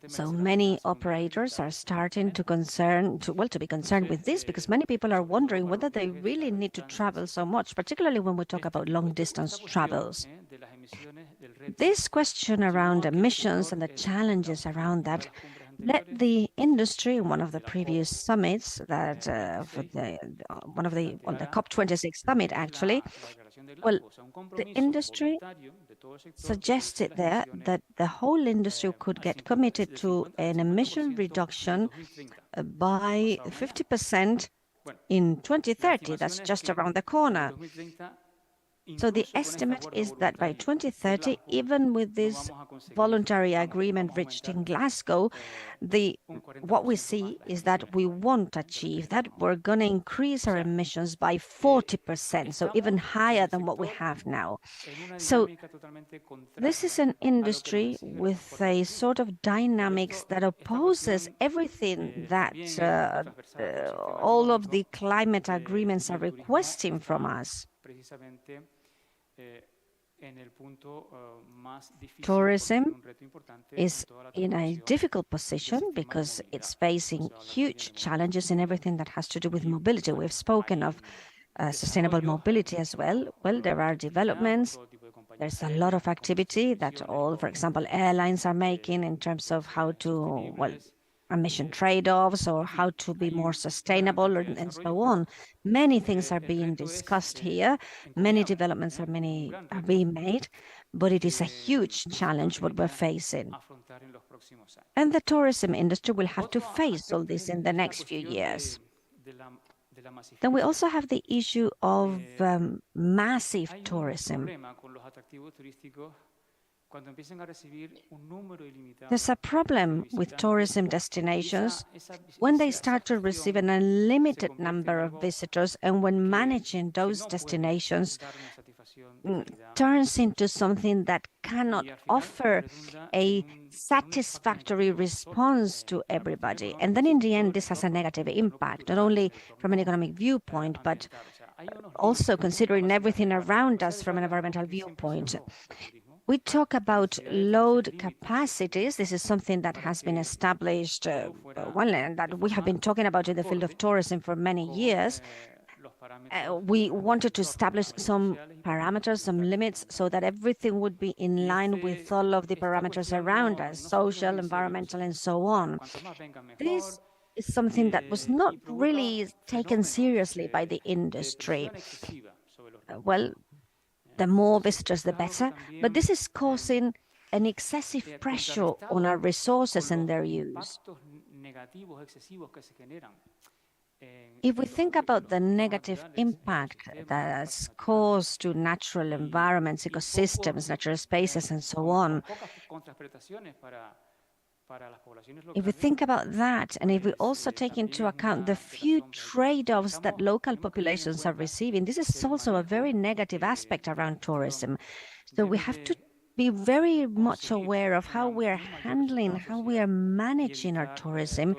So many operators are starting to be concerned with this, because many people are wondering whether they really need to travel so much, particularly when we talk about long distance travels. This question around emissions and the challenges around that led the industry in one of the previous summits that on the COP26 summit, actually. Well, the industry suggested there that the whole industry could get committed to an emission reduction by 50% in 2030. That's just around the corner. So the estimate is that by 2030, even with this voluntary agreement reached in Glasgow, what we see is that we won't achieve that. We're going to increase our emissions by 40%, so even higher than what we have now. So this is an industry with a sort of dynamics that opposes everything that all of the climate agreements are requesting from us. Tourism is in a difficult position because it's facing huge challenges in everything that has to do with mobility. We've spoken of sustainable mobility as well. Well, there are developments. There's a lot of activity that all, for example, airlines are making in terms of how to, emission trade-offs or how to be more sustainable and so on. Many things are being discussed here. Many developments are being made, but it is a huge challenge what we're facing. And the tourism industry will have to face all this in the next few years. Then we also have the issue of massive tourism. There's a problem with tourism destinations when they start to receive an unlimited number of visitors, and when managing those destinations turns into something that cannot offer a satisfactory response to everybody. And then in the end, this has a negative impact, not only from an economic viewpoint, but also considering everything around us from an environmental viewpoint. We talk about load capacities. This is something that has been established, and that we have been talking about in the field of tourism for many years. We wanted to establish some parameters, some limits, so that everything would be in line with all of the parameters around us, social, environmental, and so on. This is something that was not really taken seriously by the industry. Well, the more visitors, the better. But this is causing an excessive pressure on our resources and their use. If we think about the negative impact that's caused to natural environments, ecosystems, natural spaces, and so on, if we think about that, and if we also take into account the few trade-offs that local populations are receiving, this is also a very negative aspect around tourism. So we have to be very much aware of how we are handling, how we are managing our tourism,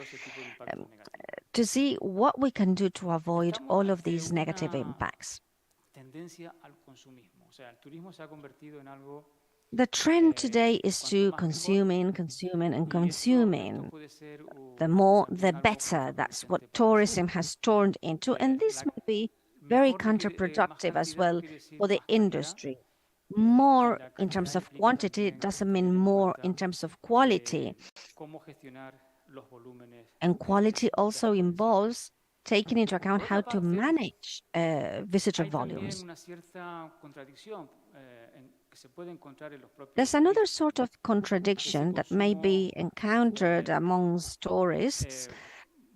to see what we can do to avoid all of these negative impacts. The trend today is to consuming, and consuming. The more, the better. That's what tourism has turned into, and this may be very counterproductive as well for the industry. More in terms of quantity doesn't mean more in terms of quality. And quality also involves taking into account how to manage visitor volumes. There's another sort of contradiction that may be encountered amongst tourists,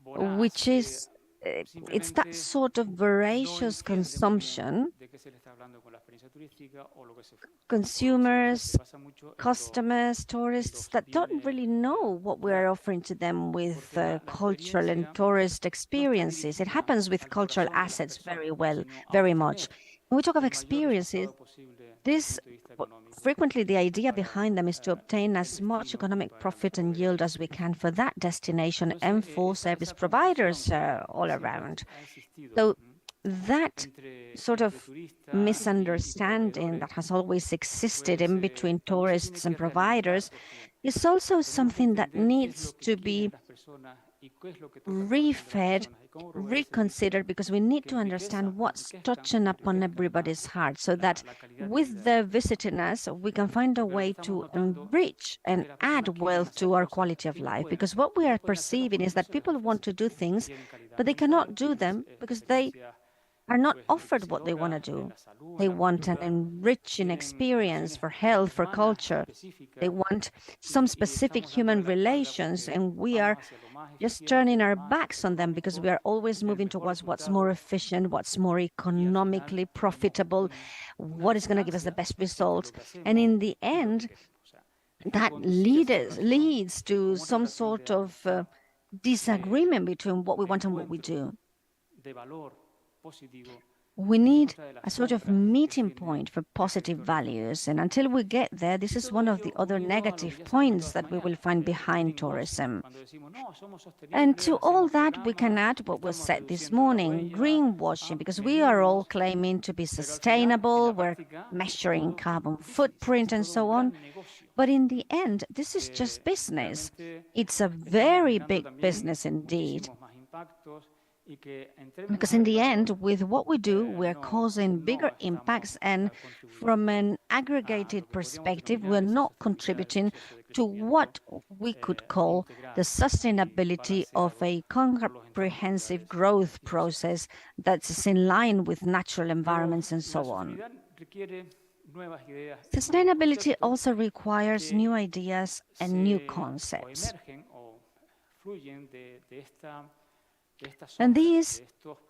which is it's that sort of voracious consumption. Consumers, customers, tourists that don't really know what we are offering to them with cultural and tourist experiences. It happens with cultural assets very much. When we talk of experiences, frequently the idea behind them is to obtain as much economic profit and yield as we can for that destination and for service providers all around. So that sort of misunderstanding that has always existed in between tourists and providers is also something that needs to be refed, reconsidered, because we need to understand what's touching upon everybody's heart, so that with the visiting us, we can find a way to enrich and add wealth to our quality of life. Because what we are perceiving is that people want to do things, but they cannot do them because they are not offered what they want to do. They want an enriching experience for health, for culture. They want some specific human relations, and we are just turning our backs on them because we are always moving towards what's more efficient, what's more economically profitable, what is going to give us the best results. And in the end, that leads to some sort of disagreement between what we want and what we do. We need a sort of meeting point for positive values, and until we get there, this is one of the other negative points that we will find behind tourism. And to all that, we can add what was said this morning, greenwashing, because we are all claiming to be sustainable, we're measuring carbon footprint and so on. But in the end, this is just business. It's a very big business indeed. Because in the end, with what we do, we're causing bigger impacts, and from an aggregated perspective, we're not contributing to what we could call the sustainability of a comprehensive growth process that's in line with natural environments and so on. Sustainability also requires new ideas and new concepts. And these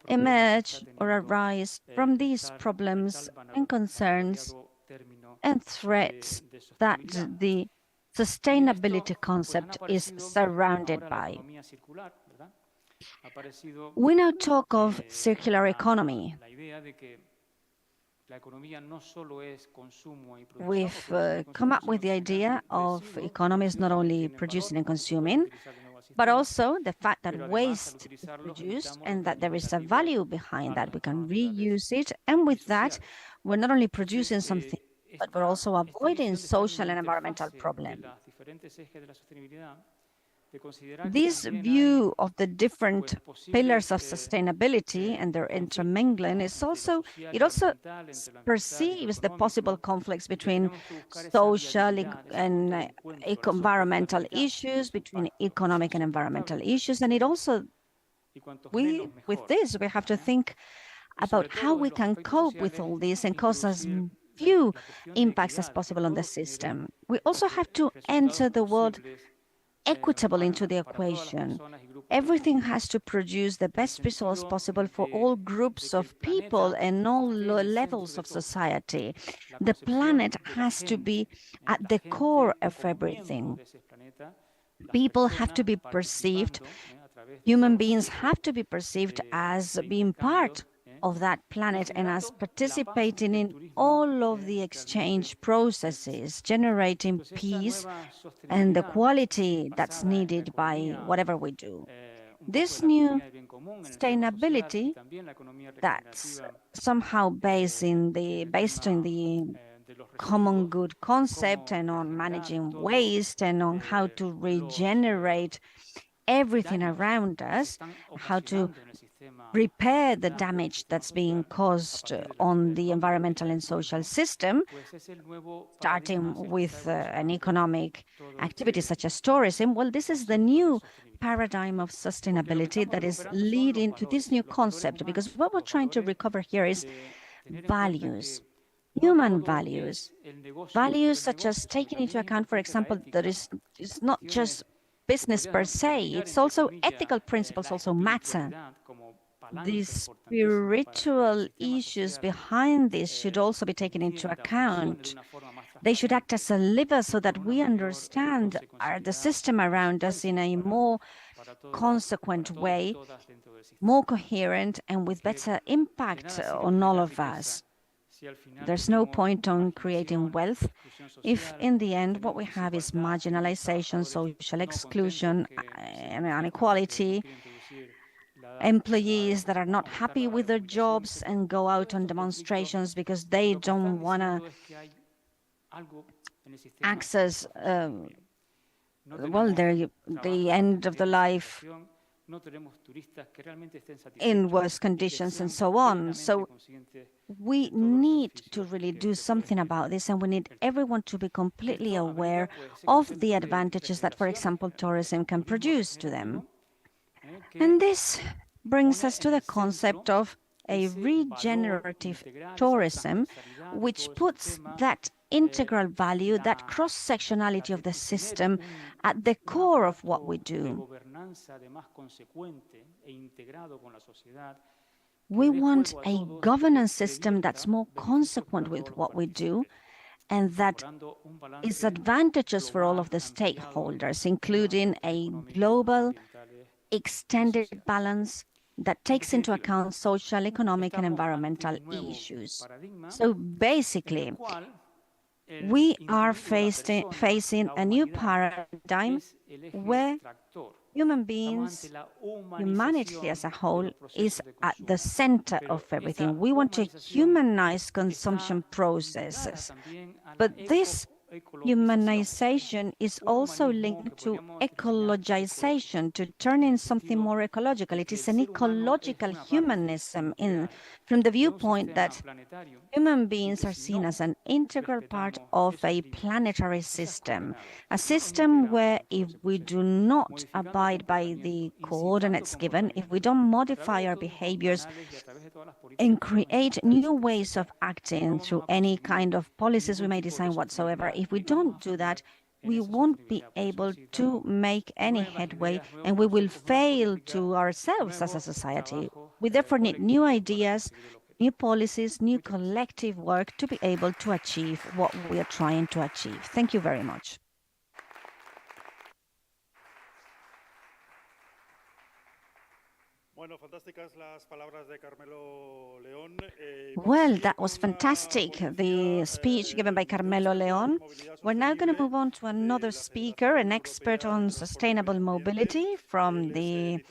emerge or arise from these problems and concerns and threats that the sustainability concept is surrounded by. We now talk of circular economy. We've come up with the idea of economy is not only producing and consuming, but also the fact that waste is produced and that there is a value behind that. We can reuse it. And with that, we're not only producing something, but we're also avoiding social and environmental problems. This view of the different pillars of sustainability and their intermingling is also, it also perceives the possible conflicts between social and environmental issues, between economic and environmental issues. And it also, with this, we have to think about how we can cope with all this and cause as few impacts as possible on the system. We also have to enter the word equitable into the equation. Everything has to produce the best results possible for all groups of people and all levels of society. The planet has to be at the core of everything. People have to be perceived, human beings have to be perceived as being part of that planet and as participating in all of the exchange processes, generating peace and the quality that's needed by whatever we do. This new sustainability that's somehow based on the common good concept and on managing waste and on how to regenerate everything around us, how to repair the damage that's being caused on the environmental and social system, starting with an economic activity such as tourism. Well, this is the new paradigm of sustainability that is leading to this new concept, because what we're trying to recover here is values, human values, values such as taking into account, for example, that it's not just business per se, it's also ethical principles also matter. The spiritual issues behind this should also be taken into account. They should act as a lever so that we understand the system around us in a more consequent way, more coherent and with better impact on all of us. There's no point on creating wealth if in the end what we have is marginalization, social exclusion, and inequality, employees that are not happy with their jobs and go out on demonstrations because they don't want to access the end of the life in worse conditions and so on. So we need to really do something about this, and we need everyone to be completely aware of the advantages that, for example, tourism can produce to them. And this brings us to the concept of a regenerative tourism, which puts that integral value, that cross-sectionality of the system at the core of what we do. We want a governance system that's more consequent with what we do and that is advantageous for all of the stakeholders, including a global extended balance that takes into account social, economic, and environmental issues. So basically, we are facing a new paradigm where human beings, humanity as a whole, is at the center of everything. We want to humanize consumption processes, but this humanization is also linked to ecologization, to turning something more ecological. It is an ecological humanism from the viewpoint that human beings are seen as an integral part of a planetary system, a system where if we do not abide by the coordinates given, if we don't modify our behaviors and create new ways of acting through any kind of policies we may design whatsoever, if we don't do that, we won't be able to make any headway and we will fail to ourselves as a society. We therefore need new ideas, new policies, new collective work to be able to achieve what we are trying to achieve. Thank you very much. Well, that was fantastic, the speech given by Carmelo León. We're now going to move on to another speaker, an expert on sustainable mobility from the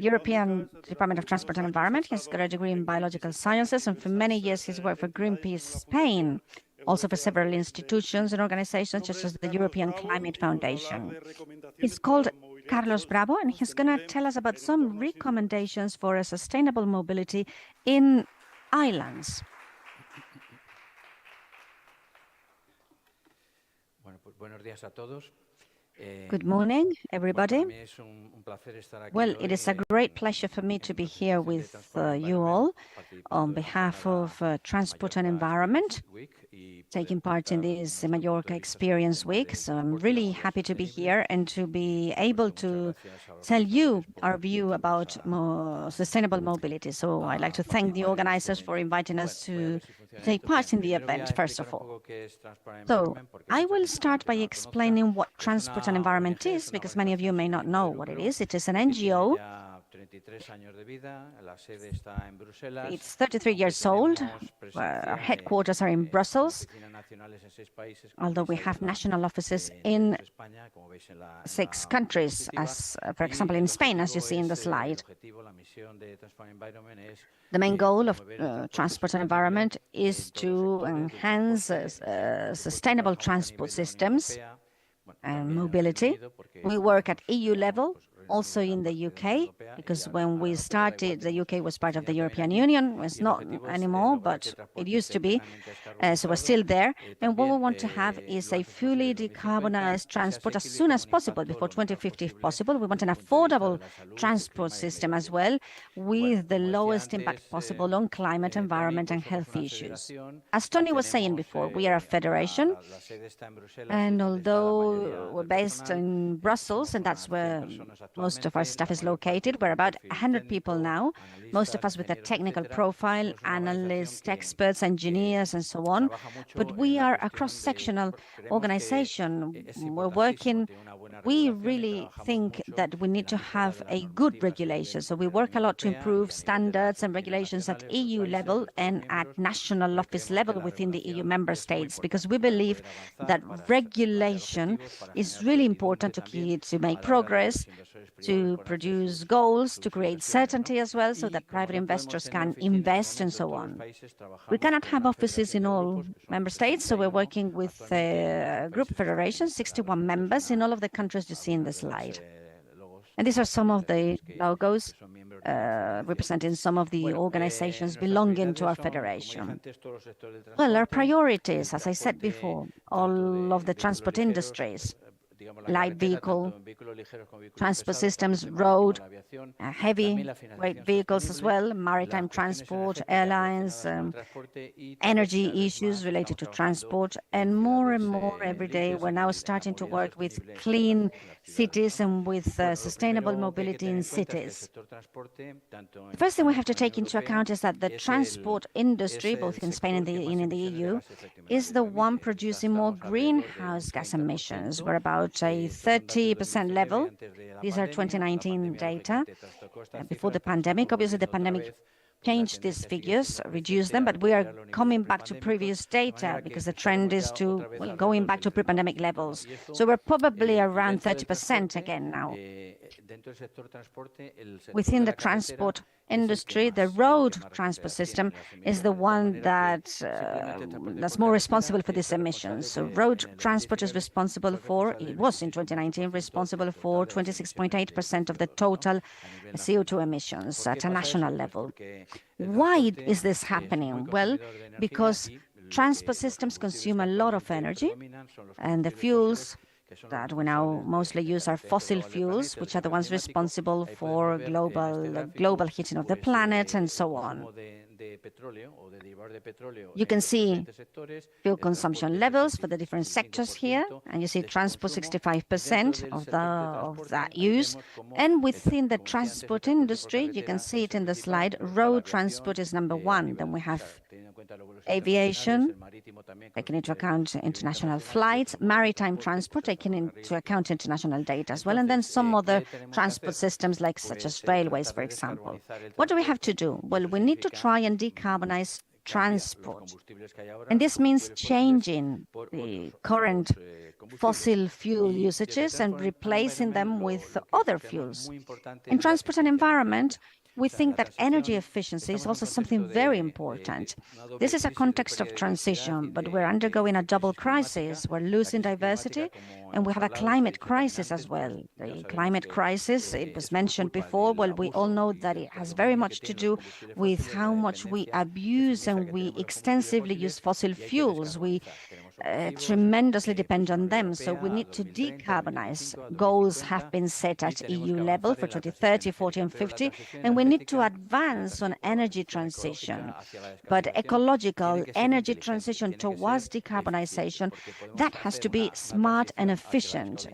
European Department of Transport and Environment. He's got a degree in biological sciences, and for many years he's worked for Greenpeace Spain, also for several institutions and organizations such as the European Climate Foundation. He's called Carlos Bravo, and he's going to tell us about some recommendations for a sustainable mobility in islands. Good morning, everybody. Well, it is a great pleasure for me to be here with you all on behalf of Transport and Environment, taking part in this Mallorca Experience Week. So I'm really happy to be here and to be able to tell you our view about sustainable mobility. So I'd like to thank the organizers for inviting us to take part in the event, first of all. So I will start by explaining what Transport and Environment is, because many of you may not know what it is. It is an NGO. It's 33 years old. Our headquarters are in Brussels, although we have national offices in 6 countries, as for example in Spain, as you see in the slide. The main goal of Transport and Environment is to enhance sustainable transport systems and mobility. We work at EU level, also in the UK, because when we started, the UK was part of the European Union. It's not anymore, but it used to be, so we're still there. And what we want to have is a fully decarbonized transport as soon as possible, before 2050 if possible. We want an affordable transport system as well, with the lowest impact possible on climate, environment and health issues. As Tony was saying before, we are a federation, and although we're based in Brussels, and that's where most of our staff is located, we're about 100 people now, most of us with a technical profile, analysts, experts, engineers, and so on. But we are a cross-sectional organization. We're working, we really think that we need to have a good regulation. So we work a lot to improve standards and regulations at EU level and at national office level within the EU member states, because we believe that regulation is really important to make progress, to produce goals, to create certainty as well, so that private investors can invest and so on. We cannot have offices in all member states, so we're working with group federations, 61 members in all of the countries you see in the slide. And these are some of the logos representing some of the organizations belonging to our federation. Well, our priorities, as I said before, all of the transport industries, light vehicle, transport systems, road, heavy weight vehicles as well, maritime transport, airlines, energy issues related to transport, and more every day we're now starting to work with clean cities and with sustainable mobility in cities. The first thing we have to take into account is that the transport industry, both in Spain and in the EU, is the one producing more greenhouse gas emissions. We're about a 30% level. These are 2019 data before the pandemic. Obviously, the pandemic changed these figures, reduced them, but we are coming back to previous data because the trend is to going back to pre-pandemic levels. So we're probably around 30% again now. Within the transport industry, the road transport system is the one that's more responsible for these emissions. So road transport is responsible for, it was in 2019, responsible for 26.8% of the total CO2 emissions at a national level. Why is this happening? Well, because transport systems consume a lot of energy, and the fuels that we now mostly use are fossil fuels, which are the ones responsible for global heating of the planet and so on. You can see fuel consumption levels for the different sectors here, and you see transport 65% of that use. And within the transport industry, you can see it in the slide, road transport is number one. Then we have aviation, taking into account international flights, maritime transport, taking into account international data as well, and then some other transport systems like such as railways, for example. What do we have to do? Well, we need to try and decarbonize transport. And this means changing the current fossil fuel usages and replacing them with other fuels. In transport and environment, we think that energy efficiency is also something very important. This is a context of transition, but we're undergoing a double crisis. We're losing diversity, and we have a climate crisis as well. The climate crisis, it was mentioned before. Well, we all know that it has very much to do with how much we abuse and we extensively use fossil fuels. We tremendously depend on them, so we need to decarbonize. Goals have been set at EU level for 2030, 40 and 50, and we need to advance on energy transition. But ecological energy transition towards decarbonization, that has to be smart and efficient.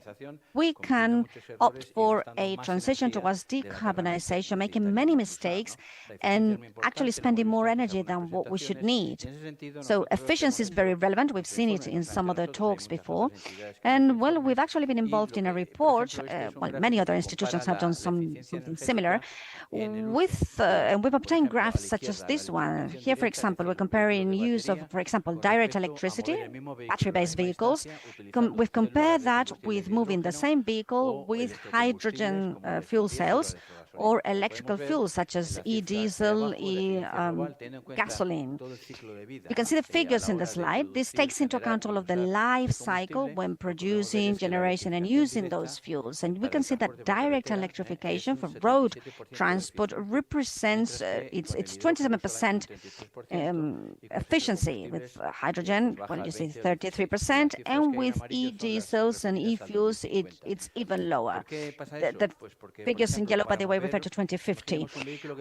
We can opt for a transition towards decarbonization, making many mistakes and actually spending more energy than what we should need. So efficiency is very relevant. We've seen it in some other talks before. And well, we've actually been involved in a report, well, many other institutions have done something similar, and we've obtained graphs such as this one. Here, for example, we're comparing use of, for example, direct electricity, battery-based vehicles. We've compared that with moving the same vehicle with hydrogen fuel cells or electrical fuels such as e-diesel, gasoline. You can see the figures in the slide. This takes into account all of the life cycle when producing, generation, and using those fuels. And we can see that direct electrification for road transport represents it's 27% efficiency. With hydrogen, well, you see 33%, and with e-diesels and e-fuels, it's even lower. The figures in yellow, by the way, refer to 2050.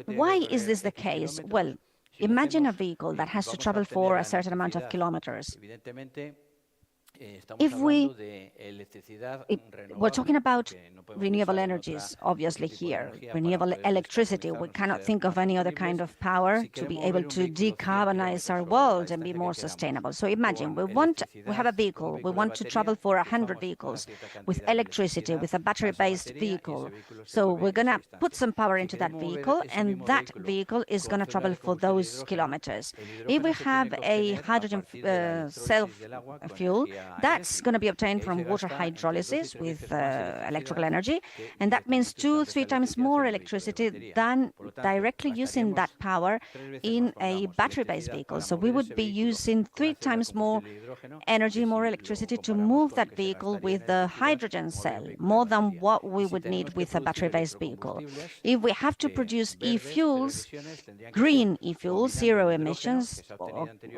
Why is this the case? Well, imagine a vehicle that has to travel for a certain amount of kilometers. If we're talking about renewable energies, obviously here, renewable electricity, we cannot think of any other kind of power to be able to decarbonize our world and be more sustainable. So imagine we have a vehicle, we want to travel for 100 vehicles with electricity, with a battery-based vehicle. So we're going to put some power into that vehicle, and that vehicle is going to travel for those kilometers. If we have a hydrogen self-fuel, that's going to be obtained from water hydrolysis with electrical energy, and that means 2-3 times more electricity than directly using that power in a battery-based vehicle. So we would be using 3 times more energy, more electricity to move that vehicle with the hydrogen cell, more than what we would need with a battery-based vehicle. If we have to produce e-fuels, green e-fuels, zero emissions,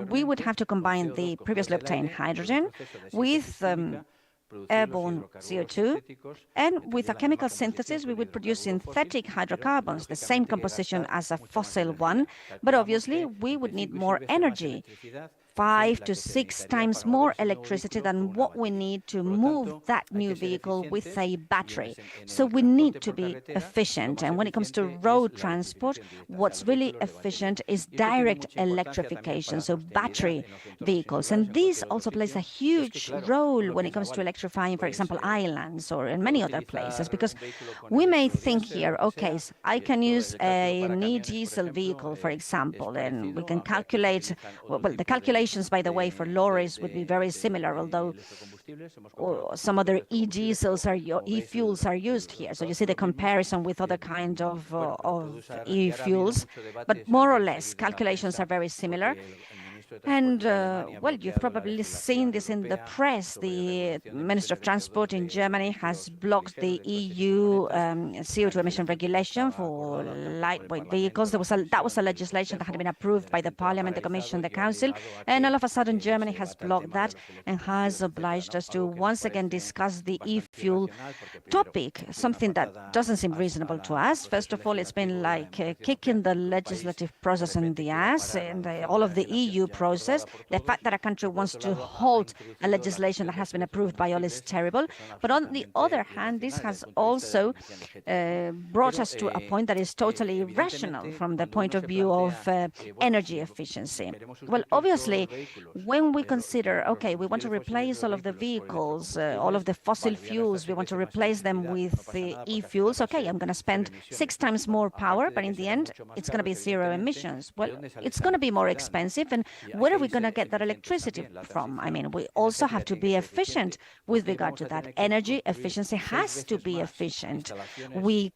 we would have to combine the previously obtained hydrogen with airborne CO2, and with a chemical synthesis, we would produce synthetic hydrocarbons, the same composition as a fossil one, but obviously we would need more energy. 5 to 6 times more electricity than what we need to move that new vehicle with a battery. So we need to be efficient. And when it comes to road transport, what's really efficient is direct electrification, so battery vehicles. And this also plays a huge role when it comes to electrifying, for example, islands or in many other places, because we may think here, okay, so I can use an e-diesel vehicle, for example, and we can calculate, well, the calculation, by the way, for lorries would be very similar, although some other e-diesels or e-fuels are used here. So you see the comparison with other kind of e-fuels, but more or less calculations are very similar. And, well, you've probably seen this in the press. The Minister of Transport in Germany has blocked the EU CO2 emission regulation for lightweight vehicles. That was a legislation that had been approved by the Parliament, the Commission, the Council, and all of a sudden Germany has blocked that and has obliged us to once again discuss the e-fuel topic, something that doesn't seem reasonable to us. First of all, it's been like kicking the legislative process in the ass and all of the EU process. The fact that a country wants to halt a legislation that has been approved by all is terrible. But on the other hand, this has also brought us to a point that is totally irrational from the point of view of energy efficiency. Well, obviously, when we consider, okay, we want to replace all of the vehicles, all of the fossil fuels, we want to replace them with the e-fuels, okay, I'm going to spend 6 times more power, but in the end, it's going to be zero emissions. Well, it's going to be more expensive, and where are we going to get that electricity from? I mean, we also have to be efficient with regard to that. Energy efficiency has to be efficient. We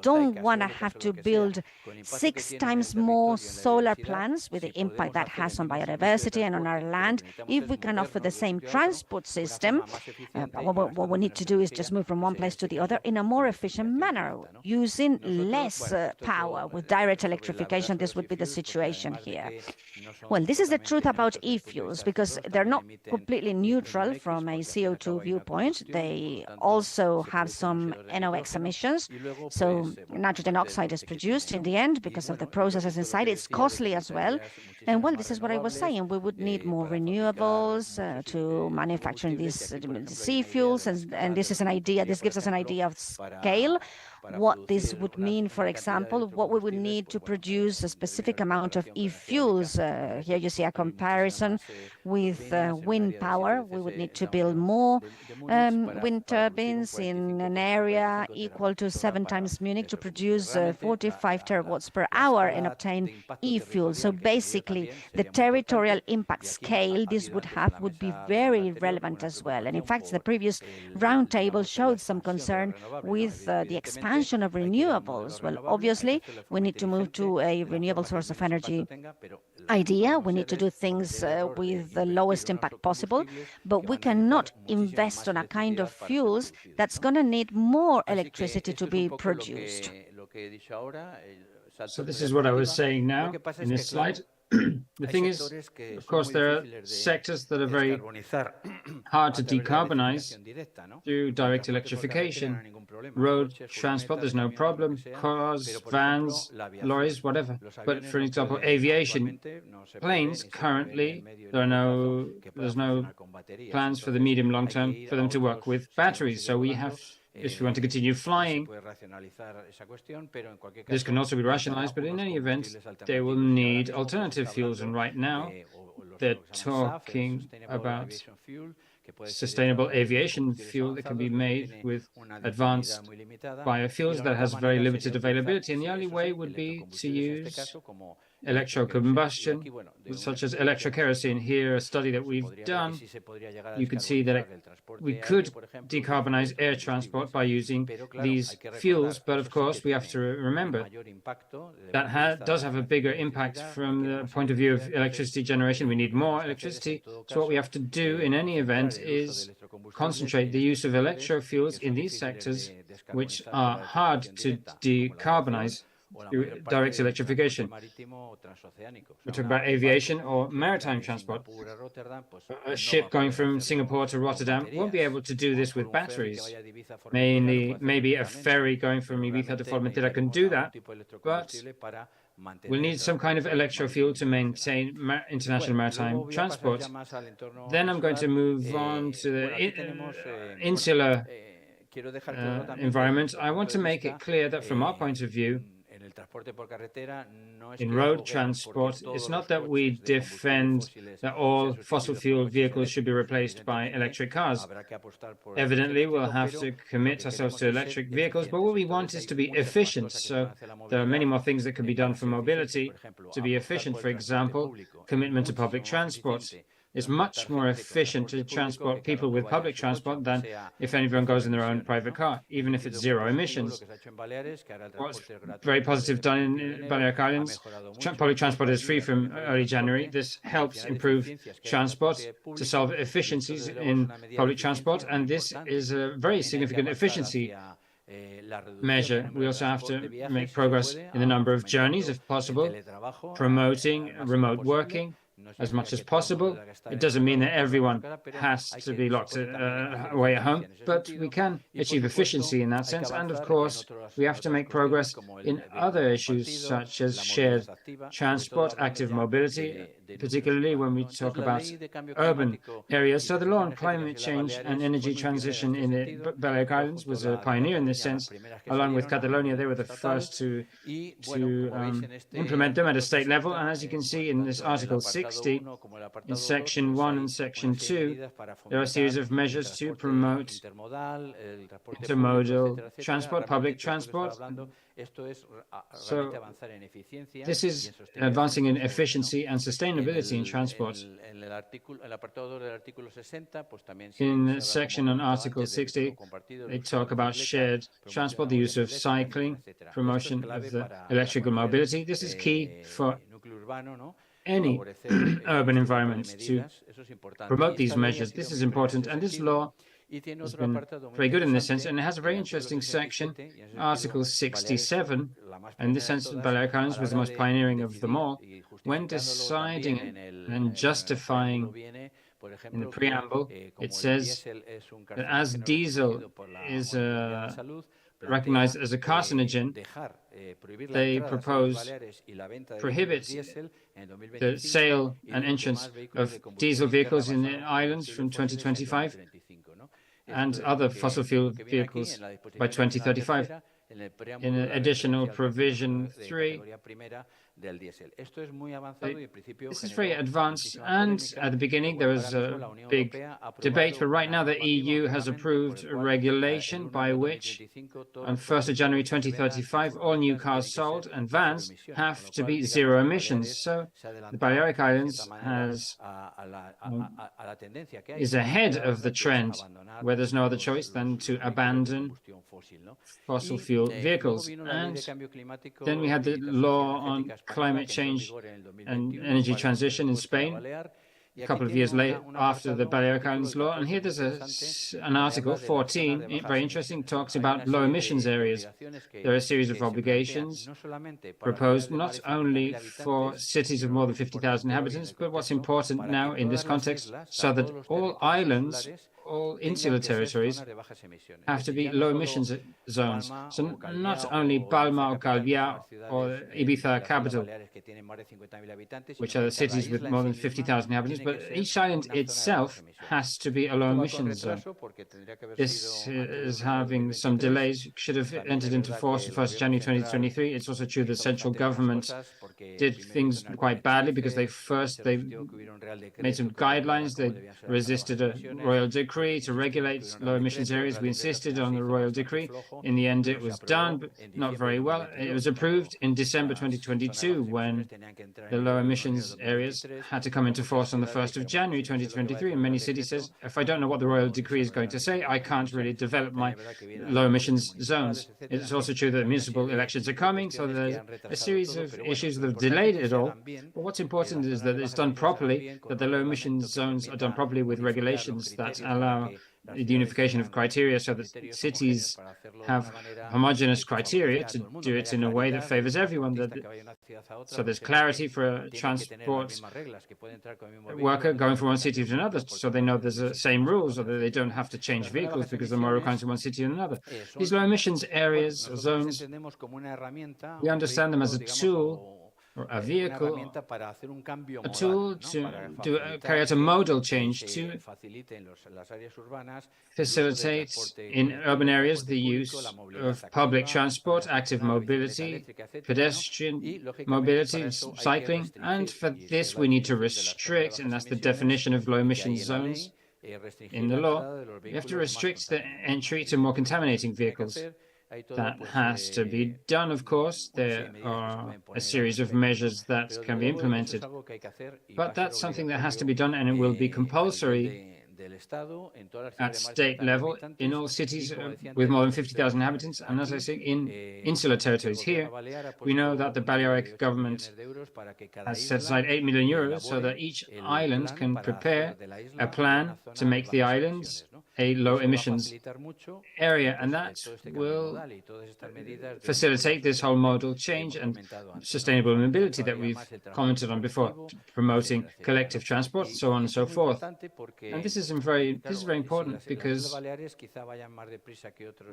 don't want to have to build 6 times more solar plants with the impact that has on biodiversity and on our land. If we can offer the same transport system, what we need to do is just move from one place to the other in a more efficient manner, using less power. With direct electrification, this would be the situation here. Well, this is the truth about e-fuels, because they're not completely neutral from a CO2 viewpoint. They also have some NOx emissions. So nitrogen oxide is produced in the end because of the processes inside. It's costly as well. And well, this is what I was saying. We would need more renewables to manufacture these e-fuels. And this is an idea. This gives us an idea of scale. What this would mean, for example, what we would need to produce a specific amount of e-fuels. Here you see a comparison with wind power. We would need to build more wind turbines in an area equal to 7 times Munich to produce 45 terawatts per hour and obtain e-fuel. So basically, the territorial impact scale this would have would be very relevant as well. And in fact, the previous roundtable showed some concern with the expansion of renewables. Well, obviously, we need to move to a renewable source of energy idea. We need to do things with the lowest impact possible, but we cannot invest on a kind of fuels that's going to need more electricity to be produced. So this is what I was saying now in this slide. The thing is, of course, there are sectors that are very hard to decarbonize through direct electrification. Road transport, there's no problem. Cars, vans, lorries, whatever. But for example, aviation, planes, currently, there's no plans for the medium long term for them to work with batteries. So we have, if we want to continue flying, this can also be rationalized, but in any event, they will need alternative fuels. And right now, they're talking about sustainable aviation fuel that can be made with advanced biofuels that has very limited availability. And the only way would be to use electrocombustion, such as electrokerosene. Here, a study that we've done, you can see that we could decarbonize air transport by using these fuels. But of course, we have to remember that does have a bigger impact from the point of view of electricity generation. We need more electricity. So what we have to do in any event is concentrate the use of electrofuels in these sectors, which are hard to decarbonize through direct electrification. We're talking about aviation or maritime transport. A ship going from Singapore to Rotterdam won't be able to do this with batteries. Maybe a ferry going from Ibiza to Formentera can do that, but we'll need some kind of electrofuel to maintain international maritime transport. Then I'm going to move on to the insular environment. I want to make it clear that from our point of view, in road transport, it's not that we defend that all fossil fuel vehicles should be replaced by electric cars. Evidently, we'll have to commit ourselves to electric vehicles, but what we want is to be efficient. So there are many more things that can be done for mobility to be efficient. For example, commitment to public transport. It's much more efficient to transport people with public transport than if everyone goes in their own private car, even if it's zero emissions. What's very positive done in Balearic Islands, public transport is free from early January. This helps improve transport to solve efficiencies in public transport, and this is a very significant efficiency measure. We also have to make progress in the number of journeys, if possible, promoting remote working as much as possible. It doesn't mean that everyone has to be locked away at home, but we can achieve efficiency in that sense. And of course, we have to make progress in other issues such as shared transport, active mobility, particularly when we talk about urban areas. So the law on climate change and energy transition in the Balearic Islands was a pioneer in this sense. Along with Catalonia, they were the first to implement them at a state level. And as you can see in this Article 60, in Section 1 and Section 2, there are a series of measures to promote intermodal transport, public transport. So this is advancing in efficiency and sustainability in transport. In the section on Article 60, they talk about shared transport, the use of cycling, promotion of the electrical mobility. This is key for any urban environment to promote these measures. This is important, and this law has been very good in this sense, and it has a very interesting section, Article 67, and this sense Balearic Islands was the most pioneering of them all, when deciding and justifying in the preamble, it says that as diesel is recognized as a carcinogen, they propose prohibit the sale and entrance of diesel vehicles in the islands from 2025 and other fossil fuel vehicles by 2035. In additional provision 3, this is very advanced, and at the beginning there was a big debate, but right now the EU has approved a regulation by which on 1st of January 2035 all new cars sold and vans have to be zero emissions. So the Balearic Islands is ahead of the trend, where there's no other choice than to abandon fossil fuel vehicles. And then we had the law on climate change and energy transition in Spain a couple of years later after the Balearic Islands law. And here there's an Article 14, very interesting, talks about low emissions areas. There are a series of obligations proposed not only for cities of more than 50,000 inhabitants, but what's important now in this context, so that all islands, all insular territories have to be low emissions zones. So not only Palma or Calviá or Ibiza capital, which are the cities with more than 50,000 inhabitants, but each island itself has to be a low emissions zone. This is having some delays, should have entered into force on 1st January 2023. It's also true that central government did things quite badly because they made some guidelines. They resisted a royal decree to regulate low emissions areas. We insisted on the royal decree. In the end, it was done, but not very well. It was approved in December 2022 when the low emissions areas had to come into force on the 1st of January 2023. And many cities says, if I don't know what the royal decree is going to say, I can't really develop my low emissions zones. It's also true that municipal elections are coming, so there's a series of issues that have delayed it all. But what's important is that it's done properly, that the low emissions zones are done properly with regulations that allow the unification of criteria so that cities have homogeneous criteria to do it in a way that favors everyone. So there's clarity for a transport worker going from one city to another, so they know there's the same rules, or that they don't have to change vehicles because there are more requirements in one city than another. These low emissions areas or zones, we understand them as a tool or a vehicle, a tool to carry out a modal change to facilitate in urban areas the use of public transport, active mobility, pedestrian mobility, cycling. And for this, we need to restrict, and that's the definition of low emission zones in the law. We have to restrict the entry to more contaminating vehicles. that has to be done, of course. There are a series of measures that can be implemented, but that's something that has to be done, and it will be compulsory at state level in all cities with more than 50,000 inhabitants. And as I say, in insular territories here, we know that the Balearic government has set aside 8 million euros so that each island can prepare a plan to make the islands a low emissions area, and that will facilitate this whole modal change and sustainable mobility that we've commented on before, promoting collective transport, so on and so forth. And this is very important because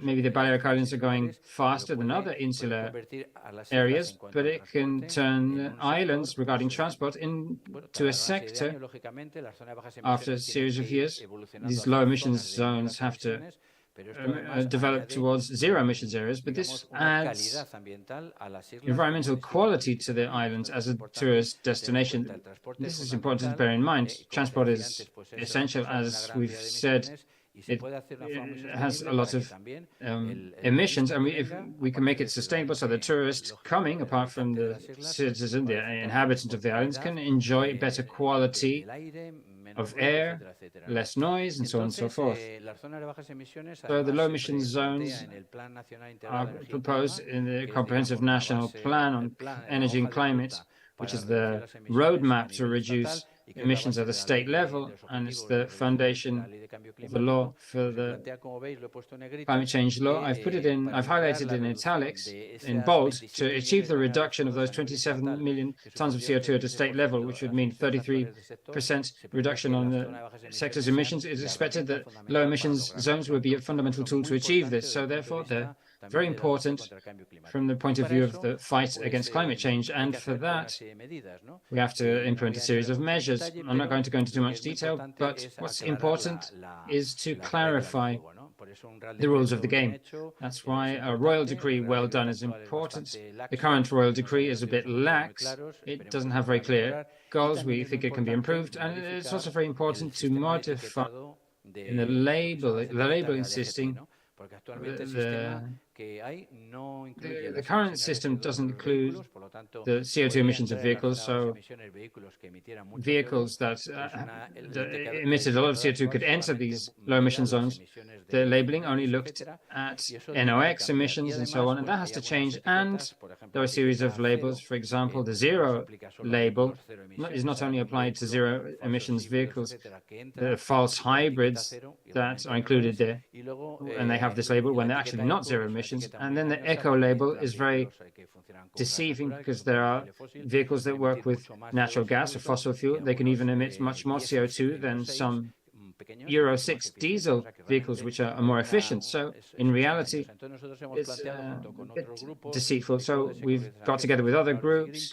maybe the Balearic Islands are going faster than other insular areas, but it can turn islands regarding transport into a sector after a series of years. These low emissions zones have to develop towards zero emissions areas, but this adds environmental quality to the islands as a tourist destination. This is important to bear in mind. Transport is essential, as we've said. It has a lot of emissions, and if we can make it sustainable so the tourists coming, apart from the citizen, the inhabitant of the islands, can enjoy better quality of air, less noise, and so on and so forth. So the low emissions zones are proposed in the Comprehensive National Plan on Energy and Climate, which is the roadmap to reduce emissions at the state level, and it's the foundation of the law for the climate change law. I've highlighted in italics, in bold, to achieve the reduction of those 27 million tons of CO2 at a state level, which would mean 33% reduction on the sector's emissions. It is expected that low emissions zones will be a fundamental tool to achieve this. So therefore, they're very important from the point of view of the fight against climate change. And for that, we have to implement a series of measures. I'm not going to go into too much detail, but what's important is to clarify the rules of the game. That's why a royal decree well done is important. The current royal decree is a bit lax. It doesn't have very clear goals. We think it can be improved. And it's also very important to modify in the labeling system. The current system doesn't include the CO2 emissions of vehicles, so vehicles that emitted a lot of CO2 could enter these low emission zones. The labeling only looked at NOx emissions and so on, and that has to change. And there are a series of labels. For example, the zero label is not only applied to zero emissions vehicles, the false hybrids that are included there, and they have this label when they're actually not zero emissions. And then the eco label is very deceiving because there are vehicles that work with natural gas or fossil fuel. They can even emit much more CO2 than some Euro 6 diesel vehicles, which are more efficient. So in reality, it's a bit deceitful. So we've got together with other groups,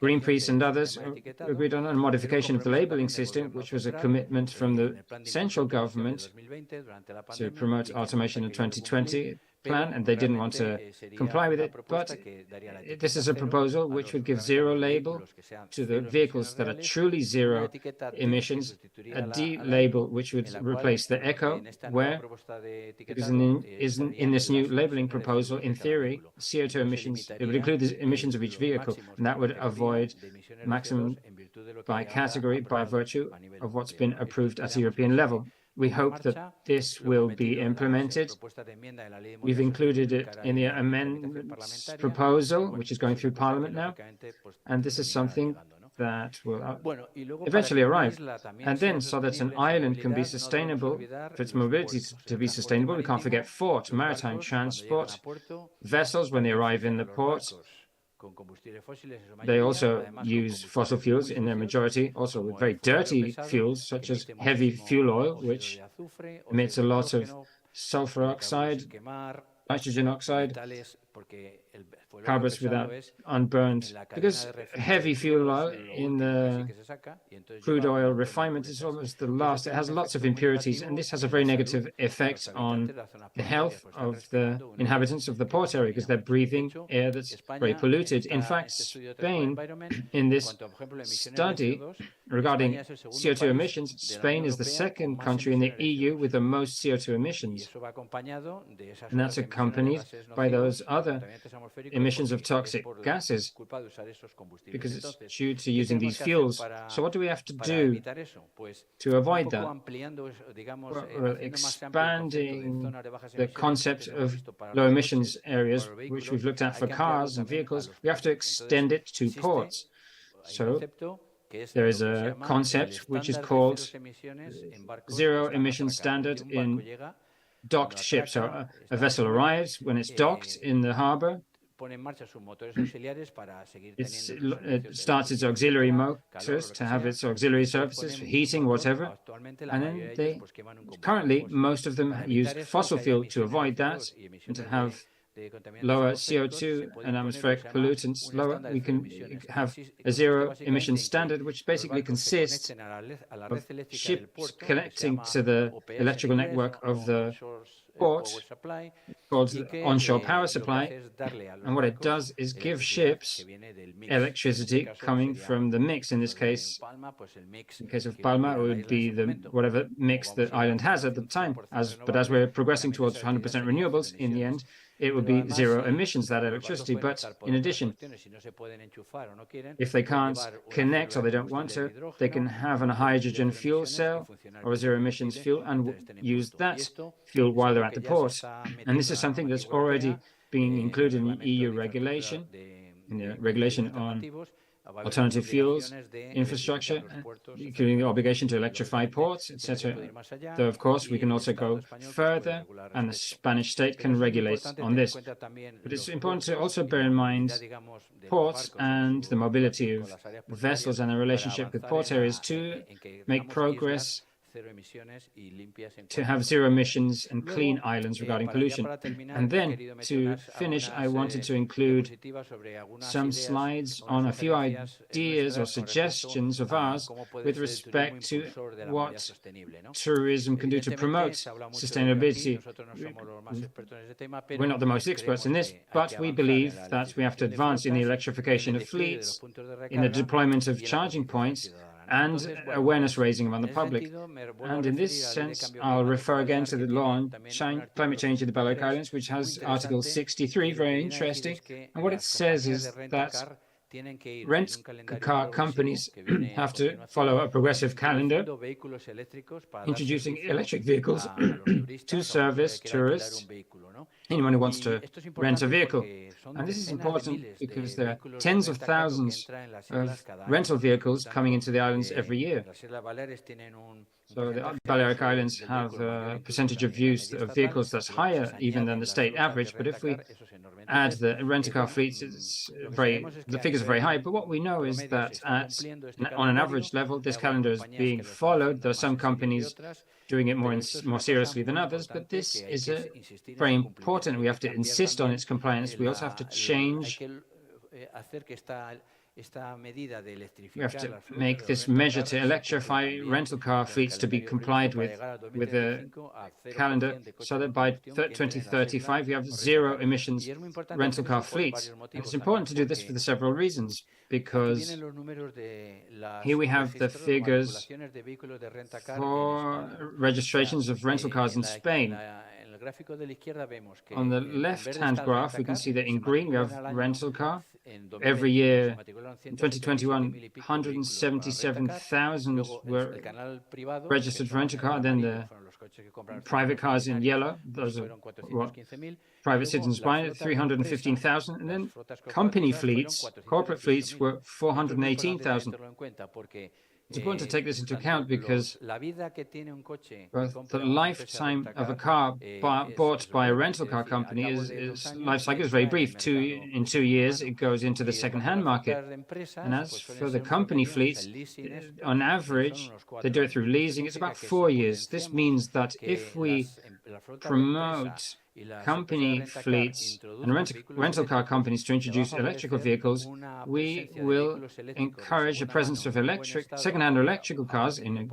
Greenpeace and others, agreed on a modification of the labeling system, which was a commitment from the central government to promote automation in 2020 plan, and they didn't want to comply with it. But this is a proposal which would give zero label to the vehicles that are truly zero emissions, a D label which would replace the eco, where because in this new labeling proposal, in theory, CO2 emissions, it would include the emissions of each vehicle, and that would avoid maximum by category by virtue of what's been approved at a European level. We hope that this will be implemented. We've included it in the amendments proposal, which is going through Parliament now, and this is something that will eventually arrive. And then, so that an island can be sustainable, for its mobility to be sustainable, we can't forget port, maritime transport, vessels when they arrive in the port. They also use fossil fuels in their majority, also with very dirty fuels, such as heavy fuel oil, which emits a lot of sulfur oxide, nitrogen oxide, carburetors without unburned, because heavy fuel oil in the crude oil refinement is almost the last. It has lots of impurities, and this has a very negative effect on the health of the inhabitants of the port area because they're breathing air that's very polluted. In fact, Spain, in this study regarding CO2 emissions, Spain is the second country in the EU with the most CO2 emissions. And that's accompanied by those other emissions of toxic gases because it's due to using these fuels. So what do we have to do to avoid that? Well, expanding the concept of low emissions areas, which we've looked at for cars and vehicles, we have to extend it to ports. So there is a concept which is called zero emission standard in docked ships. So a vessel arrives, when it's docked in the harbor, it starts its auxiliary motors to have its auxiliary services for heating, whatever. And then currently, most of them use fossil fuel to avoid that and to have lower CO2 and atmospheric pollutants lower. We can have a zero emission standard, which basically consists of ships connecting to the electrical network of the port, called the onshore power supply. And what it does is give ships electricity coming from the mix. In this case, in case of Palma, it would be the whatever mix the island has at the time. But as we're progressing towards 100% renewables, in the end, it would be zero emissions, that electricity. But in addition, if they can't connect or they don't want to, they can have a hydrogen fuel cell or a zero emissions fuel and use that fuel while they're at the port. And this is something that's already being included in the EU regulation, in the regulation on alternative fuels, infrastructure, including the obligation to electrify ports, etc. Though, of course, we can also go further, and the Spanish state can regulate on this. But it's important to also bear in mind ports and the mobility of vessels and the relationship with port areas to make progress to have zero emissions and clean islands regarding pollution. And then, to finish, I wanted to include some slides on a few ideas or suggestions of ours with respect to what tourism can do to promote sustainability. We're not the most experts in this, but we believe that we have to advance in the electrification of fleets, in the deployment of charging points, and awareness raising among the public. And in this sense, I'll refer again to the law on climate change in the Balearic Islands, which has Article 63, very interesting. And what it says is that rent car companies have to follow a progressive calendar, introducing electric vehicles to service tourists, anyone who wants to rent a vehicle. And this is important because there are tens of thousands of rental vehicles coming into the islands every year. So the Balearic Islands have a percentage of use of vehicles that's higher even than the state average. But if we add the rent-a-car fleets, the figures are very high. But what we know is that on an average level, this calendar is being followed. There are some companies doing it more seriously than others, but this is very important. We have to insist on its compliance. We also have to change. We have to make this measure to electrify rental car fleets to be complied with the calendar, so that by 2035 we have zero emissions rental car fleets. And it's important to do this for the several reasons, because here we have the figures for registrations of rental cars in Spain. On the left-hand graph, we can see that in green we have rental car. Every year, in 2021, 177,000 were registered for rental car. Then the private cars in yellow, those are what private citizens buy, 315,000. And then company fleets, corporate fleets, were 418,000. It's important to take this into account because both the lifetime of a car bought by a rental car company is life cycle is very brief. In 2 years, it goes into the second-hand market. And as for the company fleets, on average, they do it through leasing. It's about 4 years. This means that if we promote company fleets and rental car companies to introduce electrical vehicles, we will encourage the presence of second-hand electrical cars in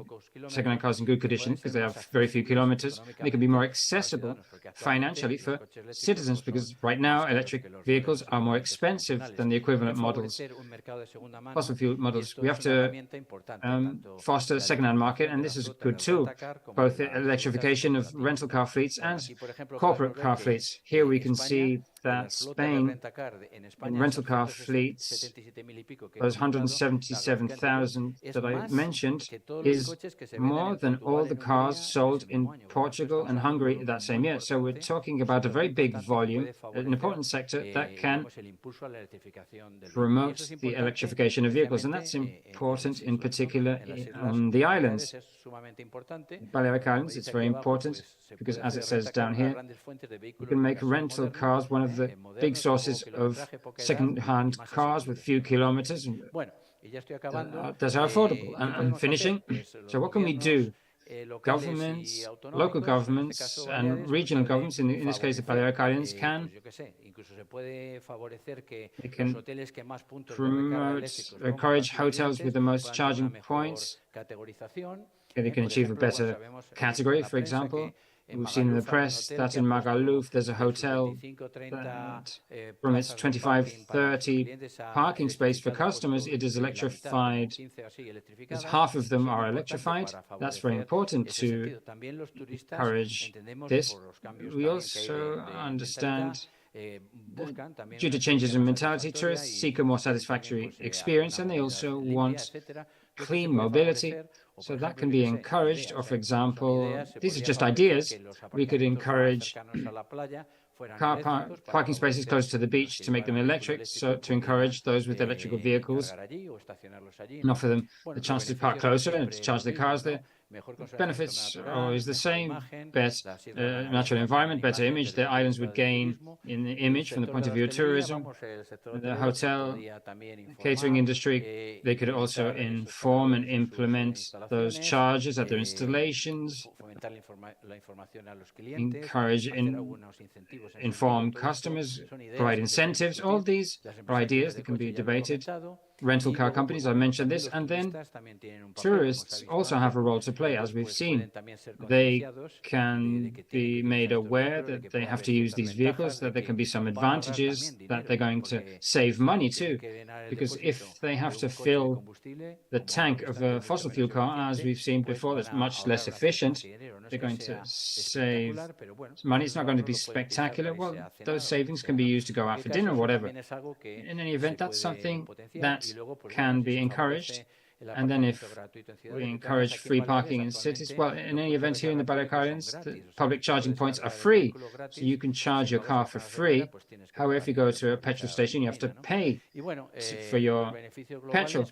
good condition, because they have very few kilometers. They can be more accessible financially for citizens, because right now electric vehicles are more expensive than the equivalent models, fossil fuel models. We have to foster the second-hand market, and this is a good tool, both the electrification of rental car fleets and corporate car fleets. Here we can see that Spain, in rental car fleets, those 177,000 that I mentioned, is more than all the cars sold in Portugal and Hungary that same year. So we're talking about a very big volume, an important sector that can promote the electrification of vehicles, and that's important in particular on the islands. Balearic Islands, it's very important because, as it says down here, you can make rental cars one of the big sources of second-hand cars with few kilometers that are affordable. And I'm finishing. So what can we do? Governments, local governments, and regional governments, in this case the Balearic Islands, can promote, encourage hotels with the most charging points. They can achieve a better category, for example. We've seen in the press that in Magaluf there's a hotel that, from its 25-30 parking space for customers, it is electrified. Half of them are electrified. That's very important to encourage this. We also understand due to changes in mentality, tourists seek a more satisfactory experience, and they also want clean mobility. So that can be encouraged, or for example, these are just ideas. We could encourage parking spaces close to the beach to make them electric, so to encourage those with electrical vehicles and offer them the chance to park closer and to charge their cars there. Benefits are always the same: better natural environment, better image. The islands would gain in the image from the point of view of tourism. The hotel catering industry, they could also inform and implement those charges at their installations, encourage inform customers, provide incentives. All of these are ideas that can be debated. Rental car companies, I mentioned this, and then tourists also have a role to play, as we've seen. They can be made aware that they have to use these vehicles, that there can be some advantages, that they're going to save money too, because if they have to fill the tank of a fossil fuel car, as we've seen before, that's much less efficient, they're going to save money. It's not going to be spectacular. Well, those savings can be used to go out for dinner or whatever. In any event, that's something that can be encouraged. And then if we encourage free parking in cities, well, in any event here in the Balearic Islands, the public charging points are free, so you can charge your car for free. However, if you go to a petrol station, you have to pay for your petrol.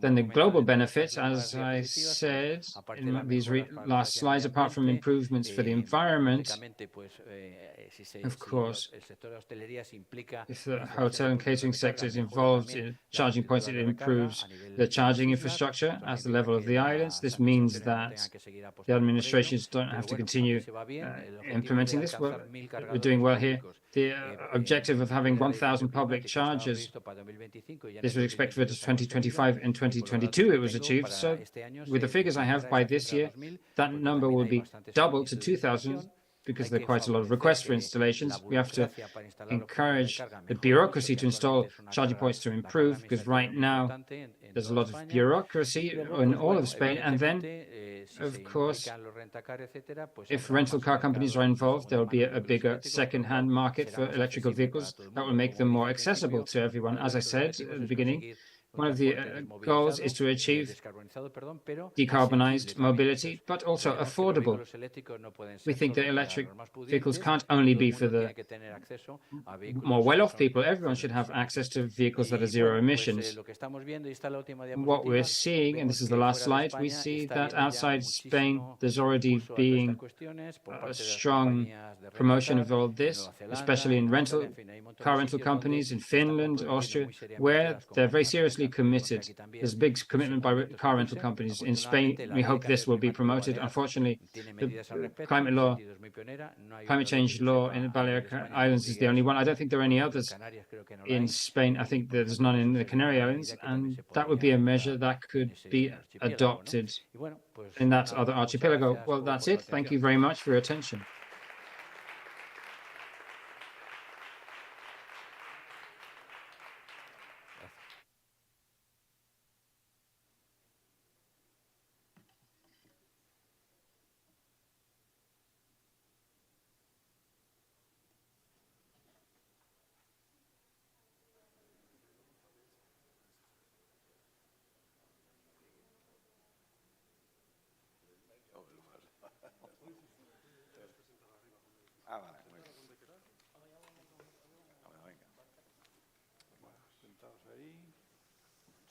Then the global benefits, as I said in these last slides, apart from improvements for the environment, of course, if the hotel and catering sector is involved in charging points, it improves the charging infrastructure at the level of the islands. This means that the administrations don't have to continue implementing this. Well, we're doing well here. The objective of having 1,000 public chargers, this was expected for 2025 and 2022, it was achieved. So with the figures I have, by this year, that number will be doubled to 2,000, because there are quite a lot of requests for installations. We have to encourage the bureaucracy to install charging points to improve, because right now there's a lot of bureaucracy in all of Spain. And then, of course, if rental car companies are involved, there will be a bigger second-hand market for electrical vehicles that will make them more accessible to everyone. As I said at the beginning, one of the goals is to achieve decarbonized mobility, but also affordable. We think that electric vehicles can't only be for the more well-off people. Everyone should have access to vehicles that are zero emissions. What we're seeing, and this is the last slide, we see that outside Spain, there's already being a strong promotion of all this, especially in car rental companies in Finland, Austria, where they're very seriously hugely committed. There's a big commitment by car rental companies. In Spain, we hope this will be promoted. Unfortunately, the climate change law in the Balearic Islands is the only one. I don't think there are any others in Spain. I think there's none in the Canary Islands, and that would be a measure that could be adopted in that other archipelago. Well, that's it. Thank you very much for your attention.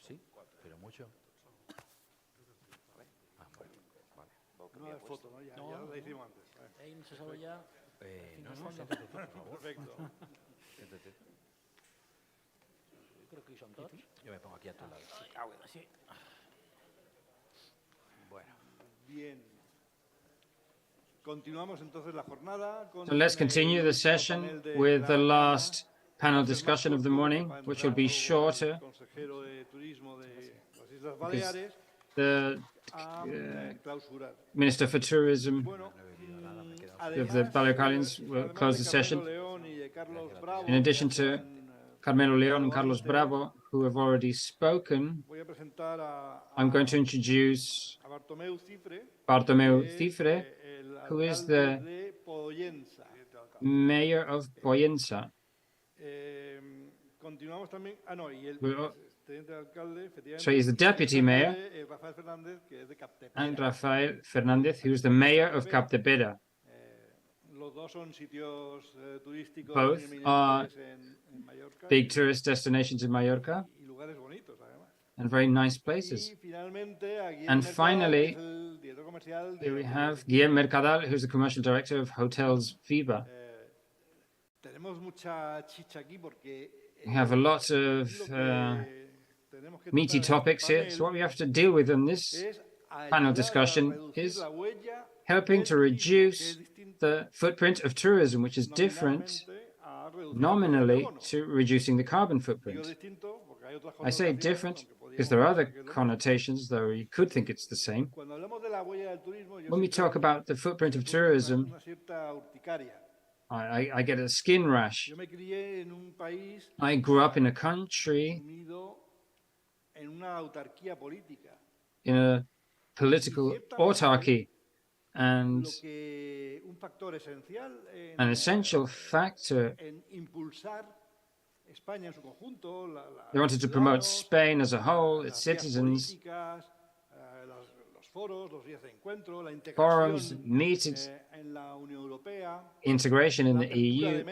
Sí, pero mucho. No de foto, ¿no? Ya lo hicimos antes. ¿No se sabe ya? No, siéntate tú, por favor. Perfecto. Siéntate. Creo que son todos. Yo me pongo aquí a tu lado. Bueno, sí. Bueno. Bien. Continuamos entonces la jornada. So let's continue the session with the last panel discussion of the morning, which will be shorter because the Minister for Tourism of the Balearic Islands will close the session. In addition to Carmelo León and Carlos Bravo, who have already spoken, I'm going to introduce Bartomeu Cifre, who is the mayor of Pollença. So he's the deputy mayor, and Rafael Fernández, who's the mayor of Capdepera. Both are big tourist destinations in Mallorca and very nice places. And finally, here we have Guillem Mercadal, who's the commercial director of Hotels Viva. We have a lot of meaty topics here. So what we have to deal with in this panel discussion is helping to reduce the footprint of tourism, which is different nominally to reducing the carbon footprint. I say different because there are other connotations, though you could think it's the same. When we talk about the footprint of tourism, I get a skin rash. I grew up in a country in a political autarky, and an essential factor, they wanted to promote Spain as a whole, its citizens, forums, meetings, integration in the EU,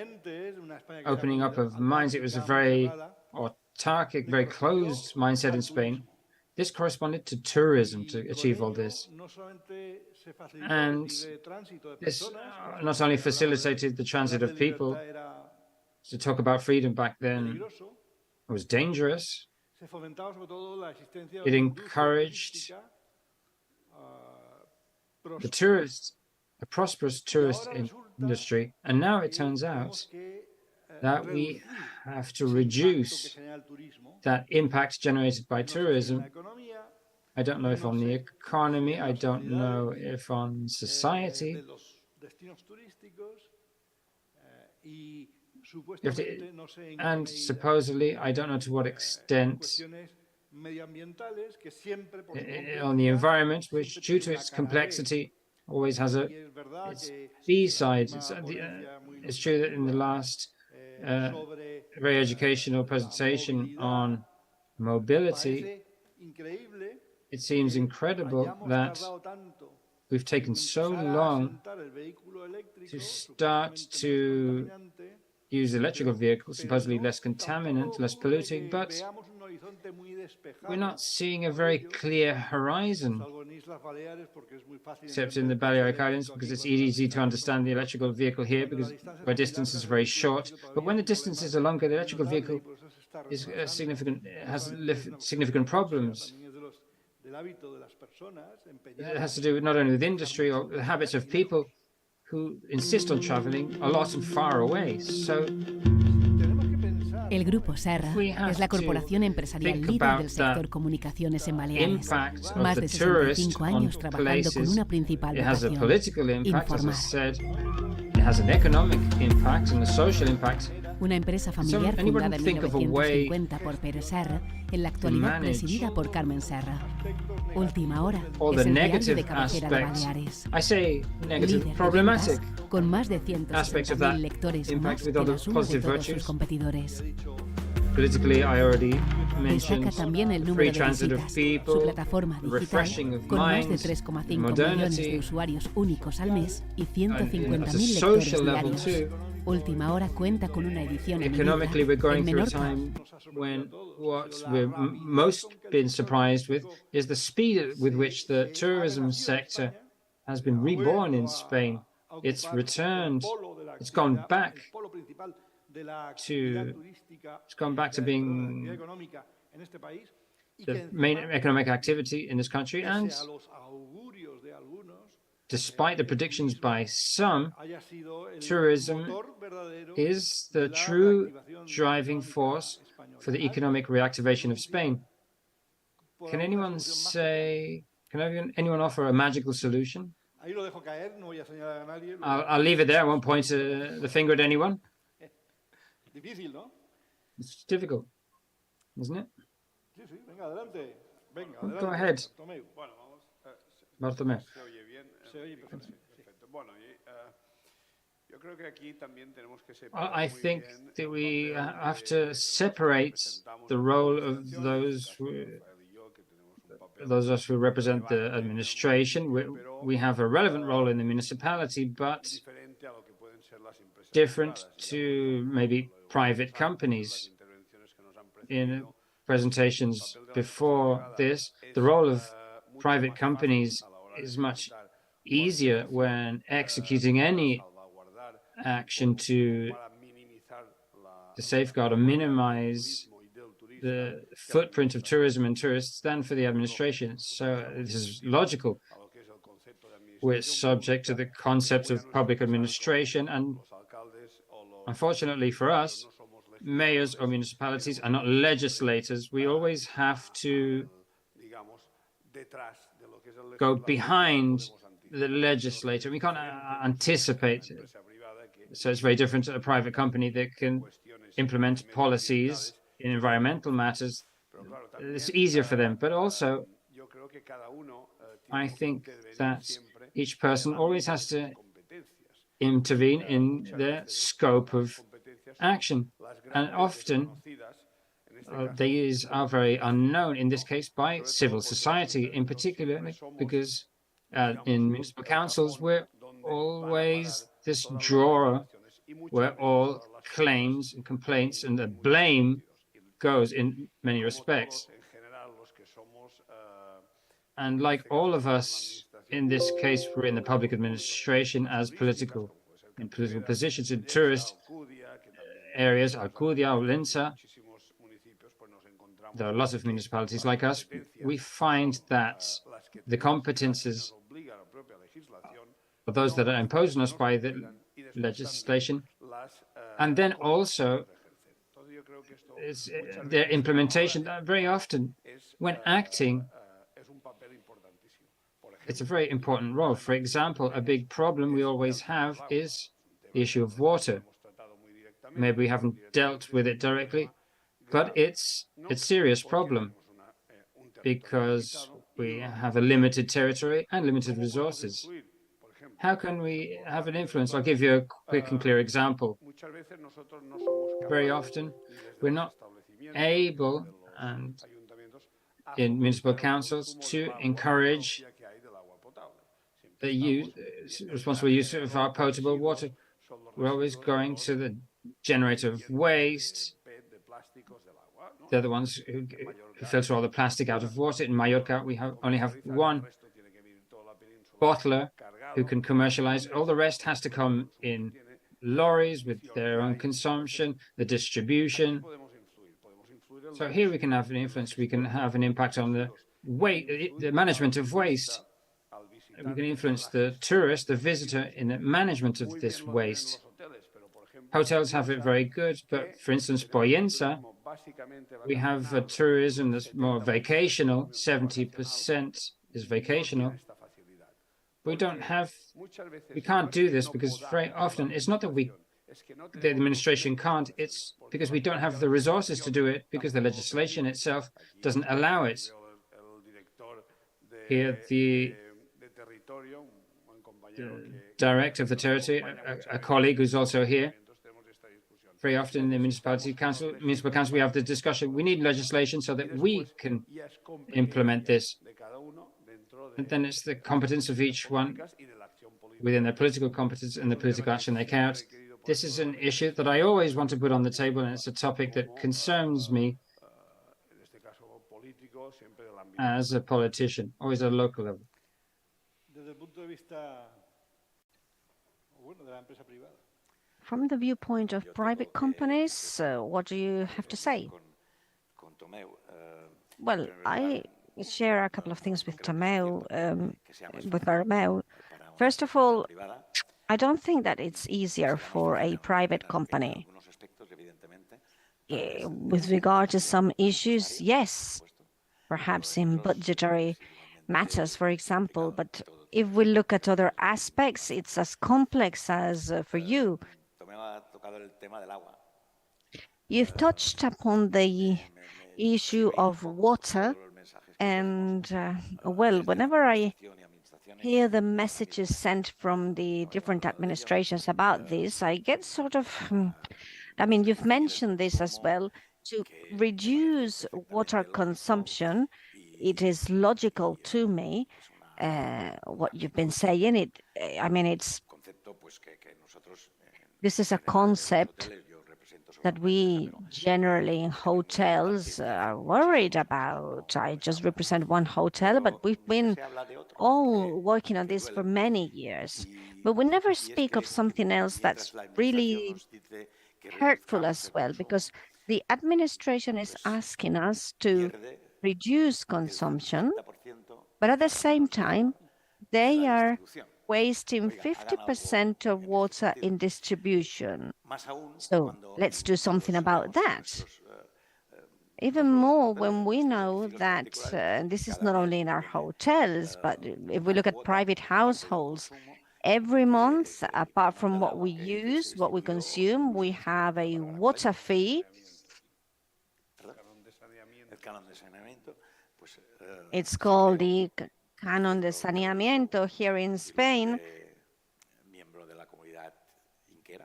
opening up of minds. It was a very autarkic, very closed mindset in Spain. This corresponded to tourism to achieve all this. And this not only facilitated the transit of people, to talk about freedom back then, it was dangerous. It encouraged the tourist, a prosperous tourist industry. And now it turns out that we have to reduce that impact generated by tourism. I don't know if on the economy, I don't know if on society. And supposedly, I don't know to what extent on the environment, which due to its complexity always has its B-side. It's true that in the last very educational presentation on mobility, it seems incredible that we've taken so long to start to use electrical vehicles, supposedly less contaminant, less polluting, but we're not seeing a very clear horizon. except in the Balearic Islands, because it's easy to understand the electrical vehicle here, because where distances are very short. But when the distances are longer, the electrical vehicle is has significant problems. It has to do not only with industry or the habits of people who insist on traveling a lot and far away. So el Grupo Serra es la corporación empresarial líder del sector comunicaciones en Baleares. Más de 65 años trabajando con una principal vocación: informar. It has an economic impact and a social impact. Una empresa familiar fundada en 1950 por Pere Serra, en la actualidad presidida por Carmen Serra. Última Hora es el diario de cabecera de Baleares. I say negative, problematic con más de 160.000 lectores más que la suma de todos sus competidores. Politically, I already mentioned destaca también el número de visitas, su plataforma digital, con más de 3,5 millones de usuarios únicos al mes y 150.000 lectores diarios. Última Hora cuenta con una edición en economically, we're going through a time when what we're most been surprised with is the speed with which the tourism sector has been reborn in Spain. It's returned, it's gone back to being the main economic activity in this country, and despite the predictions by some, tourism is the true driving force for the economic reactivation of Spain. Can anyone offer a magical solution? I'll leave it there. I won't point the finger at anyone. It's difficult, isn't it? Go ahead, Bartomeu. I think that we have to separate the role of those of us who represent the administration. We have a relevant role in the municipality, but different to maybe private companies. In presentations before this, the role of private companies is much easier when executing any action to safeguard or minimize the footprint of tourism and tourists than for the administration. So this is logical. We're subject to the concept of public administration, and unfortunately for us, mayors or municipalities are not legislators. We always have to go behind the legislator. We can't anticipate it. So it's very different to a private company that can implement policies in environmental matters. It's easier for them, but also I think that each person always has to intervene in their scope of action, and often these are very unknown, in this case by civil society in particular, because in municipal councils we're always this drawer where all claims and complaints and the blame goes in many respects. And like all of us, in this case, we're in the public administration as political positions in tourist areas, Alcudia or Linsa. There are lots of municipalities like us. We find that the competences of those that are imposed on us by the legislation, and then also their implementation, very often when acting, it's a very important role. For example, a big problem we always have is the issue of water. Maybe we haven't dealt with it directly, but it's a serious problem because we have a limited territory and limited resources. How can we have an influence? I'll give you a quick and clear example. Very often, we're not able, and in municipal councils, to encourage the responsible use of our potable water. We're always going to the generator of waste. They're the ones who filter all the plastic out of water. In Mallorca, we only have one bottler who can commercialize. All the rest has to come in lorries with their own consumption, the distribution. So here we can have an influence. We can have an impact on the management of waste. We can influence the tourist, the visitor, in the management of this waste. Hotels have it very good, but for instance, Poyensa, we have a tourism that's more vacational. 70% is vacational. We can't do this because very often it's not that the administration can't, it's because we don't have the resources to do it, because the legislation itself doesn't allow it. Here, the director of the territory, a colleague who's also here, very often in the municipal council, we have the discussion. We need legislation so that we can implement this. And then it's the competence of each one within their political competence and the political action they carry out. This is an issue that I always want to put on the table, and it's a topic that concerns me as a politician, always at a local level. From the viewpoint of private companies, what do you have to say? Well, I share a couple of things with Bartomeu. First of all, I don't think that it's easier for a private company. With regard to some issues, yes, perhaps in budgetary matters, for example, but if we look at other aspects, it's as complex as for you. You've touched upon the issue of water, and well, whenever I hear the messages sent from the different administrations about this, I get sort of, I mean, you've mentioned this as well, to reduce water consumption. It is logical to me, what you've been saying. This is a concept that we generally in hotels are worried about. I just represent one hotel, but we've been all working on this for many years. But we never speak of something else that's really hurtful as well, because the administration is asking us to reduce consumption, but at the same time, they are wasting 50% of water in distribution. So let's do something about that. Even more when we know that this is not only in our hotels, but if we look at private households, every month, apart from what we use, what we consume, we have a water fee. It's called the Canon de Saneamiento here in Spain.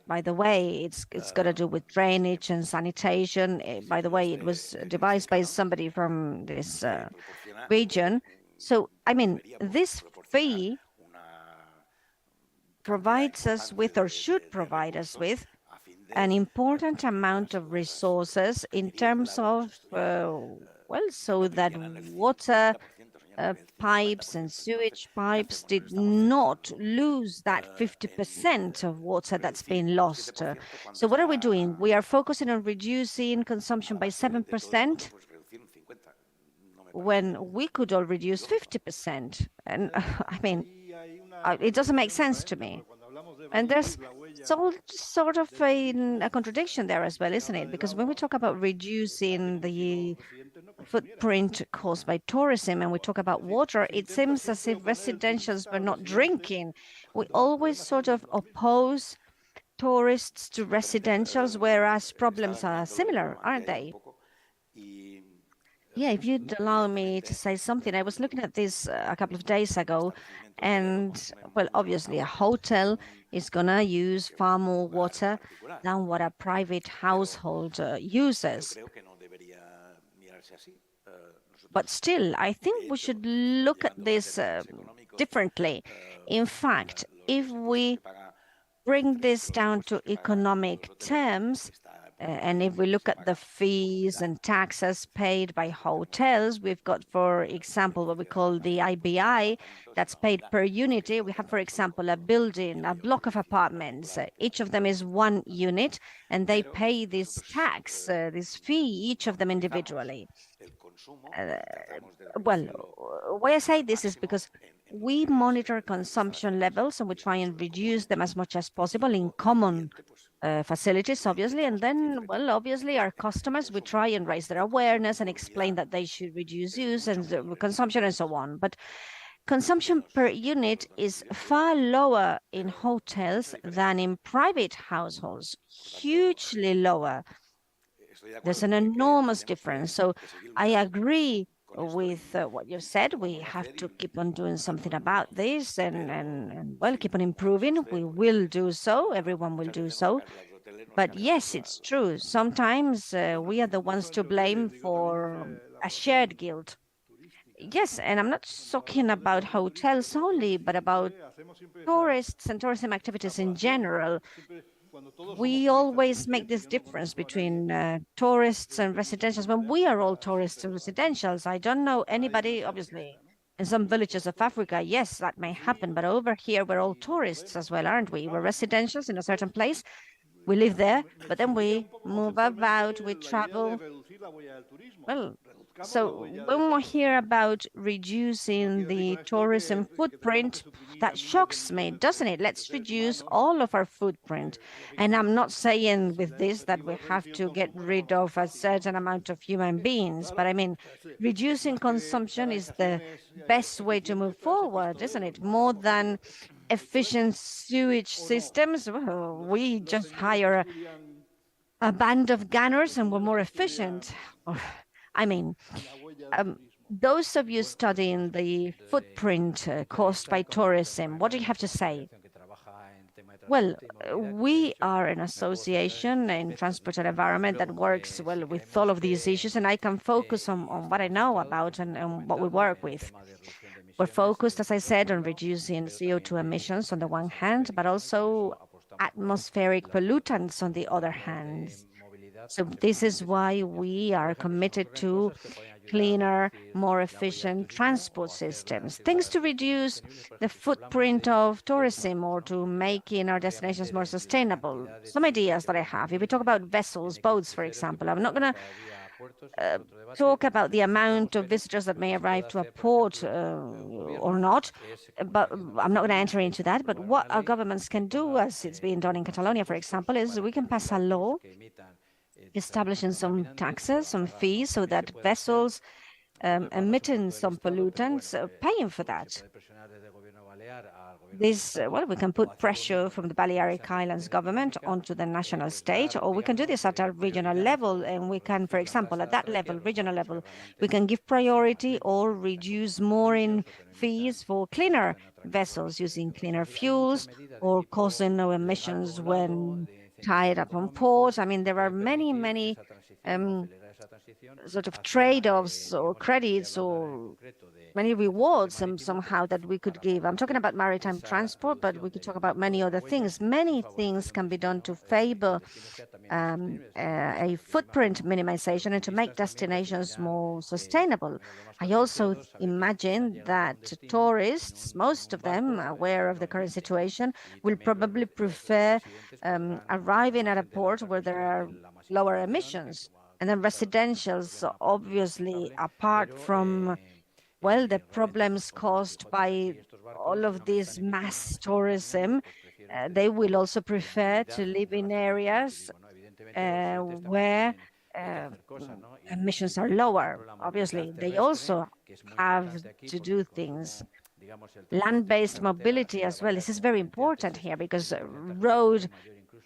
By the way, it's got to do with drainage and sanitation. By the way, it was devised by somebody from this region. So, I mean, this fee provides us with, or should provide us with, an important amount of resources in terms of, well, so that water pipes and sewage pipes did not lose that 50% of water that's been lost. So what are we doing? We are focusing on reducing consumption by 7% when we could all reduce 50%. And I mean, it doesn't make sense to me. And there's sort of a contradiction there as well, isn't it? Because when we talk about reducing the footprint caused by tourism and we talk about water, it seems as if residentials were not drinking. We always sort of oppose tourists to residentials, whereas problems are similar, aren't they? Yeah, if you'd allow me to say something, I was looking at this a couple of days ago, and, well, obviously a hotel is going to use far more water than what a private household uses. But still, I think we should look at this differently. In fact, if we bring this down to economic terms, And if we look at the fees and taxes paid by hotels, we've got, for example, what we call the IBI, that's paid per unit. We have, for example, a building, a block of apartments. Each of them is one unit, and they pay this tax, this fee, each of them individually. Well, why I say this is because we monitor consumption levels and we try and reduce them as much as possible in common facilities, obviously. And then, well, obviously, our customers, we try and raise their awareness and explain that they should reduce use and consumption and so on. But consumption per unit is far lower in hotels than in private households, hugely lower. There's an enormous difference. So I agree with what you said. We have to keep on doing something about this and well, keep on improving. We will do so. Everyone will do so. But yes, it's true. Sometimes we are the ones to blame for a shared guilt. Yes, and I'm not talking about hotels only, but about tourists and tourism activities in general. We always make this difference between tourists and residentials when we are all tourists and residentials. I don't know anybody, obviously, in some villages of Africa, yes, that may happen, but over here we're all tourists as well, aren't we? We're residentials in a certain place. We live there, but then we move about, we travel. Well, so when we hear about reducing the tourism footprint, that shocks me, doesn't it? Let's reduce all of our footprint. And I'm not saying with this that we have to get rid of a certain amount of human beings, but I mean, reducing consumption is the best way to move forward, isn't it? More than efficient sewage systems, well, we just hire a band of gunners and we're more efficient. I mean, those of you studying the footprint caused by tourism, what do you have to say? Well, we are an association in transport and environment that works well with all of these issues, and I can focus on what I know about and what we work with. We're focused, as I said, on reducing CO2 emissions on the one hand, but also atmospheric pollutants on the other hand. So this is why we are committed to cleaner, more efficient transport systems, things to reduce the footprint of tourism or to making our destinations more sustainable. Some ideas that I have, if we talk about vessels, boats, for example, I'm not going to talk about the amount of visitors that may arrive to a port or not, but I'm not going to enter into that. But what our governments can do, as it's being done in Catalonia, for example, is we can pass a law establishing some taxes, some fees, so that vessels emitting some pollutants paying for that. This, well, we can put pressure from the Balearic Islands government onto the national stage, or we can do this at a regional level. And we can, for example, at that level, regional level, we can give priority or reduce mooring fees for cleaner vessels using cleaner fuels or causing no emissions when tied up on port. I mean, there are many sort of trade-offs or credits or many rewards somehow that we could give. I'm talking about maritime transport, but we could talk about many other things. Many things can be done to favor a footprint minimization and to make destinations more sustainable. I also imagine that tourists, most of them aware of the current situation, will probably prefer arriving at a port where there are lower emissions. And then residentials, obviously, apart from, well, the problems caused by all of this mass tourism, they will also prefer to live in areas where emissions are lower. Obviously, they also have to do things. Land-based mobility as well. This is very important here because road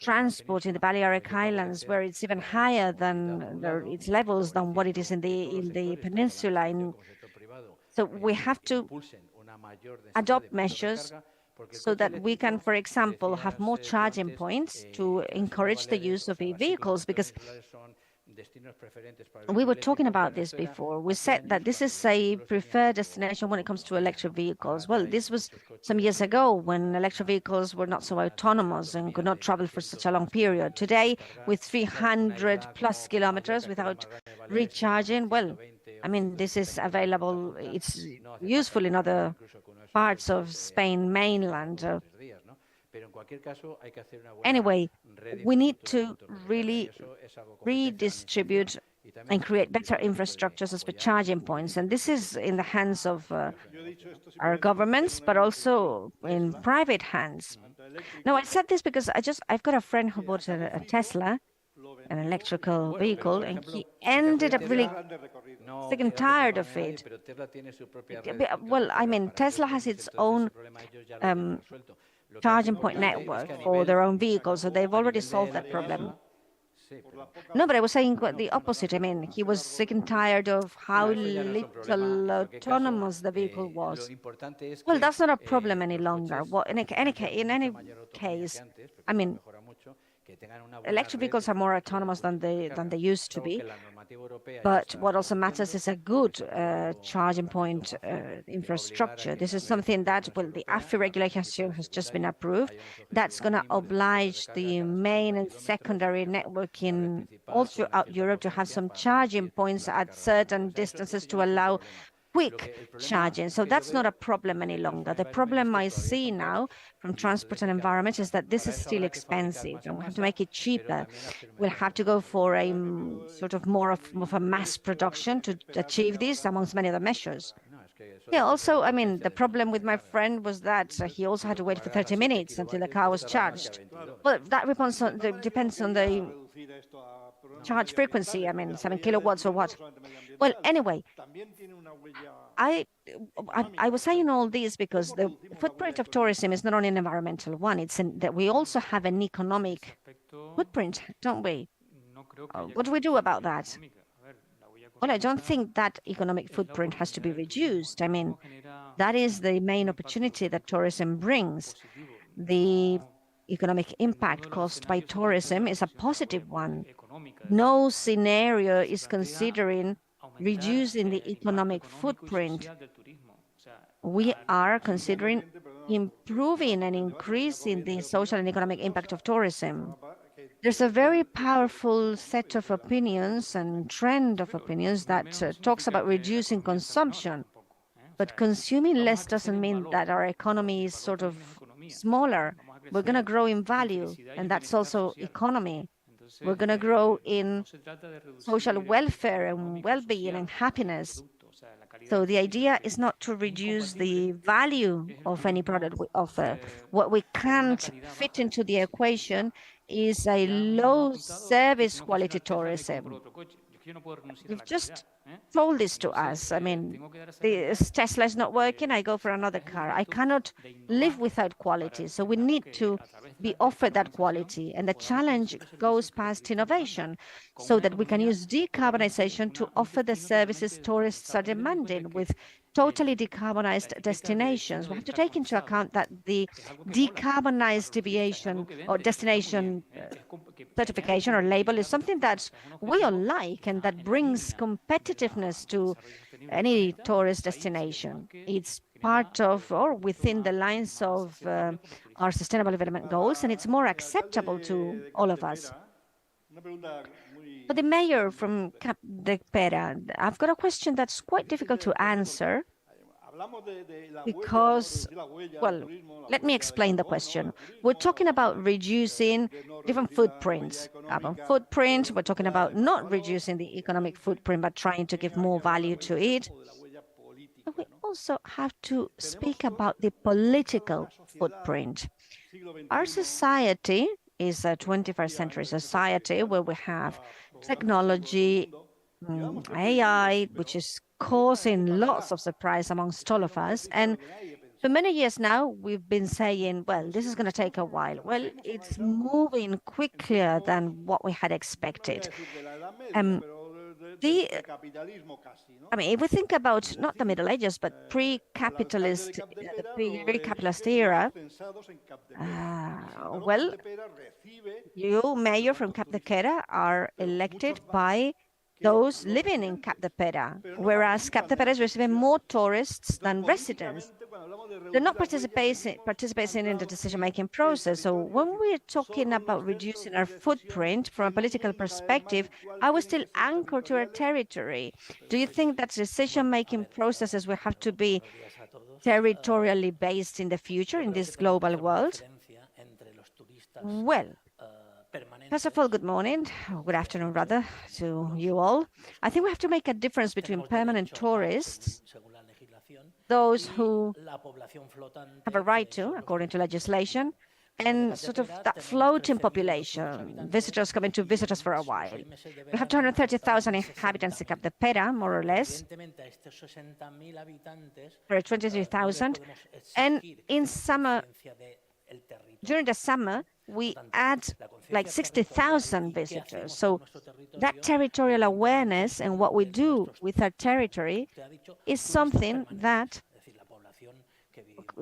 transport in the Balearic Islands, where it's even higher than its levels than what it is in the peninsula. So we have to adopt measures so that we can, for example, have more charging points to encourage the use of e-vehicles, because We were talking about this before. We said that this is a preferred destination when it comes to electric vehicles. Well, this was some years ago when electric vehicles were not so autonomous and could not travel for such a long period. Today, with 300 plus kilometers without recharging, well, I mean, this is available. It's useful in other parts of Spain mainland. Anyway, we need to really redistribute and create better infrastructures as for charging points. And this is in the hands of our governments, but also in private hands. Now, I said this because I've got a friend who bought a Tesla, an electrical vehicle, and he ended up really sick and tired of it. Well, I mean, Tesla has its own charging point network for their own vehicles, so they've already solved that problem. No, but I was saying the opposite. I mean, he was sick and tired of how little autonomous the vehicle was. Well, that's not a problem any longer. Well, in any case, I mean, electric vehicles are more autonomous than they used to be. But what also matters is a good charging point infrastructure. This is something that, well, the AFI regulation has just been approved. That's going to oblige the main and secondary networking all throughout Europe to have some charging points at certain distances to allow quick charging. So that's not a problem any longer. The problem I see now from transport and environment is that this is still expensive and we have to make it cheaper. We'll have to go for a sort of more of a mass production to achieve this, amongst many other measures. Yeah, also, I mean, the problem with my friend was that he also had to wait for 30 minutes until the car was charged. Well, that depends on the charge frequency. I mean, 7 kilowatts or what. Well, anyway, I was saying all this because the footprint of tourism is not only an environmental one, it's that we also have an economic footprint, don't we? What do we do about that? Well, I don't think that economic footprint has to be reduced. I mean, that is the main opportunity that tourism brings. The economic impact caused by tourism is a positive one. No scenario is considering reducing the economic footprint. We are considering improving and increasing the social and economic impact of tourism. There's a very powerful set of opinions and trend of opinions that talks about reducing consumption. But consuming less doesn't mean that our economy is sort of smaller. We're going to grow in value, and that's also economy. We're going to grow in social welfare and well-being and happiness. So the idea is not to reduce the value of any product we offer. What we can't fit into the equation is a low service quality tourism. You've just told this to us. I mean, this Tesla is not working, I go for another car. I cannot live without quality. So we need to be offered that quality. And the challenge goes past innovation so that we can use decarbonization to offer the services tourists are demanding with totally decarbonized destinations. We have to take into account that the decarbonized deviation or destination certification or label is something that we all like and that brings competitiveness to any tourist destination. It's part of or within the lines of our sustainable development goals, and it's more acceptable to all of us. But the mayor from Cap de Pera, I've got a question that's quite difficult to answer because, well, let me explain the question. We're talking about reducing different footprints. Carbon footprint, we're talking about not reducing the economic footprint, but trying to give more value to it. But we also have to speak about the political footprint. Our society is a 21st century society where we have technology, AI, which is causing lots of surprise amongst all of us. And for many years now, we've been saying, well, this is going to take a while. Well, it's moving quicker than what we had expected. I mean, if we think about not the Middle Ages, but pre-capitalist, the pre-capitalist era, well, you, mayor from Capdepera, are elected by those living in Capdepera, whereas Capdepera is receiving more tourists than residents. They're not participating in the decision-making process. So when we're talking about reducing our footprint from a political perspective, are we still anchored to our territory? Do you think that decision-making processes will have to be territorially based in the future in this global world? Well, first of all, good morning, or good afternoon rather, to you all. I think we have to make a difference between permanent tourists, those who have a right to, according to legislation, and sort of that floating population, visitors coming to visit us for a while. We have 230,000 inhabitants in Capdepera, more or less, for 23,000, and in summer, during the summer, we add like 60,000 visitors. So that territorial awareness and what we do with our territory is something that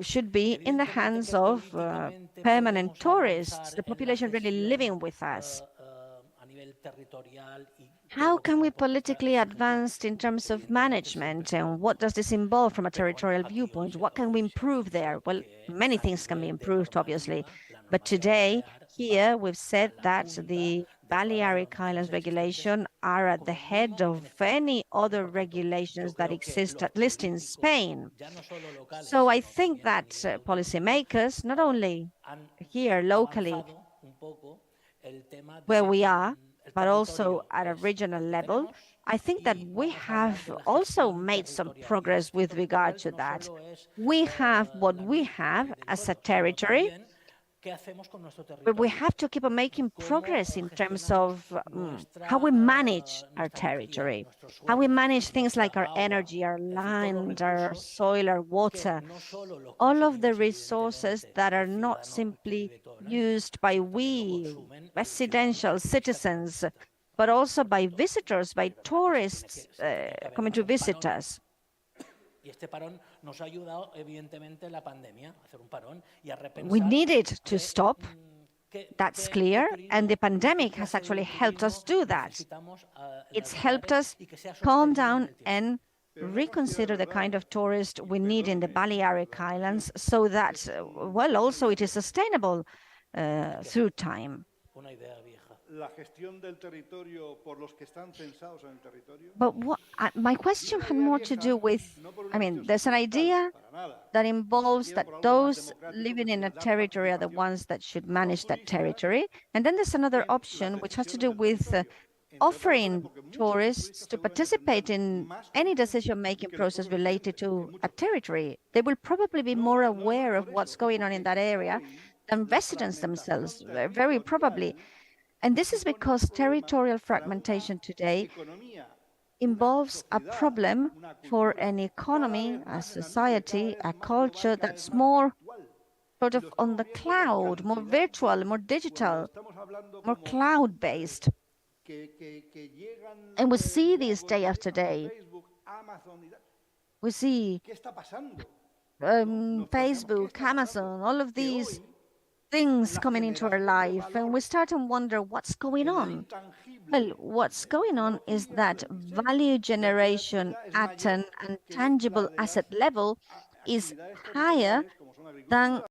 should be in the hands of permanent tourists, the population really living with us. How can we politically advance in terms of management, and what does this involve from a territorial viewpoint? What can we improve there? Well, many things can be improved, obviously, but today here we've said that the Balearic Islands regulation are at the head of any other regulations that exist, at least in Spain. So I think that policymakers, not only here locally where we are, but also at a regional level, I think that we have also made some progress with regard to that. We have what we have as a territory, but we have to keep on making progress in terms of how we manage our territory, how we manage things like our energy, our land, our soil, our water, all of the resources that are not simply used by we, residential citizens, but also by visitors, by tourists coming to visit us. We needed to stop, that's clear, and the pandemic has actually helped us do that. It's helped us calm down and reconsider the kind of tourist we need in the Balearic Islands so that, well, also it is sustainable through time. But my question had more to do with, I mean, there's an idea that involves that those living in a territory are the ones that should manage that territory. And then there's another option which has to do with offering tourists to participate in any decision-making process related to a territory. They will probably be more aware of what's going on in that area than residents themselves, very probably. And this is because territorial fragmentation today involves a problem for an economy, a society, a culture that's more sort of on the cloud, more virtual, more digital, more cloud-based. And we see this day after day. We see Facebook, Amazon, all of these things coming into our life, and we start to wonder what's going on. Well, what's going on is that value generation at an intangible asset level is higher than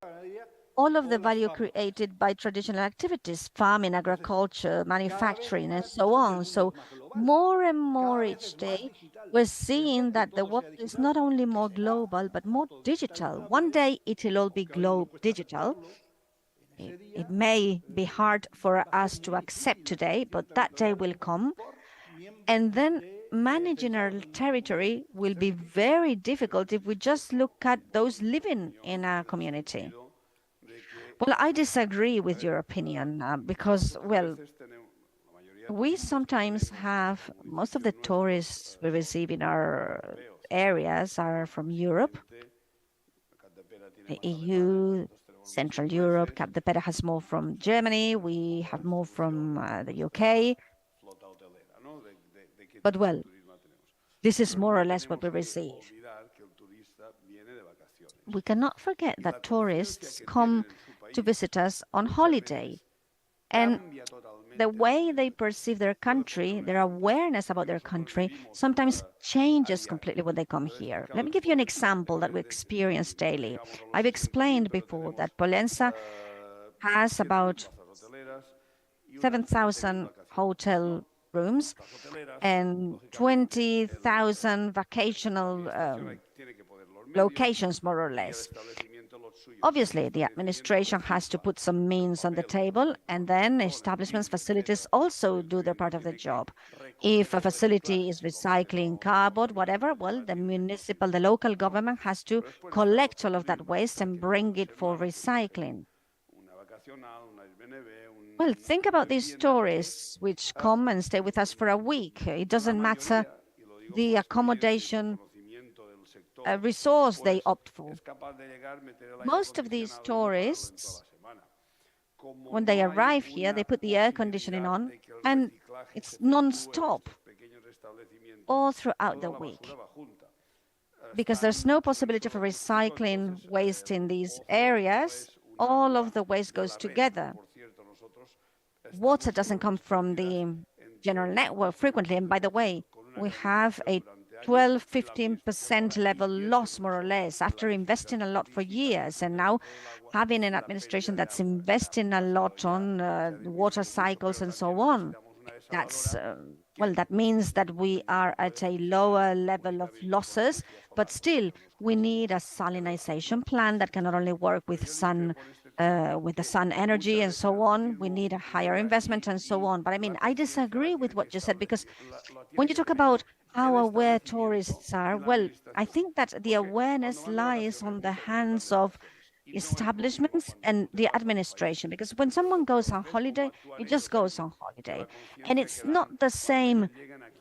all of the value created by traditional activities, farming, agriculture, manufacturing, and so on. So more and more each day, we're seeing that the world is not only more global, but more digital. One day it'll all be digital. It may be hard for us to accept today, but that day will come. And then managing our territory will be very difficult if we just look at those living in our community. Well, I disagree with your opinion because, well, we sometimes have, most of the tourists we receive in our areas are from Europe, the EU, Central Europe. Capdepera has more from Germany. We have more from the UK. But well, this is more or less what we receive. We cannot forget that tourists come to visit us on holiday, and the way they perceive their country, their awareness about their country, sometimes changes completely when they come here. Let me give you an example that we experience daily. I've explained before that Pollensa has about 7,000 hotel rooms and 20,000 vacational locations, more or less. Obviously, the administration has to put some means on the table, and then establishments, facilities also do their part of the job. If a facility is recycling cardboard, whatever, well, the local government has to collect all of that waste and bring it for recycling. Well, think about these tourists which come and stay with us for a week. It doesn't matter the accommodation resource they opt for. Most of these tourists, when they arrive here, they put the air conditioning on, and it's non-stop all throughout the week. Because there's no possibility for recycling waste in these areas, all of the waste goes together. Water doesn't come from the general network frequently, and by the way, we have a 12–15% level loss, more or less, after investing a lot for years, and now having an administration that's investing a lot on water cycles and so on. That means that we are at a lower level of losses, but still we need a salinization plant that can not only work with the sun energy and so on. We need a higher investment and so on. But I mean, I disagree with what you said, because when you talk about how aware tourists are, well, I think that the awareness lies on the hands of establishments and the administration, because when someone goes on holiday, it just goes on holiday. And it's not the same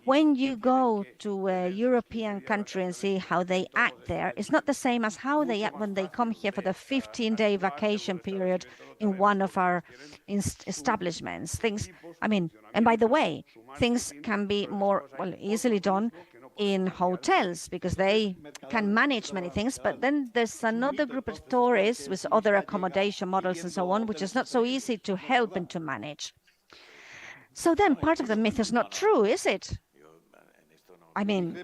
when you go to a European country and see how they act there. It's not the same as how they act when they come here for the 15-day vacation period in one of our establishments. And by the way, things can be more easily done in hotels because they can manage many things, but then there's another group of tourists with other accommodation models and so on, which is not so easy to help and to manage. So then part of the myth is not true, is it? I mean,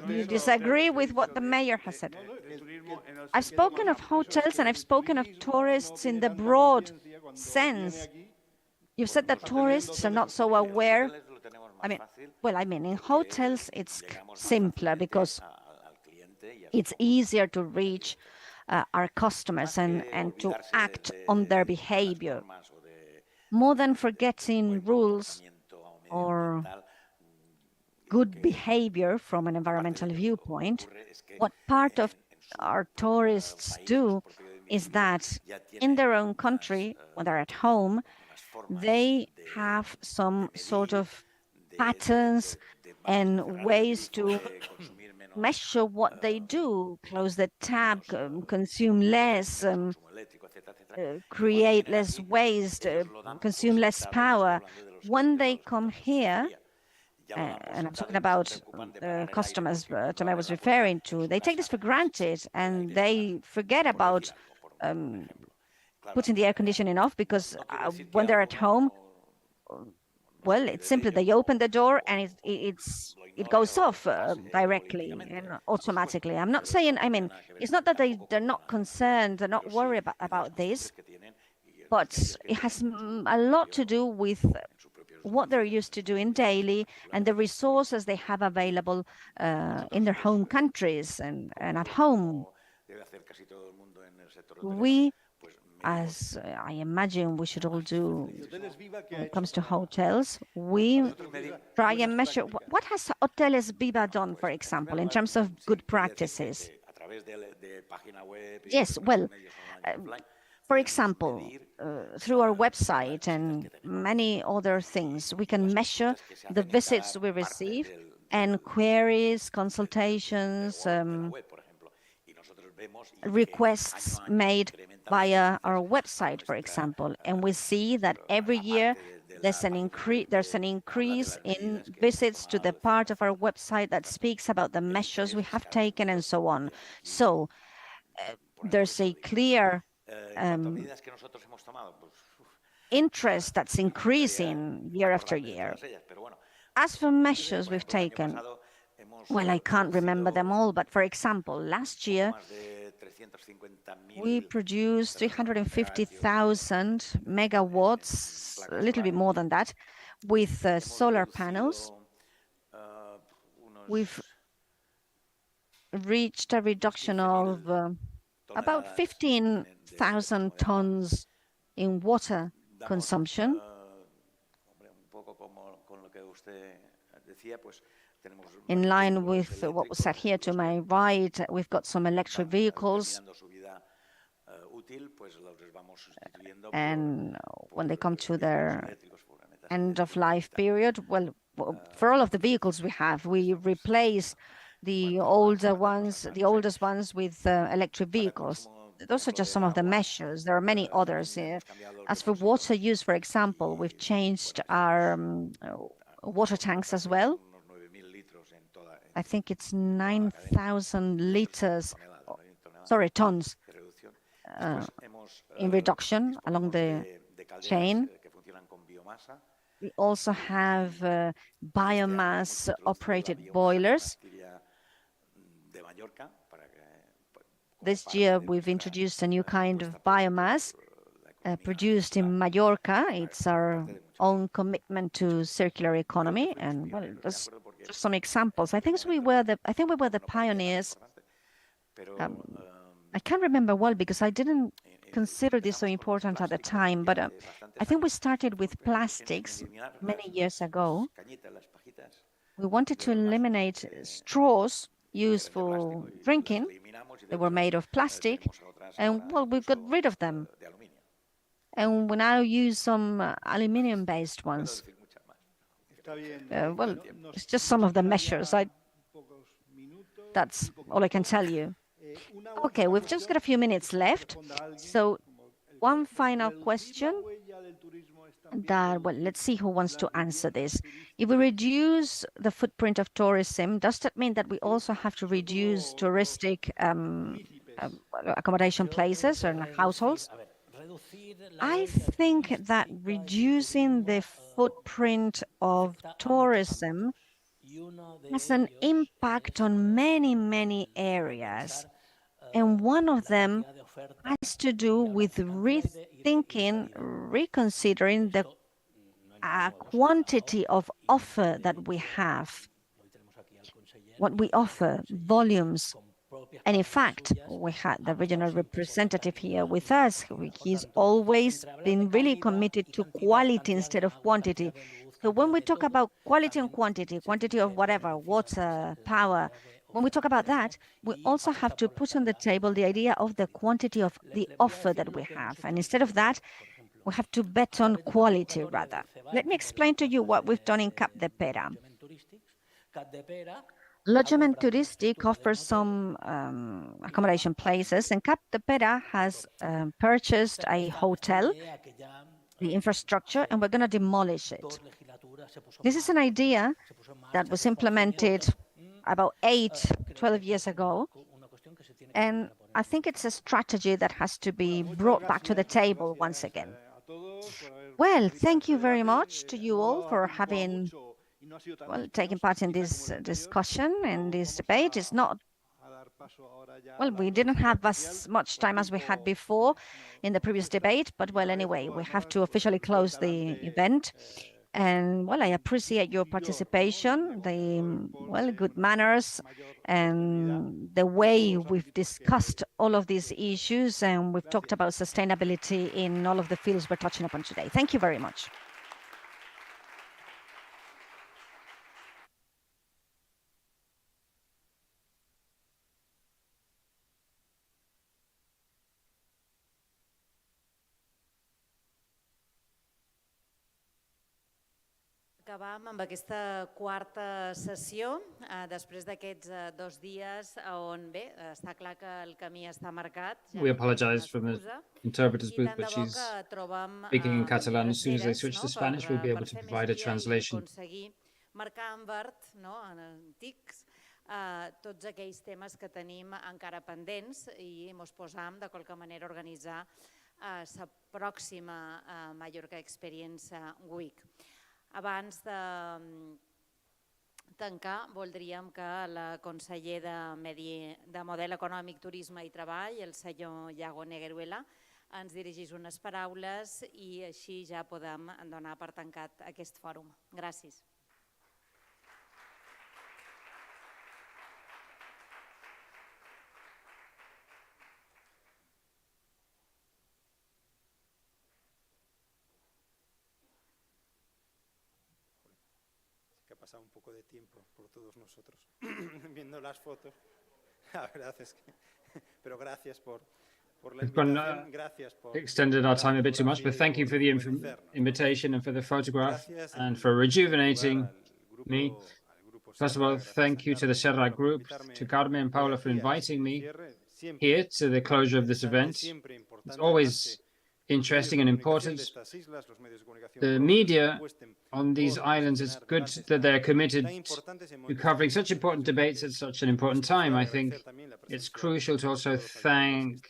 you disagree with what the mayor has said. I've spoken of hotels and I've spoken of tourists in the broad sense. You've said that tourists are not so aware. In hotels it's simpler because it's easier to reach our customers and to act on their behavior. More than forgetting rules or good behavior from an environmental viewpoint, what part of our tourists do is that in their own country, when they're at home, they have some sort of patterns and ways to measure what they do, close the tap, consume less, create less waste, consume less power. When they come here, and I'm talking about the customers Tomé was referring to, they take this for granted and they forget about putting the air conditioning off because when they're at home, well, it's simply they open the door and it goes off directly and automatically. I'm not saying, it's not that they're not concerned, they're not worried about this, but it has a lot to do with what they're used to doing daily and the resources they have available in their home countries and at home. We, as I imagine we should all do when it comes to hotels, we try and measure what has Hoteles Viva done, for example, in terms of good practices. Yes, well, for example, through our website and many other things, we can measure the visits we receive and queries, consultations, requests made via our website, for example. And we see that every year there's an increase in visits to the part of our website that speaks about the measures we have taken and so on. So there's a clear interest that's increasing year after year. As for measures we've taken, well, I can't remember them all, but for example, last year we produced 350,000 megawatts, a little bit more than that, with solar panels. We've reached a reduction of about 15,000 tons in water consumption. In line with what was said here to my right, we've got some electric vehicles. And when they come to their end of life period, well, for all of the vehicles we have, we replace the older ones, the oldest ones with electric vehicles. Those are just some of the measures. There are many others. As for water use, for example, we've changed our water tanks as well. I think it's 9,000 liters, sorry, tons in reduction along the chain. We also have biomass-operated boilers. This year, we've introduced a new kind of biomass produced in Mallorca. It's our own commitment to circular economy, and well, there's some examples. I think we were the pioneers. I can't remember well because I didn't consider this so important at the time, but I think we started with plastics many years ago. We wanted to eliminate straws used for drinking. They were made of plastic, and well, we got rid of them. And we now use some aluminium-based ones. Well, it's just some of the measures. That's all I can tell you. Okay, we've just got a few minutes left. So one final question that, well, let's see who wants to answer this. If we reduce the footprint of tourism, does that mean that we also have to reduce touristic accommodation places and households? I think that reducing the footprint of tourism has an impact on many, many areas. And one of them has to do with rethinking, reconsidering the quantity of offer that we have, what we offer, volumes. And in fact, we had the regional representative here with us. He's always been really committed to quality instead of quantity. So when we talk about quality and quantity of whatever, water, power, when we talk about that, we also have to put on the table the idea of the quantity of the offer that we have. And instead of that, we have to bet on quality rather. Let me explain to you what we've done in Capdepera. Logement Touristic offers some accommodation places, and Capdepera has purchased a hotel, the infrastructure, and we're going to demolish it. This is an idea that was implemented about 12 years ago, and I think it's a strategy that has to be brought back to the table once again. Well, thank you very much to you all for having taking part in this discussion and this debate. It's not, well, we didn't have as much time as we had before in the previous debate, but well, anyway, we have to officially close the event. And well, I appreciate your participation, the good manners, and the way we've discussed all of these issues, and we've talked about sustainability in all of the fields we're touching upon today. Thank you very much. Acabam amb aquesta quarta sessió, després d'aquests 2 dies on, bé, està clar que el camí està marcat. We apologize from the interpreter's booth, but she's speaking in Catalan. As soon as they switch to Spanish, we'll be able to provide a translation. Marcar en verd, en tics, tots aquells temes que tenim encara pendents i ens posam de qualque manera a organitzar la pròxima Mallorca Experience Week. Abans de tancar, voldríem que el conseller de Model Econòmic, Turisme i Treball, el senyor Iago Negueruela, ens dirigís unes paraules i així ja podem donar per tancat aquest fòrum. Gràcies. Ha pasado un poco de tiempo por todos nosotros viendo las fotos. La verdad es que, pero gracias por la invitación, gracias por extended our time a bit too much, but thank you for the invitation and for the photograph and for rejuvenating me. First of all, thank you to the Serra group, to Carmen and Paula for inviting me here to the closure of this event. It's always interesting and important. The media on these islands, it's good that they're committed to covering such important debates at such an important time. I think it's crucial to also thank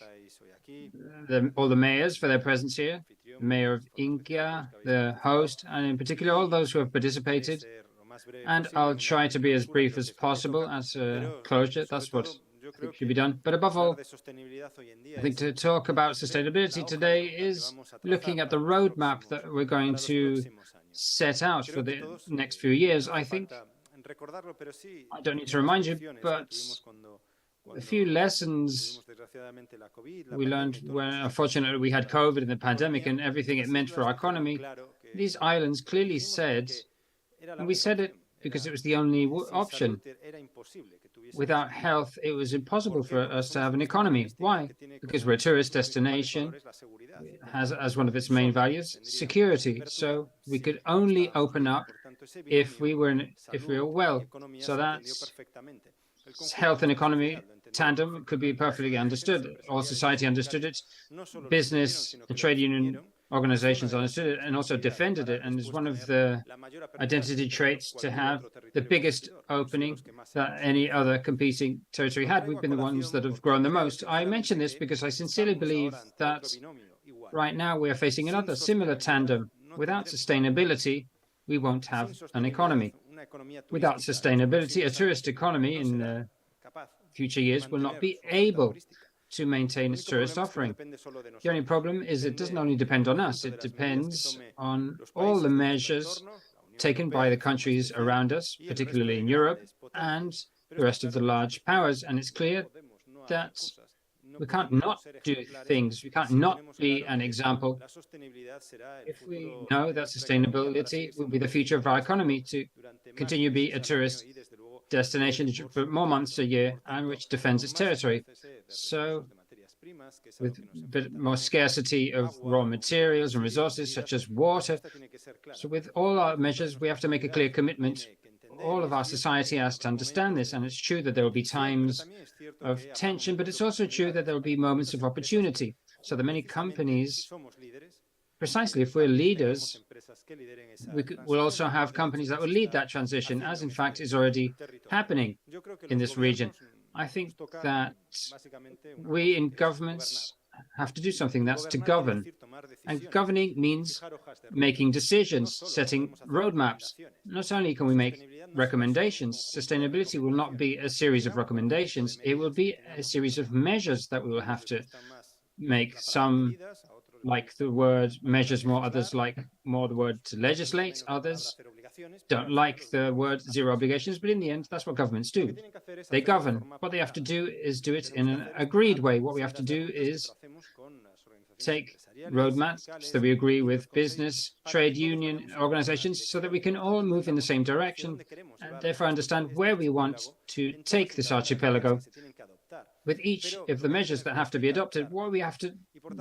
all the mayors for their presence here, the mayor of Inca, the host, and in particular all those who have participated. And I'll try to be as brief as possible as a closure. That's what should be done. But above all, I think to talk about sustainability today is looking at the roadmap that we're going to set out for the next few years. I think, I don't need to remind you, but a few lessons we learned when, unfortunately, we had COVID and the pandemic and everything it meant for our economy. These islands clearly said, and we said it because it was the only option. Without health, it was impossible for us to have an economy. Why? Because we're a tourist destination, has as one of its main values security. So we could only open up if we were well. So that's health and economy tandem could be perfectly understood. All society understood it. Business and trade union organizations understood it and also defended it, and is one of the identity traits to have the biggest opening that any other competing territory had. We've been the ones that have grown the most. I mention this because I sincerely believe that right now we are facing another similar tandem. Without sustainability, we won't have an economy. Without sustainability, a tourist economy in the future years will not be able to maintain its tourist offering. The only problem is it doesn't only depend on us, it depends on all the measures taken by the countries around us, particularly in Europe, and the rest of the large powers. And it's clear that we can't not do things. We can't not be an example. If we know that sustainability will be the future of our economy, to continue to be a tourist destination for more months a year and which defends its territory. So with a bit more scarcity of raw materials and resources such as water. So with all our measures, we have to make a clear commitment. All of our society has to understand this, and it's true that there will be times of tension, but it's also true that there will be moments of opportunity. So the many companies, precisely if we're leaders, we'll also have companies that will lead that transition, as in fact is already happening in this region. I think that we in governments have to do something, that's to govern. And governing means making decisions, setting roadmaps. Not only can we make recommendations, sustainability will not be a series of recommendations, it will be a series of measures that we will have to make. Some like the word measures more, others like more the word to legislate, others don't like the word zero obligations, but in the end, that's what governments do. They govern. What they have to do is do it in an agreed way. What we have to do is take roadmaps that we agree with business, trade union organizations, so that we can all move in the same direction and therefore understand where we want to take this archipelago. With each of the measures that have to be adopted, what we have to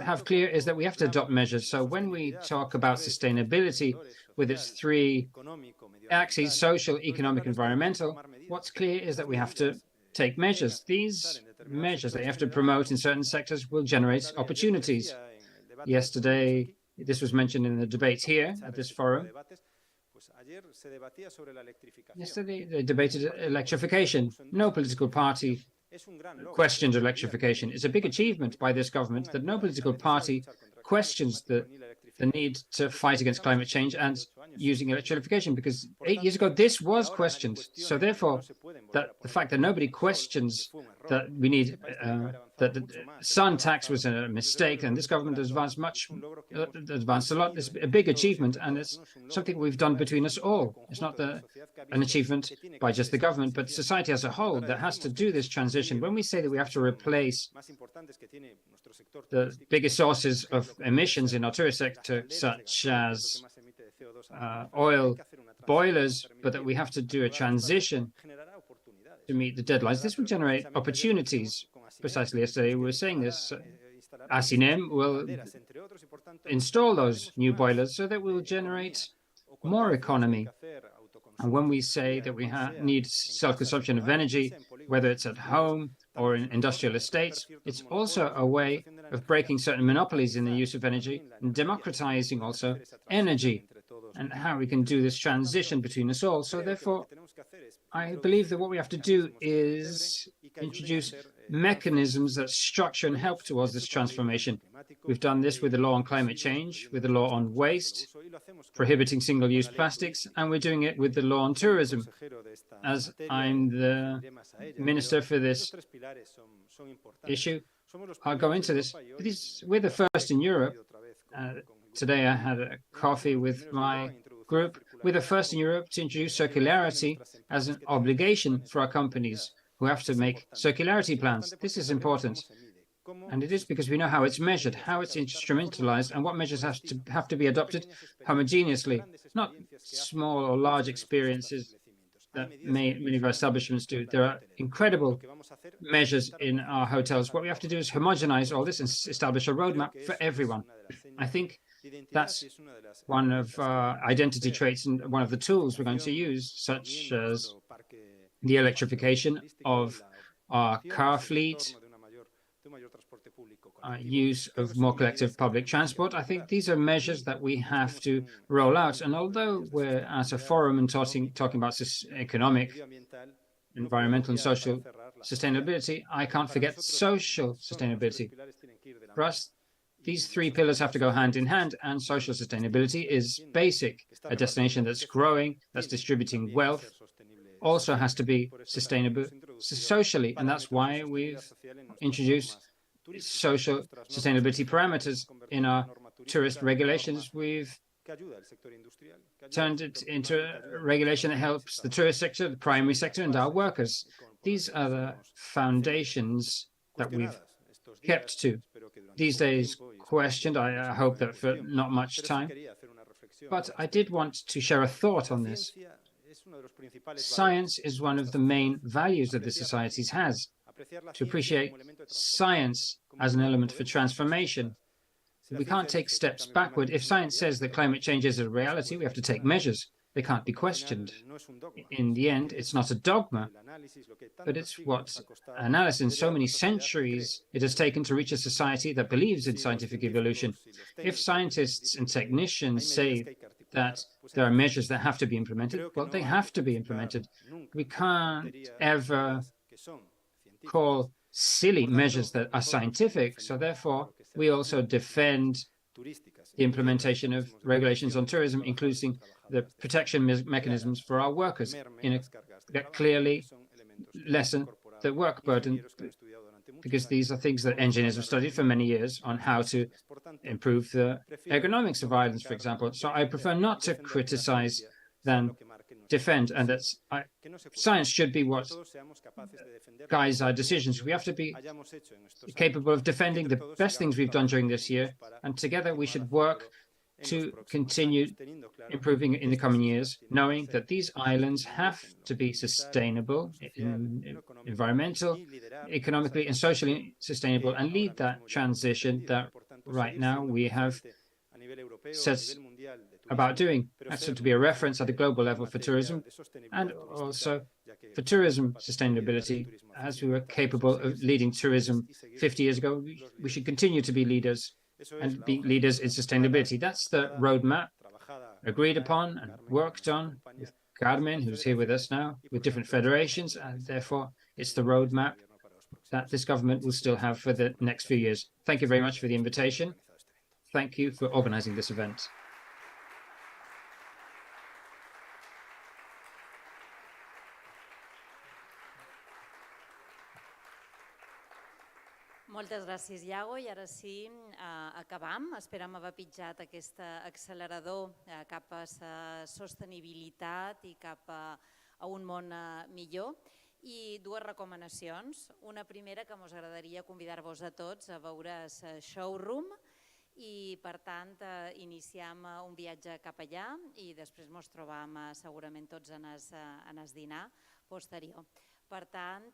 have clear is that we have to adopt measures. So when we talk about sustainability, with its three axes, social, economic, environmental, what's clear is that we have to take measures. These measures that you have to promote in certain sectors will generate opportunities. Yesterday, this was mentioned in the debate here at this forum. Yesterday, they debated electrification. No political party questioned electrification. It's a big achievement by this government that no political party questions the need to fight against climate change and using electrification, because 8 years ago this was questioned. So therefore, that the fact that nobody questions that we need that the sun tax was a mistake, and this government has advanced a lot. It's a big achievement, and it's something we've done between us all. It's not an achievement by just the government, but society as a whole that has to do this transition. When we say that we have to replace the biggest sources of emissions in our tourist sector, such as oil boilers, but that we have to do a transition to meet the deadlines, this will generate opportunities. Precisely yesterday we were saying this. Asinem will install those new boilers so that we will generate more economy. And when we say that we need self-consumption of energy, whether it's at home or in industrial estates, it's also a way of breaking certain monopolies in the use of energy and democratizing also energy, and how we can do this transition between us all. So therefore, I believe that what we have to do is introduce mechanisms that structure and help towards this transformation. We've done this with the law on climate change, with the law on waste, prohibiting single-use plastics, and we're doing it with the law on tourism. As I'm the minister for this issue, I'll go into this. We're the first in Europe. Today I had a coffee with my group. We're the first in Europe to introduce circularity as an obligation for our companies who have to make circularity plans. This is important. And it is because we know how it's measured, how it's instrumentalized, and what measures have to be adopted homogeneously, not small or large experiences that many of our establishments do. There are incredible measures in our hotels. What we have to do is homogenize all this and establish a roadmap for everyone. I think that's one of our identity traits and one of the tools we're going to use, such as the electrification of our car fleet, use of more collective public transport. I think these are measures that we have to roll out. And although we're at a forum and talking about economic, environmental and social sustainability, I can't forget social sustainability. For us, these three pillars have to go hand in hand, and social sustainability is basic. A destination that's growing, that's distributing wealth, also has to be sustainable socially, and that's why we've introduced social sustainability parameters in our tourist regulations. We've turned it into a regulation that helps the tourist sector, the primary sector, and our workers. These are the foundations that we've kept to. These days questioned, I hope that for not much time, but I did want to share a thought on this. Science is one of the main values that the societies has. To appreciate science as an element for transformation. We can't take steps backward. If science says that climate change is a reality, we have to take measures. They can't be questioned. In the end, it's not a dogma, but it's what analysis in so many centuries it has taken to reach a society that believes in scientific evolution. If scientists and technicians say that there are measures that have to be implemented, well, they have to be implemented. We can't ever call silly measures that are scientific. So therefore, we also defend the implementation of regulations on tourism, including the protection mechanisms for our workers that clearly lessen the work burden, because these are things that engineers have studied for many years on how to improve the ergonomics of islands, for example. So I prefer not to criticize than defend, and that's science should be what guides our decisions. We have to be capable of defending the best things we've done during this year, and together we should work to continue improving in the coming years, knowing that these islands have to be sustainable, environmental, economically and socially sustainable, and lead that transition that right now we have set about doing. Actually, to be a reference at the global level for tourism and also for tourism sustainability. As we were capable of leading tourism 50 years ago, we should continue to be leaders and be leaders in sustainability. That's the roadmap agreed upon and worked on with Carmen, who's here with us now, with different federations, and therefore it's the roadmap that this government will still have for the next few years. Thank you very much for the invitation. Thank you for organizing this event. Moltes gràcies, Iago. I ara sí, acabam. Esperem haver pitjat aquest accelerador cap a la sostenibilitat i cap a un món millor. I dues recomanacions. Una primera, que ens agradaria convidar-vos a tots a veure el showroom i, per tant, iniciem un viatge cap allà i després ens trobam segurament tots en el dinar posterior. Per tant,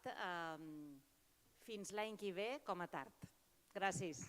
fins l'any que ve, com a tard. Gràcies.